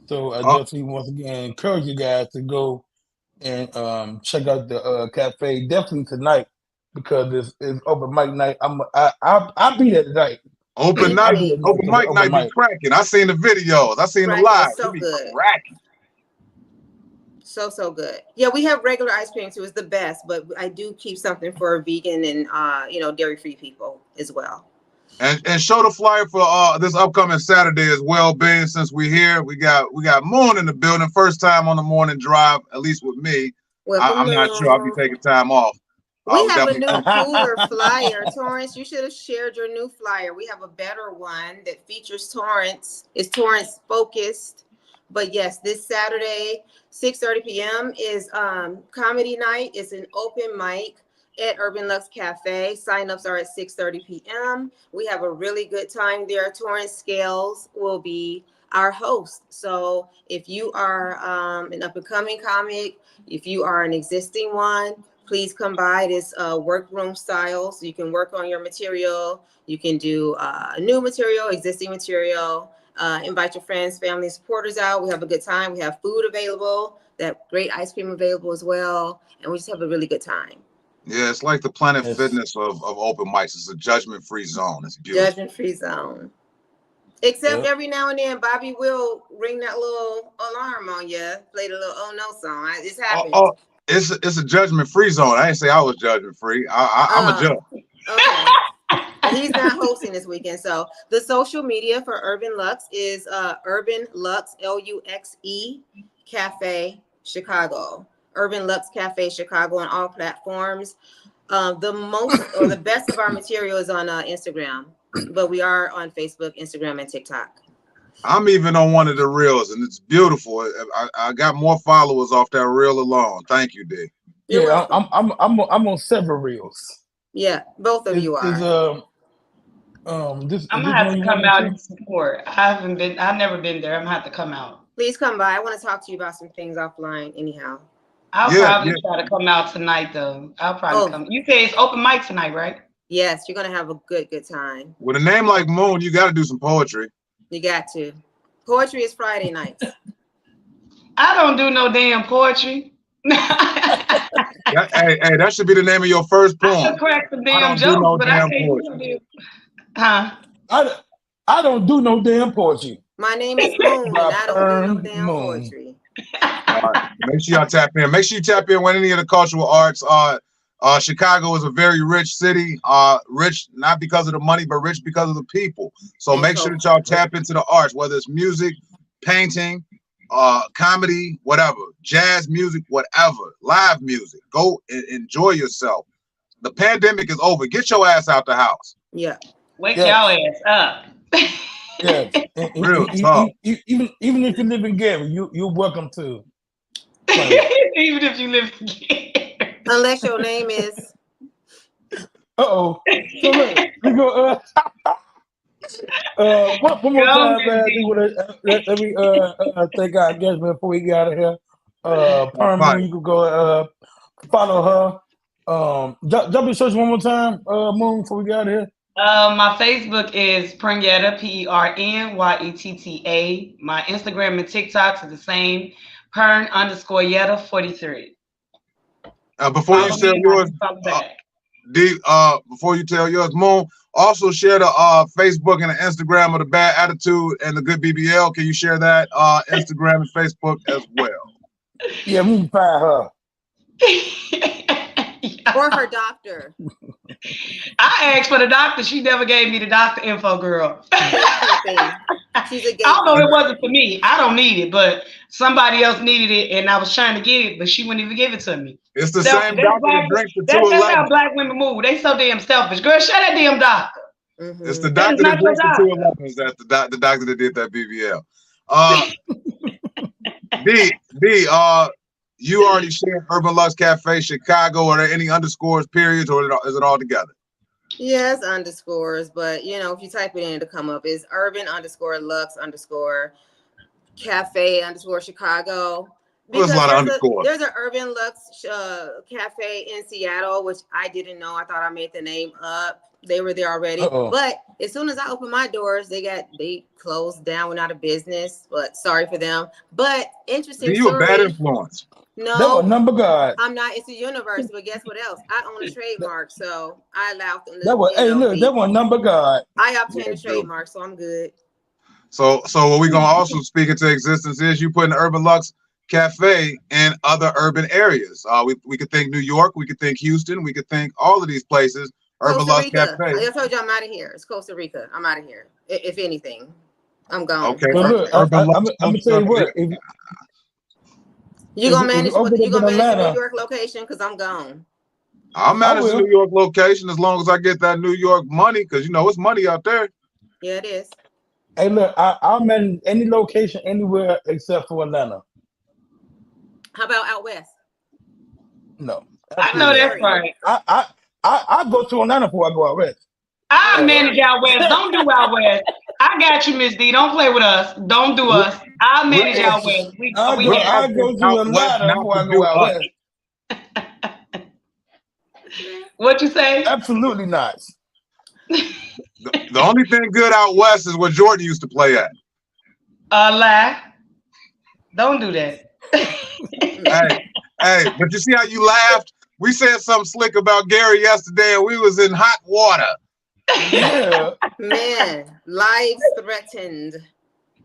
So I definitely once again encourage you guys to go and check out the cafe definitely tonight because it's open mic night. I'll be there tonight. Open mic night be cracking. I seen the videos. I seen the live. So good. Cracking. So good. Yeah, we have regular ice cream too. It's the best, but I do keep something for vegan and dairy-free people as well. And show the flyer for this upcoming Saturday as well, Ben. Since we're here, we got Moon in the building. First time on the morning drive, at least with me. I'm not sure I'll be taking time off. We have a new cooler flyer. Torrance, you should have shared your new flyer. We have a better one that features Torrance. It's Torrance focused, But yes, this Saturday, 6:30 p.m. is comedy night. It's an open mic at Urban Lux Cafe. Sign-ups are at 6:30 p.m. We have a really good time there. Torrance Scales will be our host. So if you are an up-and-coming comic, if you are an existing one, please come by. This workroom style, so you can work on your material. You can do new material, existing material. Invite your friends, family, supporters out. We have a good time. We have food available, that great ice cream available as well, and we just have a really good time. Yeah, it's like the Planet Fitness of open mics. It's a judgment-free zone. It's beautiful. Judgment-free zone. Except every now and then, Bobby will ring that little alarm on you, play the little "Oh No" song. It's happening. It's a judgment-free zone. I didn't say I was judgment-free. I'm a judge. Okay. He's not hosting this weekend. So the social media for Urban Lux is Urban Lux, LUXE Cafe Chicago. Urban Lux Cafe Chicago on all platforms. The best of our material is on Instagram, but we are on Facebook, Instagram, and TikTok. I'm even on one of the reels, and it's beautiful. I got more followers off that reel alone. Thank you, D. Yeah, I'm on several reels. Yeah, both of you are. I'm gonna have to come out and support. I've never been there. I'm gonna have to come out. Please come by. I want to talk to you about some things offline. Anyhow, I'll probably try to come out tonight, though. I'll probably come. You say it's open mic tonight, right? Yes, you're gonna have a good time. With a name like Moon, you got to do some poetry. You got to. Poetry is Friday nights. I don't do no damn poetry. Hey, that should be the name of your first poem. I crack some damn jokes, but I can't. I don't do no damn poetry. My name is Moon, and I don't do no damn poetry. All right. Make sure y'all tap in. Make sure you tap in with any of the cultural arts. Chicago is a very rich city. Rich not because of the money, but rich because of the people. So make sure that y'all tap into the arts, whether it's music, painting, comedy, whatever, jazz music, whatever, live music. Go and enjoy yourself. The pandemic is over. Get your ass out the house. Yeah. Wake your ass up. Yeah. Real talk. Even if you live in Gary, you're welcome to. Even if you live in Gary. Unless your name is. So we go. One more time, man. Let me thank our guest before we get out of here. Perm, you can go follow her. Jump in search one more time, Moon, before we get out of here. My Facebook is Prenyatta, PERNYETTA. My Instagram and TikToks are the same, Pern_Yetta 43. Before you tell yours, before you tell yours, Moon, also share the Facebook and the Instagram of the Bad Attitude and the Good BBL. Can you share that Instagram and Facebook as well? Yeah, we can find her. Or her doctor. I asked for the doctor. She never gave me the doctor info, girl. She's a I don't know. It wasn't for me. I don't need it, but somebody else needed it, and I was trying to get it, but she wouldn't even give it to me. It's the same doctor that drinks the 211. That's how black women move. They so damn selfish. Girl, shut that damn doctor. Mm-hmm. It's the doctor that drinks the 211s. That's the doctor that did that BBL. D, you already shared Urban Lux Cafe Chicago. Are there any underscores, periods, or is it all together? Yes, underscores, but you know, if you type it in, it'll come up. It's Urban_Lux_Cafe_Chicago. There's a lot of underscores. There's an Urban Lux Cafe in Seattle, which I didn't know. I thought I made the name up. They were there already. But as soon as I opened my doors, they closed down, went out of business. But sorry for them. But interesting. You a bad influence. No, that was number God. I'm not. It's a universe, but guess what else? I own a trademark, so I allowed them. That was look. That was number God. I obtained a trademark, so I'm good. So what we're gonna also speak into existence is you put an Urban Lux Cafe in other urban areas. We could think New York, we could think Houston, we could think all of these places. Urban Lux Cafe. I told you I'm out of here. It's Costa Rica. I'm out of here. If anything, I'm gone. Okay. Well, look, I'm gonna tell you what. You gonna manage the New York location? Because I'm gone. I'll manage the New York location as long as I get that New York money, because you know it's money out there. Yeah, it is. Hey, look, I'm in any location anywhere except for Atlanta. How about out west? No. I know that's right. I go to Atlanta before I go out west. I manage out west. Don't do out west. I got you, Miss D. Don't play with us. Don't do us. I'll manage out west. I go to Atlanta before I go out west. What you say? Absolutely not. The only thing good out west is what Jordan used to play at. Lie. Don't do that. Hey, but you see how you laughed? We said something slick about Gary yesterday, and we was in hot water. Yeah. Man, lives threatened.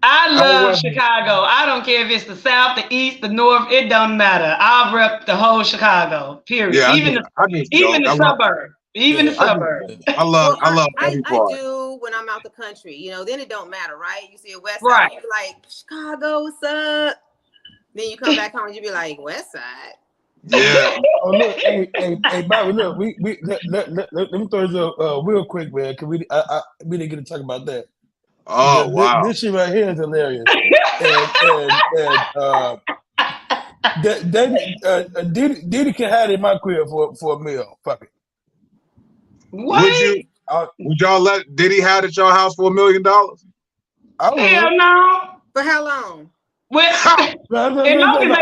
I love Chicago. I don't care if it's the South, the East, the North. It don't matter. I'll rep the whole Chicago. Period. Yeah, even the suburb. Even the suburb. I love I do when I'm out the country. You know, then it don't matter, right? You see a West Side, right. you be like, Chicago, what's up? Then you come back home and you be like, West Side. Yeah. Oh look, hey, Bobby, look, let me throw this real quick, man, because we didn't get to talk about that. Oh wow, this shit right here is hilarious. Diddy can have it in my crib for a meal. Fuck it. What? Would y'all let Diddy have it at your house for $1 million? Hell no. For how long? Well, as long as ain't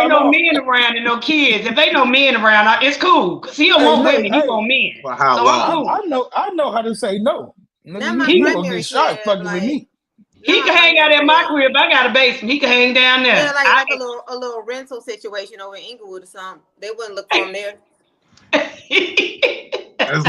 no men around and no kids. If ain't no men around, it's cool. Cause he don't want women, he want men. For how long? Cool. I know how to say no. He gonna get shot fucking with me. He can hang out at my crib. I got a basement. He can hang down there. Yeah, like a little rental situation over in Inglewood or something. They wouldn't look for him there. As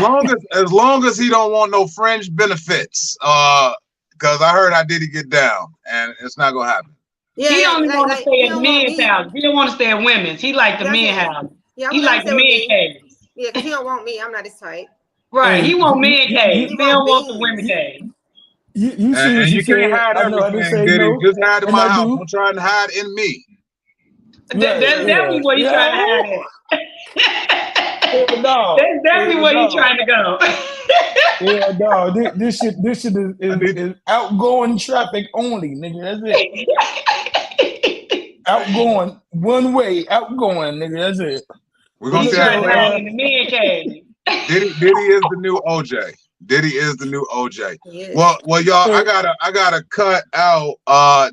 long as he don't want no fringe benefits. Because I heard how Diddy get down, and it's not gonna happen. Yeah, he only want to stay at men's house. He don't want to stay at women's. He like the men's house. Yeah, he like the men caves. Yeah, because he don't want me. I'm not his type. Right. He want men caves. He don't want the women caves. You see what you can't hide everything, Diddy. No, just hide in my house. Don't try and hide in me. That's definitely what he's trying to hide at. No, that's definitely where he's trying to go. Yeah, no, this shit is outgoing traffic only, nigga. That's it. Outgoing, one way, outgoing, nigga. That's it. We're gonna say in the man cave. Diddy is the new OJ. Diddy is the new OJ. Yeah. Well, y'all, I gotta cut out.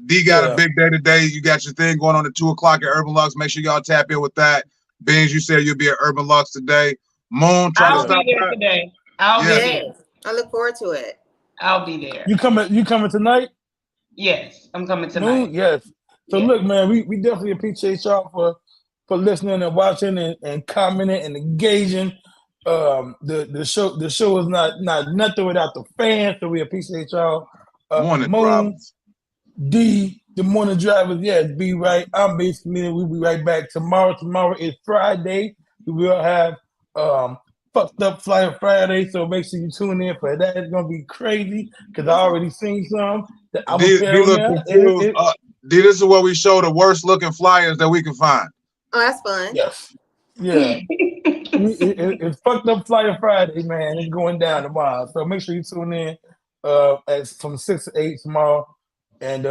D got a big day today. You got your thing going on at 2:00 at Urban Lux. Make sure y'all tap in with that. Beans, you said you'll be at Urban Lux today. Moon, I'll be there today. I'll be there. I look forward to it. I'll be there. You coming tonight? Yes, I'm coming tonight. Moon? Yes. So look, man, we definitely appreciate y'all for listening and watching and commenting and engaging. The show is not nothing without the fans, so we appreciate y'all. Morning, Moon, D, the morning drivers, yes, be right. I'm basically we'll be right back tomorrow. Tomorrow is Friday. We will have Fucked Up Flyer Friday, so make sure you tune in for that. It's gonna be crazy because I already seen some that I'm this is where we show the worst looking flyers that we can find. Oh, that's fun. Yes. Yeah. It's Fucked Up Flyer Friday, man. It's going down tomorrow. So make sure you tune in from 6 to 8 tomorrow. And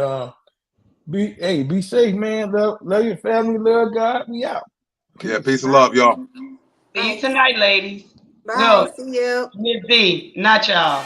be safe, man. Love your family, love God. We out. Yeah, peace and love, y'all. See you tonight, ladies. Bye. See you. Miss D, not y'all.